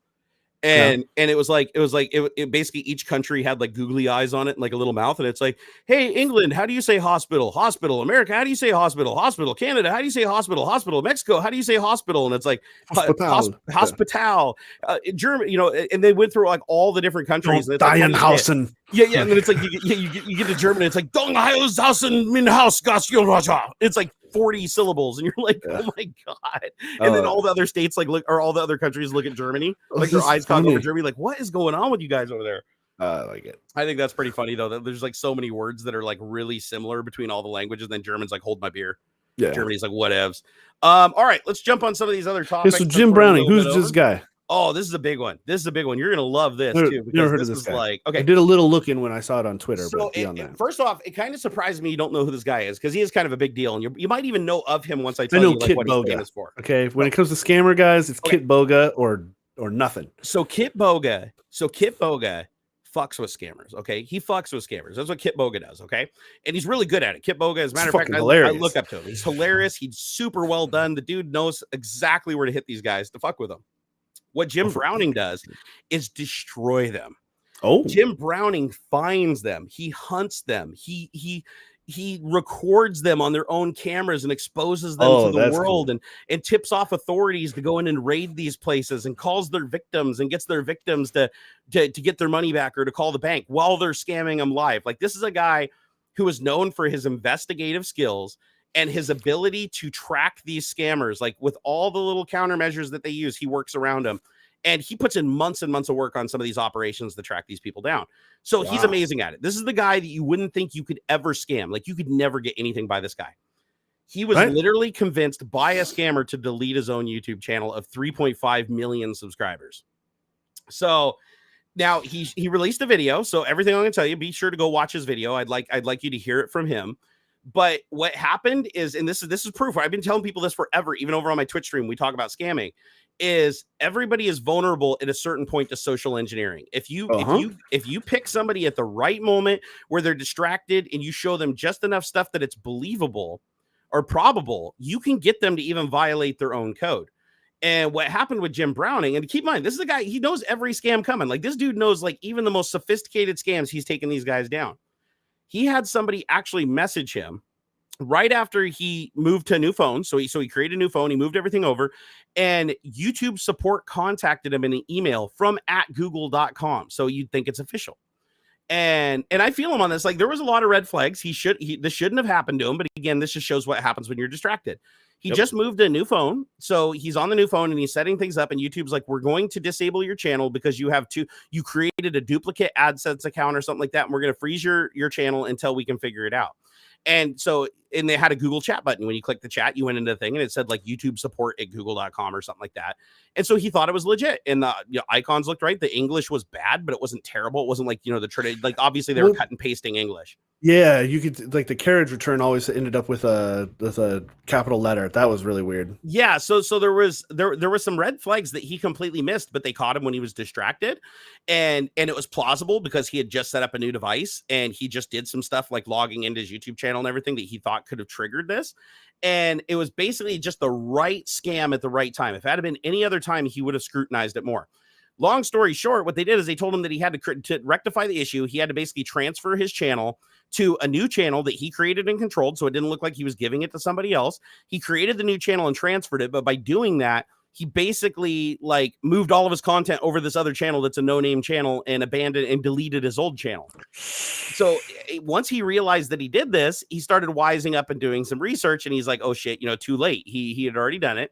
And it was basically each country had like googly eyes on it and like a little mouth, and it's like, hey, England, how do you say hospital? Hospital. America, how do you say hospital? Hospital. Canada, how do you say hospital? Hospital. Mexico, how do you say hospital? And it's like hospital. German, and they went through like all the different countries. Dionhausen. Yeah, and then it's like you get to Germany, it's like Donghausen min Haus Gas. It's like 40 syllables, and you're like, oh my god. And then all the other states like look, or all the other countries look at Germany, like their eyes caught over Germany, like, what is going on with you guys over there? I like it. I think that's pretty funny though, that there's like so many words that are like really similar between all the languages. And then German's like, hold my beer. Yeah. Germany's like, whatevs. All right, let's jump on some of these other topics. So Jim Browning, who's this guy? Oh, this is a big one. This is a big one. You're gonna love this too. Never heard of this guy. Like, okay, I did a little looking when I saw it on Twitter. So but first off, it kind of surprised me you don't know who this guy is, because he is kind of a big deal, and you might even know of him once I tell you like, what he's famous for. Okay, when it comes to scammer guys, it's Kit Boga or nothing. So Kit Boga fucks with scammers. Okay, he fucks with scammers. That's what Kit Boga does. Okay, and he's really good at it. Kit Boga, as a matter of fact, I look up to him. He's hilarious. He's super well done. The dude knows exactly where to hit these guys to fuck with them. What Jim Browning does is destroy them. Oh, Jim Browning finds them. He hunts them. He records them on their own cameras and exposes them to the world, cool. and tips off authorities to go in and raid these places, and calls their victims and gets their victims to get their money back, or to call the bank while they're scamming them live. Like, this is a guy who is known for his investigative skills and his ability to track these scammers. Like, with all the little countermeasures that they use, he works around them. And he puts in months and months of work on some of these operations to track these people down. So he's amazing at it. This is the guy that you wouldn't think you could ever scam. Like, you could never get anything by this guy. He was literally convinced by a scammer to delete his own YouTube channel of 3.5 million subscribers. So now he released a video. So everything I'm going to tell you, be sure to go watch his video. I'd like you to hear it from him. But what happened is, and this is proof. I've been telling people this forever, even over on my Twitch stream, we talk about scamming, is everybody is vulnerable at a certain point to social engineering. If you pick somebody at the right moment where they're distracted and you show them just enough stuff that it's believable or probable, you can get them to even violate their own code. And what happened with Jim Browning, and keep in mind, this is a guy, he knows every scam coming. Like, this dude knows, like, even the most sophisticated scams, he's taking these guys down. He had somebody actually message him right after he moved to a new phone. So he created a new phone. He moved everything over, and YouTube support contacted him in an email from @google.com. So you'd think it's official. And I feel him on this. Like, there was a lot of red flags. This shouldn't have happened to him. But again, this just shows what happens when you're distracted. He just moved to a new phone. So he's on the new phone and he's setting things up, and YouTube's like, we're going to disable your channel because you created a duplicate AdSense account or something like that. And we're going to freeze your channel until we can figure it out. And they had a Google chat button. When you click the chat, you went into the thing and it said like YouTube support @google.com or something like that. And so he thought it was legit, and the icons looked right. The English was bad, but it wasn't terrible. It wasn't like, like obviously they were cut and pasting English. Yeah, you could, like, the carriage return always ended up with a capital letter. That was really weird. Yeah, so there was some red flags that he completely missed, but they caught him when he was distracted, and it was plausible because he had just set up a new device and he just did some stuff like logging into his YouTube channel and everything that he thought could have triggered this. And it was basically just the right scam at the right time. If it had been any other time, he would have scrutinized it more. Long story short, what they did is they told him that he had to rectify the issue. He had to basically transfer his channel to a new channel that he created and controlled, so it didn't look like he was giving it to somebody else. He created the new channel and transferred it, but by doing that, he basically like moved all of his content over this other channel that's a no-name channel, and abandoned and deleted his old channel. So once he realized that he did this, he started wising up and doing some research, and he's like, oh shit, too late. He had already done it.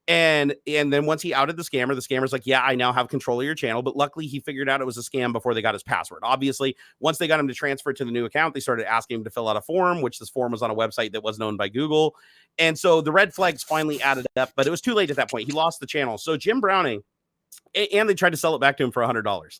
And then once he outed the scammer's like, yeah, I now have control of your channel. But luckily he figured out it was a scam before they got his password. Obviously, once they got him to transfer to the new account, they started asking him to fill out a form, which this form was on a website that wasn't owned by Google. And so the red flags finally added up, but it was too late at that point. He lost the channel. So Jim Browning, and they tried to sell it back to him for $100.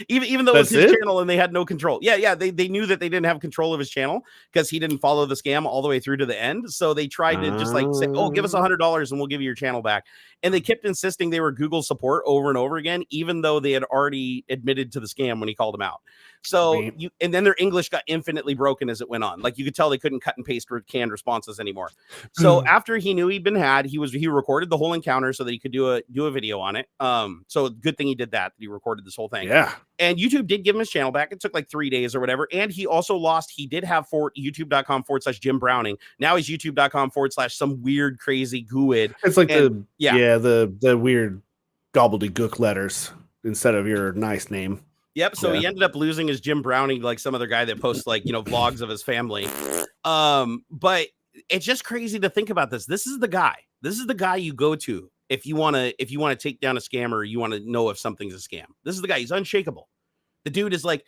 even though it was his channel and they had no control. Yeah. They knew that they didn't have control of his channel because he didn't follow the scam all the way through to the end. So they tried to just like say, oh, give us $100 and we'll give you your channel back. And they kept insisting they were Google support over and over again, even though they had already admitted to the scam when he called them out. So and then their English got infinitely broken as it went on. Like, you could tell they couldn't cut and paste canned responses anymore. So after he knew he'd been had, he recorded the whole encounter so that he could do a video on it. So good thing he did that. He recorded this whole thing. Yeah. And YouTube did give him his channel back. It took like 3 days or whatever. And he also he did have youtube.com/Jim Browning. Now he's youtube.com/ some weird, crazy GUID. It's like the weird gobbledygook letters instead of your nice name. Yep. So he ended up losing his Jim Browning, like some other guy that posts like, vlogs of his family. But it's just crazy to think about this. This is the guy. This is the guy you go to if you want to take down a scammer, or you want to know if something's a scam. This is the guy. He's unshakable. The dude is like,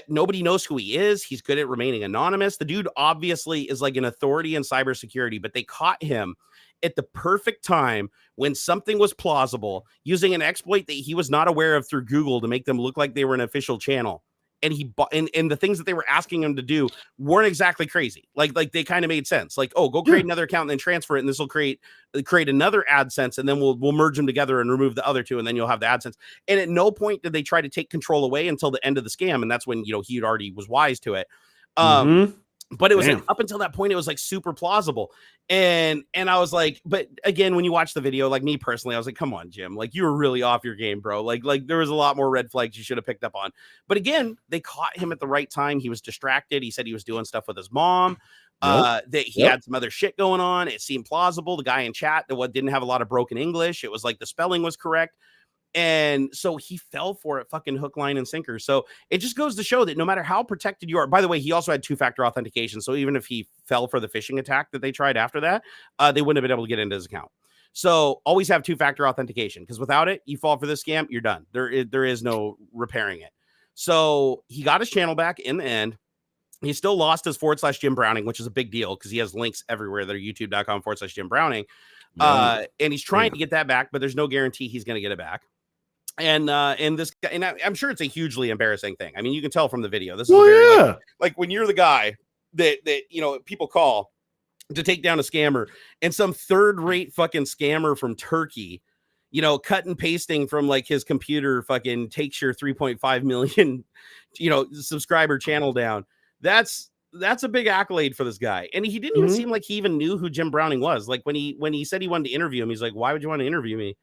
nobody knows who he is. He's good at remaining anonymous. The dude obviously is like an authority in cybersecurity, but they caught him at the perfect time when something was plausible, using an exploit that he was not aware of through Google to make them look like they were an official channel. And he and the things that they were asking him to do weren't exactly crazy. Like they kind of made sense. Like, oh, go create another account and then transfer it, and this will create another AdSense, and then we'll merge them together and remove the other two, and then you'll have the AdSense. And at no point did they try to take control away until the end of the scam, and that's when he already was wise to it. But it was like, up until that point, it was like super plausible. And I was like, but again, when you watch the video, like me personally, I was like, come on, Jim, like you were really off your game, bro. Like there was a lot more red flags you should have picked up on. But again, they caught him at the right time. He was distracted. He said he was doing stuff with his mom. That he had some other shit going on. It seemed plausible. The guy in chat that didn't have a lot of broken English. It was like the spelling was correct. And so he fell for it, fucking hook, line, and sinker. So it just goes to show that no matter how protected you are, by the way, he also had 2-factor authentication. So even if he fell for the phishing attack that they tried after that, they wouldn't have been able to get into his account. So always have 2-factor authentication, because without it, you fall for this scam, you're done. There is no repairing it. So he got his channel back in the end. He still lost his /Jim Browning, which is a big deal because he has links everywhere that are youtube.com/Jim Browning. And he's trying to get that back, but there's no guarantee he's going to get it back. And this guy, and I'm sure it's a hugely embarrassing thing. I mean, you can tell from the video. This is like when you're the guy that people call to take down a scammer, and some third-rate fucking scammer from Turkey, cut and pasting from like his computer fucking takes your 3.5 million, subscriber channel down. That's a big accolade for this guy. And he didn't even seem like he even knew who Jim Browning was. Like when he said he wanted to interview him, he's like, why would you want to interview me?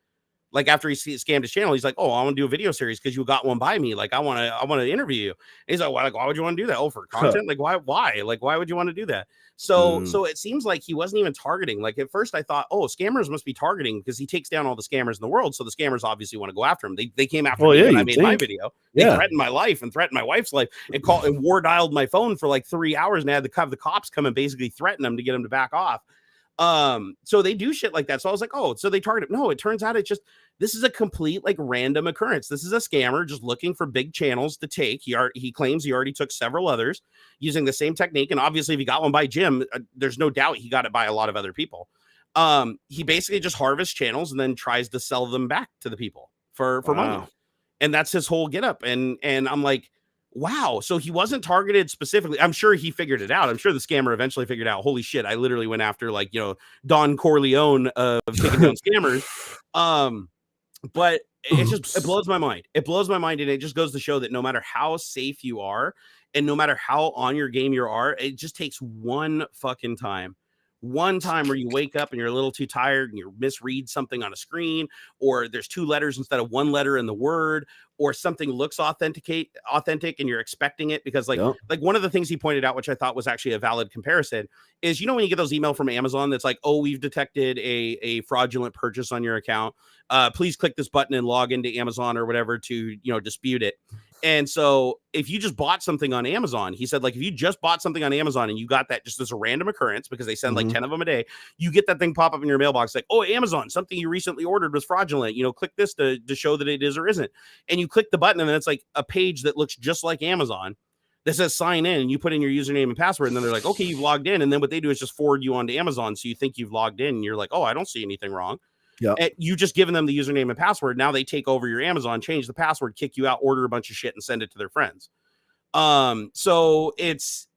Like after he scammed his channel, he's like, oh, I want to do a video series because you got one by me. Like I want to interview you. And he's like, why would you want to do that? Oh, for content? Like why? Like why would you want to do that? So it seems like he wasn't even targeting. Like at first I thought, oh, scammers must be targeting because he takes down all the scammers in the world. So the scammers obviously want to go after him. They came after me when I made my video. They threatened my life and threatened my wife's life and war dialed my phone for like 3 hours, and I had to have the cops come and basically threaten him to get him to back off. So they do shit like that. So I was like, oh, so they target him. No, it turns out this is a complete like random occurrence. This is a scammer just looking for big channels to take. He claims he already took several others using the same technique. And obviously if he got one by Jim, there's no doubt he got it by a lot of other people. He basically just harvests channels and then tries to sell them back to the people for money. And that's his whole get up. And I'm like, wow. So he wasn't targeted specifically. I'm sure he figured it out. I'm sure the scammer eventually figured out, holy shit, I literally went after like, Don Corleone of taking down scammers. But it blows my mind. It blows my mind. And it just goes to show that no matter how safe you are and no matter how on your game you are, it just takes one fucking time where you wake up and you're a little too tired and you misread something on a screen, or there's 2 letters instead of 1 letter in the word, or something looks authentic and you're expecting it because like one of the things he pointed out, which I thought was actually a valid comparison, is when you get those email from Amazon that's like, oh, we've detected a fraudulent purchase on your account. Please click this button and log into Amazon or whatever to dispute it. And so if you just bought something on Amazon, he said, like, if you just bought something on Amazon and you got that just as a random occurrence, because they send like 10 of them a day, you get that thing pop up in your mailbox like, oh, Amazon, something you recently ordered was fraudulent. Click this to show that it is or isn't. And you click the button and then it's like a page that looks just like Amazon that says sign in, and you put in your username and password. And then they're like, okay, you've logged in. And then what they do is just forward you onto Amazon. So you think you've logged in and you're like, oh, I don't see anything wrong. Yeah, you just given them the username and password. Now they take over your Amazon, change the password, kick you out, order a bunch of shit, and send it to their friends. So it's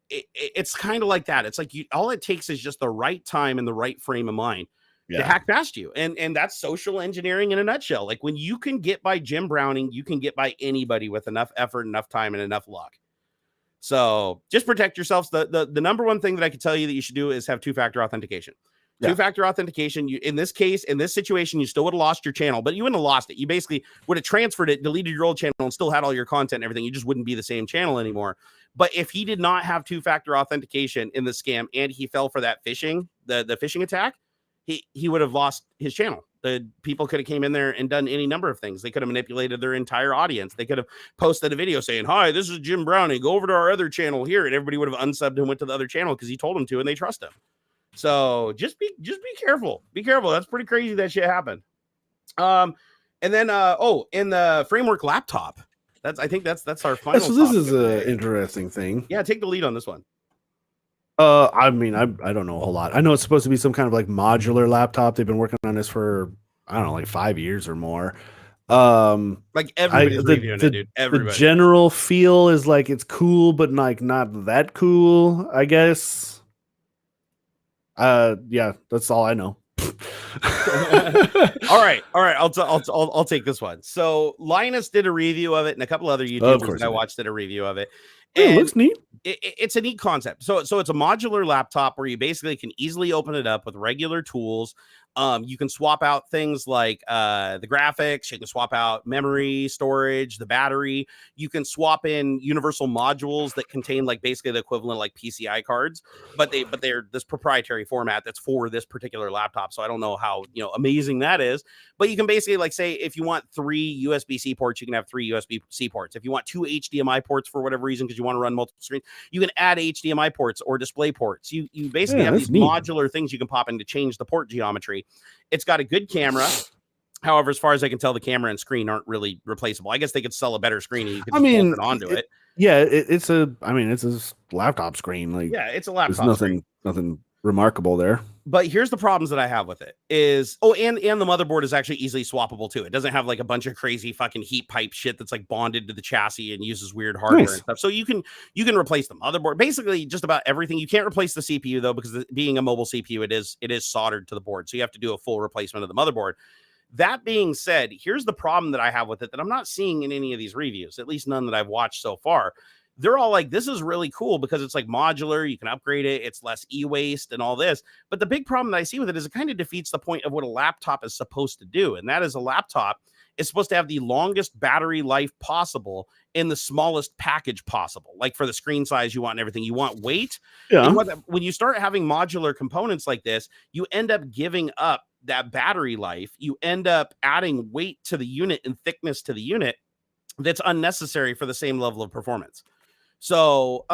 kind of like that. It's like all it takes is just the right time and the right frame of mind to hack past you, and that's social engineering in a nutshell. Like when you can get by Jim Browning, you can get by anybody with enough effort, enough time, and enough luck. So just protect yourselves. The number one thing that I can tell you that you should do is have 2-factor authentication. 2-factor authentication. In this case, in this situation, you still would have lost your channel, but you wouldn't have lost it. You basically would have transferred it, deleted your old channel, and still had all your content and everything. You just wouldn't be the same channel anymore. But if he did not have 2-factor authentication in the scam and he fell for that phishing, the phishing attack, he would have lost his channel. The people could have came in there and done any number of things. They could have manipulated their entire audience. They could have posted a video saying, hi, this is Jim Browning. Go over to our other channel here. And everybody would have unsubbed and went to the other channel because he told them to and they trust him. So just be careful. Be careful. That's pretty crazy that shit happened. And then in the framework laptop. I think that's our final. So this is an interesting thing. Yeah, take the lead on this one. I mean, I don't know a whole lot. I know it's supposed to be some kind of like modular laptop. They've been working on this for, I don't know, like 5 years or more. Like everybody's reviewing it, dude. Everybody. The general feel is like it's cool, but like not that cool, I guess. Yeah, that's all I know. all right. I'll take this one. So Linus did a review of it, and a couple other YouTubers that I watched did a review of it. It looks neat. It's a neat concept. So it's a modular laptop where you basically can easily open it up with regular tools. You can swap out things like the graphics. You can swap out memory, storage, the battery. You can swap in universal modules that contain like basically the equivalent of like PCI cards, but they're this proprietary format that's for this particular laptop. So I don't know how amazing that is, but you can basically like say if you want 3 USB-C ports, you can have 3 USB-C ports. If you want 2 HDMI ports for whatever reason because you want to run multiple screens, you can add HDMI ports or display ports. You basically have these modular things you can pop in to change the port geometry. It's got a good camera. However, as far as I can tell, the camera and screen aren't really replaceable. I guess they could sell a better screen and you could just bolt it onto it. Yeah, it's a laptop screen. Like, yeah, it's a laptop. There's nothing remarkable there. But here's the problems that I have with it is, and the motherboard is actually easily swappable too. It doesn't have like a bunch of crazy fucking heat pipe shit that's like bonded to the chassis and uses weird hardware and stuff. So you can replace the motherboard, basically just about everything. You can't replace the CPU though, because being a mobile CPU, it is soldered to the board. So you have to do a full replacement of the motherboard. That being said, here's the problem that I have with it that I'm not seeing in any of these reviews, at least none that I've watched so far. They're all like, this is really cool because it's like modular. You can upgrade it. It's less e-waste and all this. But the big problem that I see with it is it kind of defeats the point of what a laptop is supposed to do. And that is a laptop is supposed to have the longest battery life possible in the smallest package possible. Like for the screen size you want and everything, you want weight. Yeah. When you start having modular components like this, you end up giving up that battery life. You end up adding weight to the unit and thickness to the unit that's unnecessary for the same level of performance. So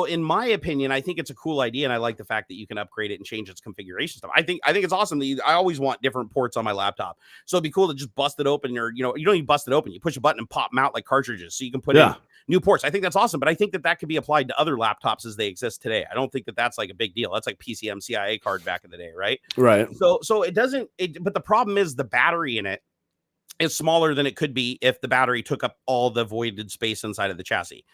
in my opinion, I think it's a cool idea, and I like the fact that you can upgrade it and change its configuration stuff. I think it's awesome that I always want different ports on my laptop, so it'd be cool to just bust it open, or you don't even bust it open. You push a button and pop them out like cartridges, so you can put in new ports. I think that's awesome, but I think that could be applied to other laptops as they exist today. I don't think that that's like a big deal. That's like PCM CIA card back in the day, right? Right. So it doesn't. But the problem is the battery in it is smaller than it could be if the battery took up all the voided space inside of the chassis.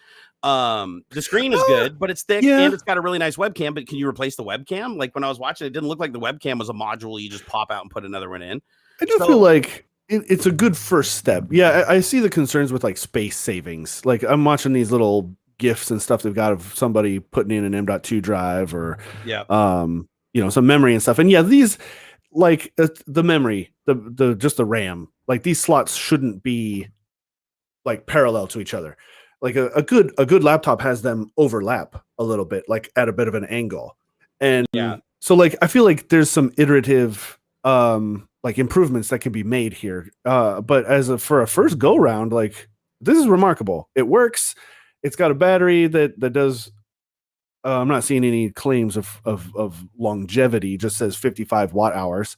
The screen is good, but it's thick and it's got a really nice webcam. But can you replace the webcam? Like when I was watching, it didn't look like the webcam was a module you just pop out and put another one in. I do feel like it's a good first step. Yeah, I see the concerns with like space savings. Like I'm watching these little GIFs and stuff they've got of somebody putting in an M.2 drive or some memory and stuff. And yeah, these like the memory, the just the RAM, like these slots shouldn't be like parallel to each other. Like a good laptop has them overlap a little bit, like at a bit of an angle. And so like I feel like there's some iterative like improvements that can be made here. But for a first go round, like this is remarkable. It works. It's got a battery that does. I'm not seeing any claims of longevity. It just says 55 watt hours.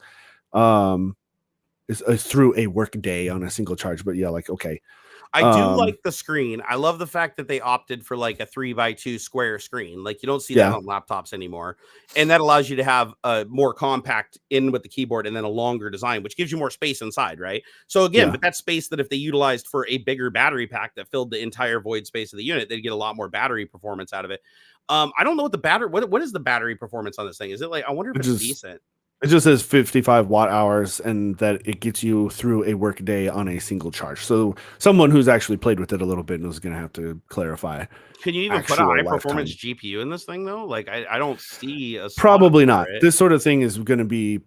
Is through a work day on a single charge. But yeah, like okay. I do like the screen. I love the fact that they opted for like a 3x2 square screen. Like you don't see that on laptops anymore. And that allows you to have a more compact in with the keyboard and then a longer design, which gives you more space inside, right? So again, but that's space that if they utilized for a bigger battery pack that filled the entire void space of the unit, they'd get a lot more battery performance out of it. I don't know what the battery, what is the battery performance on this thing? Is it like, I wonder if it's decent. It just says 55 watt hours and that it gets you through a work day on a single charge. So someone who's actually played with it a little bit is going to have to clarify. Can you even put a high performance GPU in this thing though? Like I don't see a probably not. This sort of thing is going to be,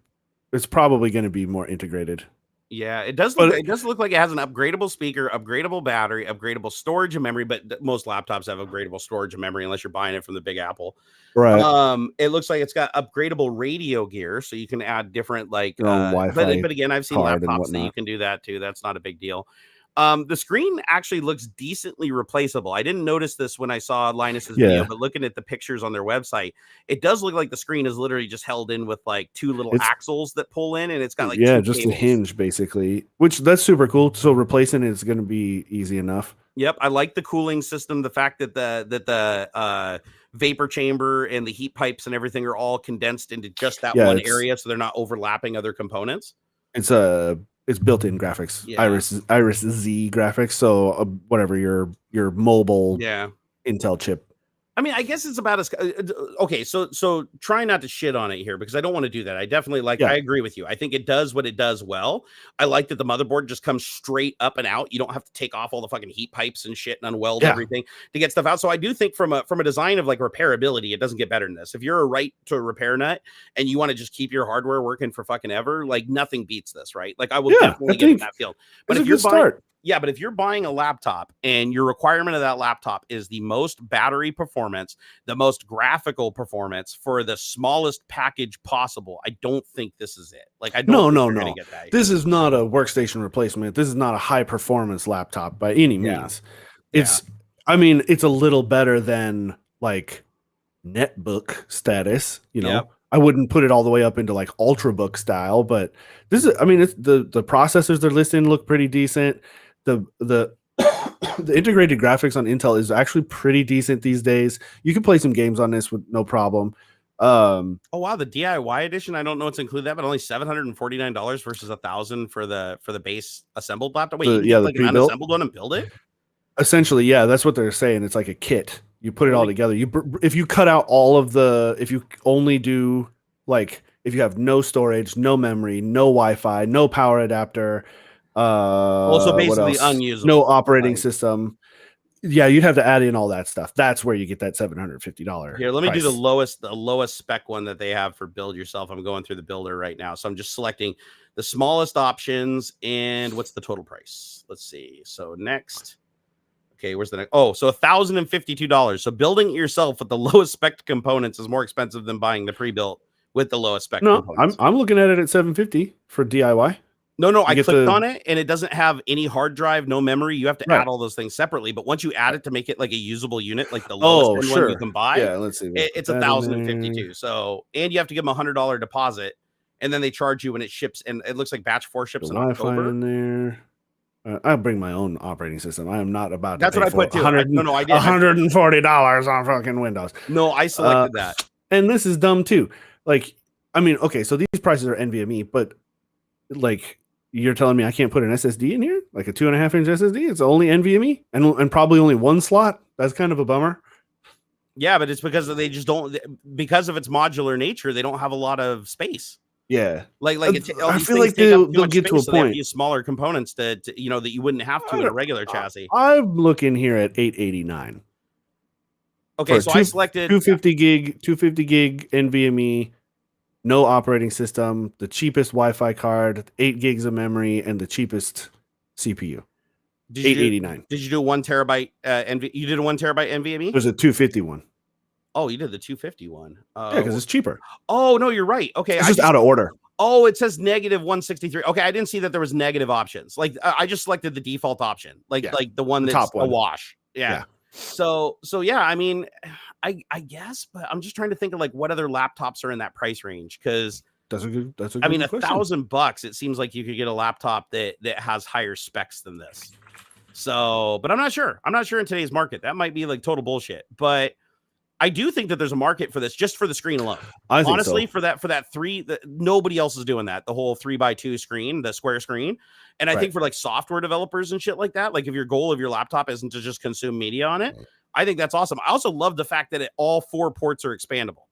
it's probably going to be more integrated. Yeah, it does look like it has an upgradable speaker, upgradable battery, upgradable storage and memory, but most laptops have upgradable storage and memory unless you're buying it from the Big Apple. Right. It looks like it's got upgradable radio gear, so you can add different like Wi-Fi. But again, I've seen laptops that you can do that too. That's not a big deal. The screen actually looks decently replaceable. I didn't notice this when I saw Linus's video, but looking at the pictures on their website, it does look like the screen is literally just held in with like two little axles that pull in, and it's got like two just cables. a hinge basically, which that's super cool. So replacing it is going to be easy enough. Yep, I like the cooling system. The fact that the vapor chamber and the heat pipes and everything are all condensed into just that one area, so they're not overlapping other components. It's built-in graphics, Iris Z graphics. So whatever your mobile Intel chip. I mean, I guess it's about as okay. So try not to shit on it here because I don't want to do that. I definitely like. I agree with you. I think it does what it does well. I like that the motherboard just comes straight up and out. You don't have to take off all the fucking heat pipes and shit and unweld everything to get stuff out. So I do think from a design of like repairability, it doesn't get better than this. If you're a right to a repair nut and you want to just keep your hardware working for fucking ever, like nothing beats this, right? Like I will definitely get in that field. But if you're but if you're buying a laptop and your requirement of that laptop is the most battery performance, the most graphical performance for the smallest package possible, I don't think this is it. Like I don't think you're gonna get that. This is not a workstation replacement. This is not a high performance laptop by any means. I mean, it's a little better than like netbook status, you know. I wouldn't put it all the way up into like ultrabook style, but this is, I mean, it's the processors they're listing look pretty decent. The integrated graphics on Intel is actually pretty decent these days. You can play some games on this with no problem. Oh wow, the DIY edition. I don't know what's included that, but only $749 versus $1,000 for the base assembled laptop. Wait, you can like an unassembled one and build it? Essentially, yeah, that's what they're saying. It's like a kit. You put it all together. If you cut out all of if you only do like if you have no storage, no memory, no Wi-Fi, no power adapter. Also basically unusable. No operating system. Yeah, you'd have to add in all that stuff. That's where you get that $750. Here, let me do the lowest spec one that they have for build yourself. I'm going through the builder right now. So I'm just selecting the smallest options and what's the total price? Let's see. So next. Okay, where's the next? Oh, so $1,052. So building it yourself with the lowest spec components is more expensive than buying the pre-built with the lowest spec components. I'm looking at it at $750 for DIY. No, I clicked on it and it doesn't have any hard drive, no memory. You have to add all those things separately. But once you add it to make it like a usable unit, like the lowest one you can buy, let's see. It's $1,052. So, and you have to give them $100 deposit, and then they charge you when it ships. And it looks like batch 4 ships in October. In there. I'll bring my own operating system. I am not about to. That's what I put too. I did $140 on fucking Windows. No, I selected that. And this is dumb too. Like, I mean, okay, so these prices are NVMe, but like. You're telling me I can't put an SSD in here, like a 2.5-inch SSD? It's only NVMe and probably only one slot. That's kind of a bummer. Yeah, but it's because they just don't, because of its modular nature, they don't have a lot of space. Yeah, like I feel like they'll get to a point. They have to use smaller components to you know that you wouldn't have to in a regular chassis. I'm looking here at $889. Okay, so I selected 250 gig NVMe. No operating system, the cheapest Wi-Fi card, 8 gigs of memory, and the cheapest CPU. $889. Did you do 1 terabyte you did a 1 terabyte NVMe? There's a 250 one. Oh, you did the 250 one. Yeah, because it's cheaper. Oh no, you're right. Okay, it's just out of order. Oh, it says negative 163. Okay, I didn't see that there was negative options. Like I just selected the default option, like the one that's top one. A wash. Yeah. So yeah, I mean, I guess, but I'm just trying to think of like what other laptops are in that price range because that's a good I mean, $1,000. It seems like you could get a laptop that has higher specs than this. So, but I'm not sure. I'm not sure in today's market. That might be like total bullshit. But I do think that there's a market for this just for the screen alone. Honestly, for that nobody else is doing that. The whole 3x2 screen, the square screen. And I think for like software developers and shit like that, like if your goal of your laptop isn't to just consume media on it, I think that's awesome. I also love the fact that all 4 ports are expandable.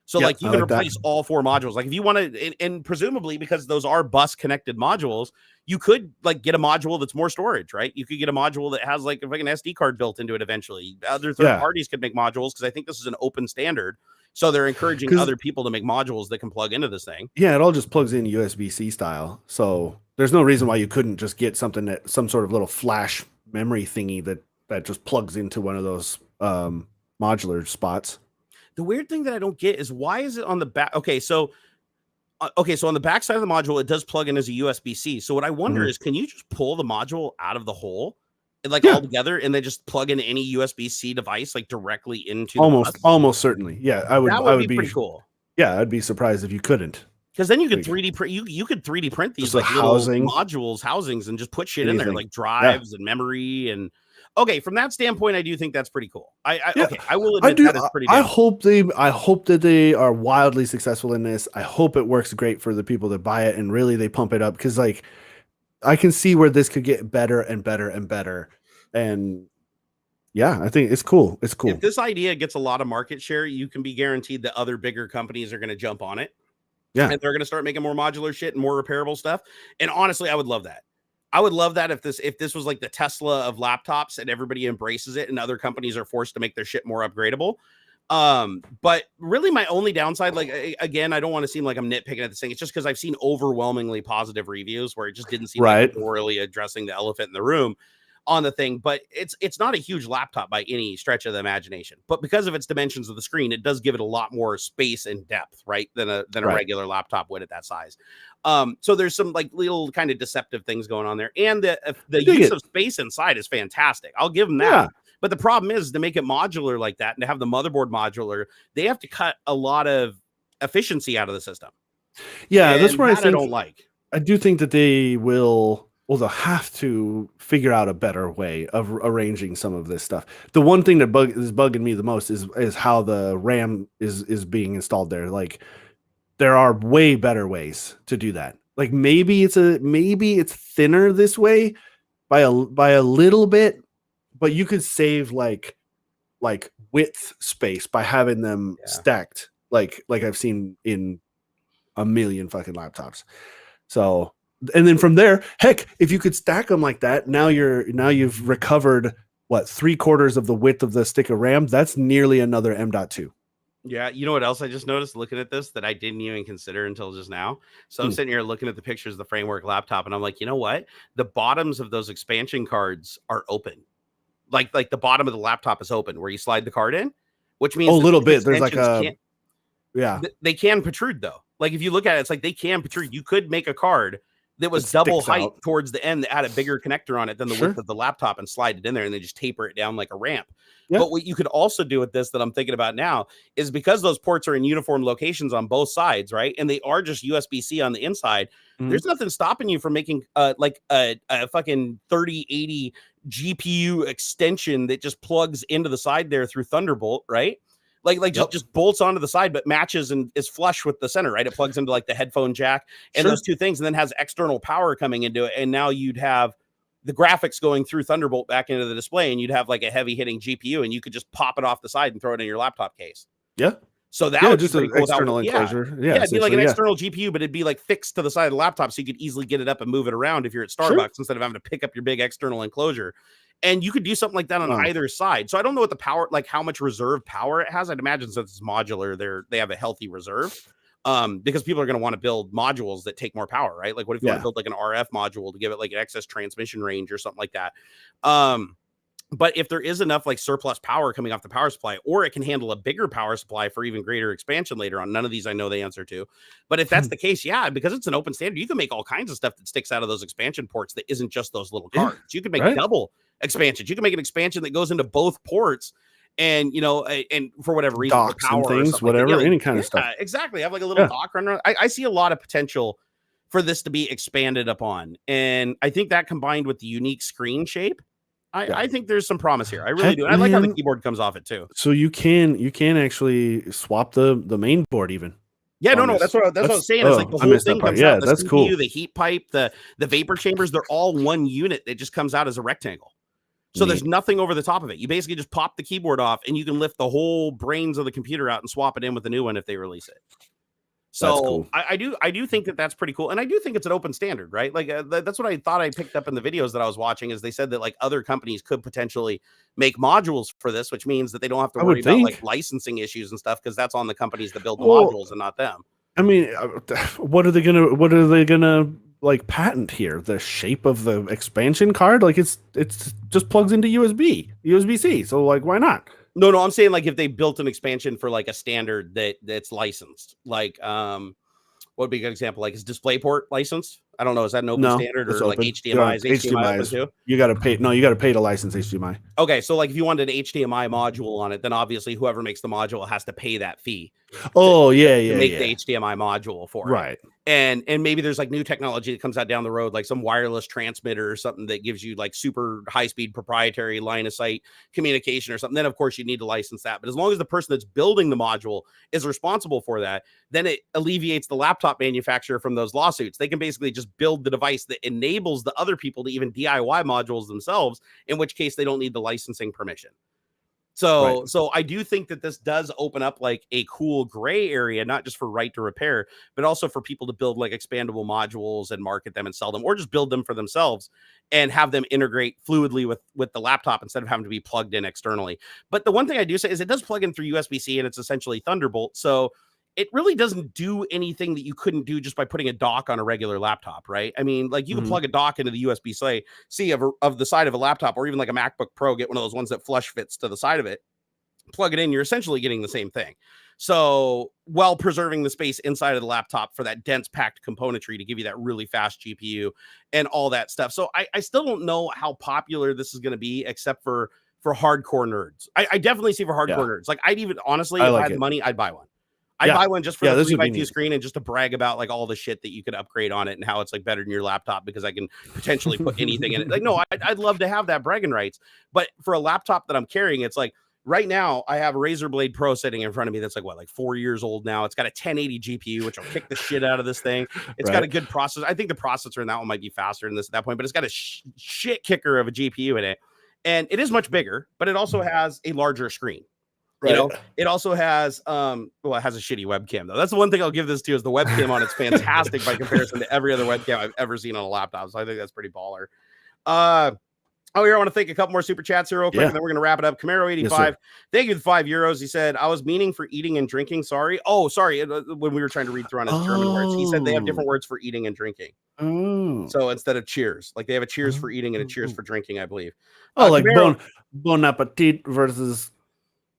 So like you can replace all 4 modules. Like if you want to, and presumably because those are bus connected modules, you could like get a module that's more storage, right? You could get a module that has like an SD card built into it eventually. Other third parties could make modules because I think this is an open standard. So they're encouraging other people to make modules that can plug into this thing. Yeah, it all just plugs in USB-C style. So there's no reason why you couldn't just get something that some sort of little flash memory thingy that just plugs into one of those modular spots. The weird thing that I don't get is why is it on the back? Okay, so Okay, so on the back side of the module, it does plug in as a USB-C. So what I wonder is, can you just pull the module out of the hole, and like all together, and then just plug in any USB-C device like directly into the bus? Almost certainly. Yeah, I would be pretty cool. Yeah, I'd be surprised if you couldn't. Because then you could 3D print. You could 3D print these like little housings, and just put shit in there, like drives and memory. And okay, from that standpoint, I do think that's pretty cool. Okay, I will admit that is pretty. I hope that they are wildly successful in this. I hope it works great for the people that buy it, and really they pump it up, because like I can see where this could get better and better and better. And yeah, I think it's cool. It's cool. If this idea gets a lot of market share, you can be guaranteed that other bigger companies are going to jump on it. Yeah. And they're going to start making more modular shit and more repairable stuff. And honestly, I would love that. I would love that if this was like the Tesla of laptops and everybody embraces it and other companies are forced to make their shit more upgradable. But really my only downside, like, again, I don't want to seem like I'm nitpicking at this thing. It's just because I've seen overwhelmingly positive reviews where it just didn't seem like really addressing the elephant in the room on the thing. But it's not a huge laptop by any stretch of the imagination, but because of its dimensions of the screen, it does give it a lot more space and depth, right, than a regular laptop would at that size. So there's some like little kind of deceptive things going on there, and the use of space inside is fantastic. I'll give them that. Yeah. But the problem is, to make it modular like that and to have the motherboard modular, they have to cut a lot of efficiency out of the system. Yeah, and that's where I don't like. I do think that they will. Well, they'll have to figure out a better way of arranging some of this stuff. The one thing that is bugging me the most is how the RAM is being installed there. Like, there are way better ways to do that. Like, maybe it's thinner this way by a little bit, but you could save like width space by having them stacked like I've seen in a million fucking laptops. So. And then from there, heck, if you could stack them like that, now you've recovered what, 3/4 of the width of the stick of RAM. That's nearly another M.2. Yeah, you know what else I just noticed looking at this that I didn't even consider until just now? So I'm sitting here looking at the pictures of the framework laptop, and I'm like, you know what? The bottoms of those expansion cards are open. Like the bottom of the laptop is open where you slide the card in, which means a little bit. There's like they can protrude though. Like if you look at it, it's like they can protrude. You could make a card that was double height towards the end that had a bigger connector on it than the width of the laptop and slide it in there and then just taper it down like a ramp. Yeah. But what you could also do with this that I'm thinking about now is, because those ports are in uniform locations on both sides, right? And they are just USB-C on the inside. There's nothing stopping you from making like a fucking 3080 GPU extension that just plugs into the side there through Thunderbolt, right? Like just bolts onto the side, but matches and is flush with the center, right? It plugs into like the headphone jack and those two things, and then has external power coming into it. And now you'd have the graphics going through Thunderbolt back into the display, and you'd have like a heavy hitting GPU, and you could just pop it off the side and throw it in your laptop case. Yeah. So that would just be an cool external enclosure. Yeah, it'd be like an external GPU, but it'd be like fixed to the side of the laptop, so you could easily get it up and move it around if you're at Starbucks instead of having to pick up your big external enclosure. And you could do something like that on either side. So I don't know what the power, like how much reserve power it has. I'd imagine since it's modular, they have a healthy reserve. Because people are going to want to build modules that take more power, right? Like what if you want to build like an RF module to give it like an excess transmission range or something like that? But if there is enough like surplus power coming off the power supply, or it can handle a bigger power supply for even greater expansion later on. None of these I know the answer to, but if that's the case, because it's an open standard, you can make all kinds of stuff that sticks out of those expansion ports that isn't just those little cards. You can make double expansions. You can make an expansion that goes into both ports, and and for whatever reason, docks power and things, whatever, any kind of stuff. Exactly. Have like a little dock run around. I see a lot of potential for this to be expanded upon, and I think that combined with the unique screen shape, I think there's some promise here. I really do. And I like how the keyboard comes off it too. So you can actually swap the main board even. Yeah, no, that's what I was saying. It's like the whole thing comes out. The that's CPU, cool. The heat pipe, the vapor chambers, they're all one unit that just comes out as a rectangle. So there's nothing over the top of it. You basically just pop the keyboard off, and you can lift the whole brains of the computer out and swap it in with the new one if they release it. So cool. I do think that that's pretty cool, and I do think it's an open standard, right? Like that's what I thought I picked up in the videos that I was watching. Is they said that like other companies could potentially make modules for this, which means that they don't have to worry about like licensing issues and stuff, because that's on the companies that build the modules and not them. I mean, what are they gonna like patent here? The shape of the expansion card? Like it's just plugs into USB-C. So like, why not? No, I'm saying like if they built an expansion for like a standard that's licensed, like What would be a good example? Like, is DisplayPort licensed? I don't know. Is that an open No, standard, it's or like open. HDMI? Is HDMI open too? You got to pay. No, you got to pay to license HDMI. Okay, so like if you wanted an HDMI module on it, then obviously whoever makes the module has to pay that fee. Oh, to yeah. make the HDMI module for it. Right. And maybe there's like new technology that comes out down the road, like some wireless transmitter or something that gives you like super high speed proprietary line of sight communication or something. Then of course you need to license that. But as long as the person that's building the module is responsible for that, then it alleviates the laptop manufacturer from those lawsuits. They can basically just build the device that enables the other people to even DIY modules themselves, in which case they don't need the licensing permission. So, Right. so I do think that this does open up like a cool gray area, not just for right to repair, but also for people to build like expandable modules and market them and sell them, or just build them for themselves and have them integrate fluidly with the laptop instead of having to be plugged in externally. But the one thing I do say is it does plug in through USB-C, and it's essentially Thunderbolt. So it really doesn't do anything that you couldn't do just by putting a dock on a regular laptop, right? I mean, like you can plug a dock into the USB-C of the side of a laptop, or even like a MacBook Pro, get one of those ones that flush fits to the side of it, plug it in, you're essentially getting the same thing. So while preserving the space inside of the laptop for that dense packed componentry to give you that really fast GPU and all that stuff. So I still don't know how popular this is going to be, except for hardcore nerds. I definitely see for hardcore nerds. Like I'd even honestly, if I had the money, I'd buy one. I'd buy one just for the 3x2 screen and just to brag about like all the shit that you could upgrade on it and how it's like better than your laptop because I can potentially put anything in it. Like, no, I'd love to have that bragging rights. But for a laptop that I'm carrying, it's like right now I have a Razer Blade Pro sitting in front of me that's like 4 years old now. It's got a 1080 GPU, which will kick the shit out of this thing. It's got a good processor. I think the processor in that one might be faster than this at that point, but it's got a shit kicker of a GPU in it. And it is much bigger, but it also has a larger screen. Right. You know, it also has it has a shitty webcam though. That's the one thing I'll give this to is the webcam on it's fantastic by comparison to every other webcam I've ever seen on a laptop. So I think that's pretty baller. Here, I want to thank a couple more super chats here real quick, and then we're gonna wrap it up. Camaro 85, thank you for the €5. He said, I was meaning for eating and drinking. Sorry. Oh, sorry. When we were trying to read through on his German words, he said they have different words for eating and drinking. So instead of cheers, like they have a cheers for eating and a cheers for drinking, I believe. Like bon appetit versus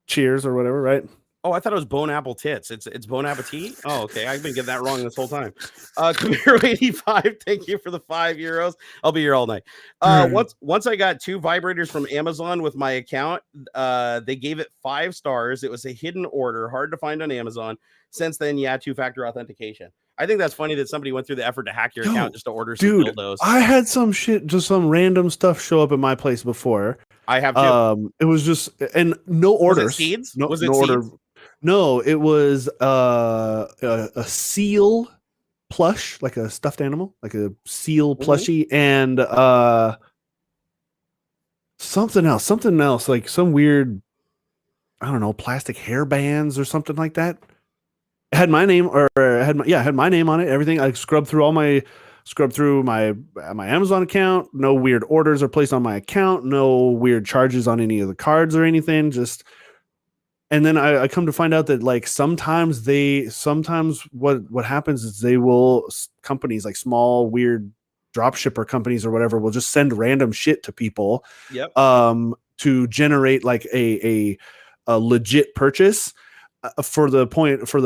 cheers or whatever, right? Oh, I thought it was bone apple tits. It's bon appetit. Oh, okay. I've been getting that wrong this whole time. Camaro 85, thank you for the €5. I'll be here all night. Once I got 2 vibrators from Amazon with my account, they gave it 5 stars. It was a hidden order, hard to find on Amazon. Since then, 2-factor authentication. I think that's funny that somebody went through the effort to hack your account just to order some dildos. I had some shit, just some random stuff show up at my place before. I have too. It was just and no orders. Was it seeds? No, was it no seeds? order. No, it was a seal plush, like a stuffed animal, like a seal plushie, and something else, like some weird, I don't know, plastic hair bands or something like that. It had my name, or had my name on it. Everything. I scrubbed through my Amazon account. No weird orders are placed on my account. No weird charges on any of the cards or anything. Just. And then I come to find out that like sometimes what happens is companies like small weird drop shipper companies or whatever will just send random shit to people to generate like a legit purchase for the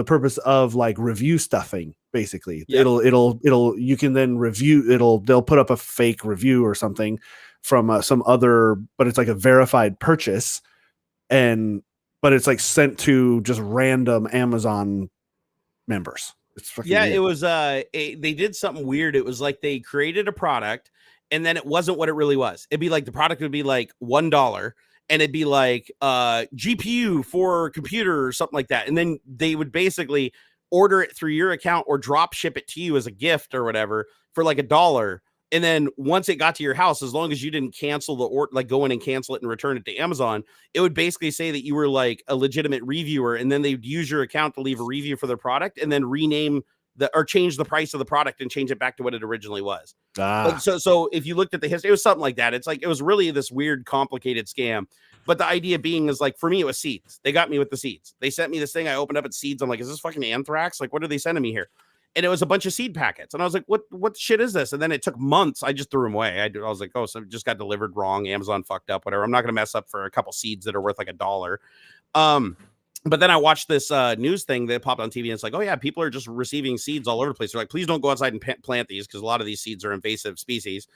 purpose of like review stuffing basically. You can then review they'll put up a fake review or something from some other, but it's like a verified purchase, but it's like sent to just random Amazon members. It's weird. It was they did something weird. It was like they created a product and then it wasn't what it really was. It'd be like the product would be like $1 and it'd be like GPU for computer or something like that. And then they would basically order it through your account or drop ship it to you as a gift or whatever for like $1. And then once it got to your house, as long as you didn't cancel the order, like go in and cancel it and return it to Amazon, it would basically say that you were like a legitimate reviewer. And then they'd use your account to leave a review for their product and then rename or change the price of the product and change it back to what it originally was. So if you looked at the history, it was something like that. It's like, it was really this weird, complicated scam. But the idea being is like, for me, it was seeds. They got me with the seeds. They sent me this thing. I opened up at seeds. I'm like, is this fucking anthrax? Like, what are they sending me here? And it was a bunch of seed packets. And I was like, what shit is this? And then it took months. I just threw them away. I was like, oh, so it just got delivered wrong. Amazon fucked up, whatever. I'm not going to mess up for a couple seeds that are worth like $1. But then I watched this news thing that popped on TV, and it's like, oh yeah, people are just receiving seeds all over the place. They're like, please don't go outside and plant these because a lot of these seeds are invasive species.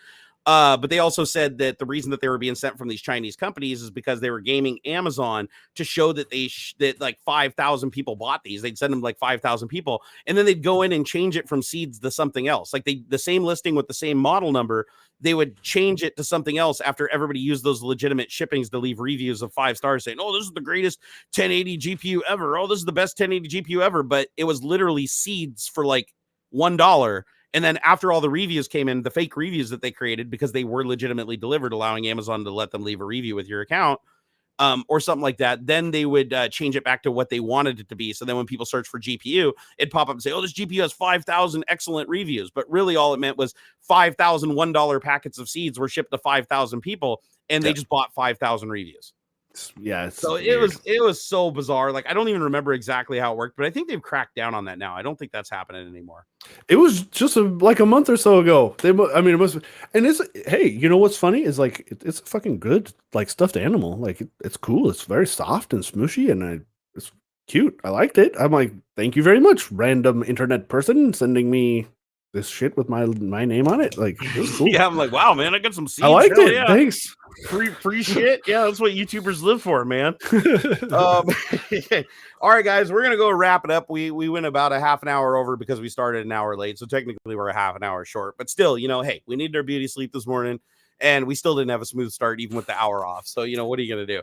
But they also said that the reason that they were being sent from these Chinese companies is because they were gaming Amazon to show that that like 5,000 people bought these. They'd send them like 5,000 people, and then they'd go in and change it from seeds to something else. Like the same listing with the same model number, they would change it to something else after everybody used those legitimate shippings to leave reviews of 5 stars saying, oh, this is the greatest 1080 GPU ever. Oh, this is the best 1080 GPU ever. But it was literally seeds for like $1. And then after all the reviews came in, the fake reviews that they created because they were legitimately delivered, allowing Amazon to let them leave a review with your account or something like that, then they would change it back to what they wanted it to be. So then when people search for GPU, it'd pop up and say, oh, this GPU has 5,000 excellent reviews. But really all it meant was 5,000 $1 packets of seeds were shipped to 5,000 people, and they just bought 5,000 reviews. Yeah, so it was so bizarre. Like I don't even remember exactly how it worked, but I think they've cracked down on that now. I don't think that's happening anymore. It was just like a month or so ago. It must. And it's, hey, you know what's funny is like it's a fucking good like stuffed animal. Like it's cool. It's very soft and smooshy, and it's cute. I liked it. I'm like, thank you very much, random internet person sending me this shit with my name on it. Like it was cool. Yeah, I'm like, wow, man, I got some seeds. I liked it. Yeah. Thanks. Free shit. Yeah, that's what YouTubers live for, man. All right, guys, we're gonna go wrap it up. We went about a half an hour over because we started an hour late, so technically we're a half an hour short. But still, hey, we needed our beauty sleep this morning, and we still didn't have a smooth start even with the hour off. So what are you gonna do?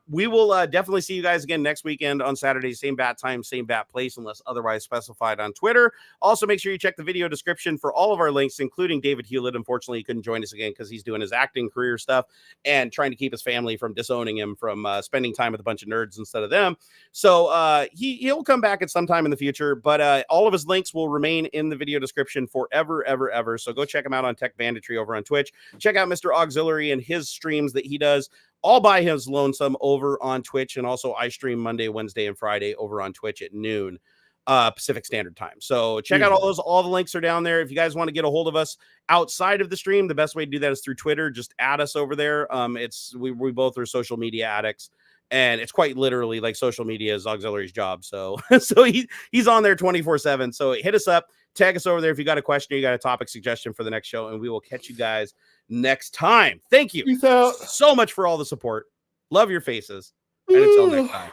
We will definitely see you guys again next weekend on Saturday, same bat time, same bat place, unless otherwise specified on Twitter. Also, make sure you check the video description for all of our links, including David Hewlett. Unfortunately, he couldn't join us again because he's doing his acting career stuff and trying to keep his family from disowning him from spending time with a bunch of nerds instead of them. So he'll come back at some time in the future, but all of his links will remain in the video description forever, ever, ever. So go check him out on Tech Banditry over on Twitch. Check out Mr. AuxxZillary and his streams that he does all by his lonesome over on Twitch. And also I stream Monday, Wednesday, and Friday over on Twitch at noon Pacific Standard Time. So check out all the links are down there. If you guys want to get a hold of us outside of the stream, the best way to do that is through Twitter. Just add us over there. We both are social media addicts. And it's quite literally like social media is AuxXillary's job. So he's on there 24/7. So hit us up, tag us over there if you got a question or you got a topic suggestion for the next show, and we will catch you guys next time. Thank you so much for all the support. Love your faces. And until next time.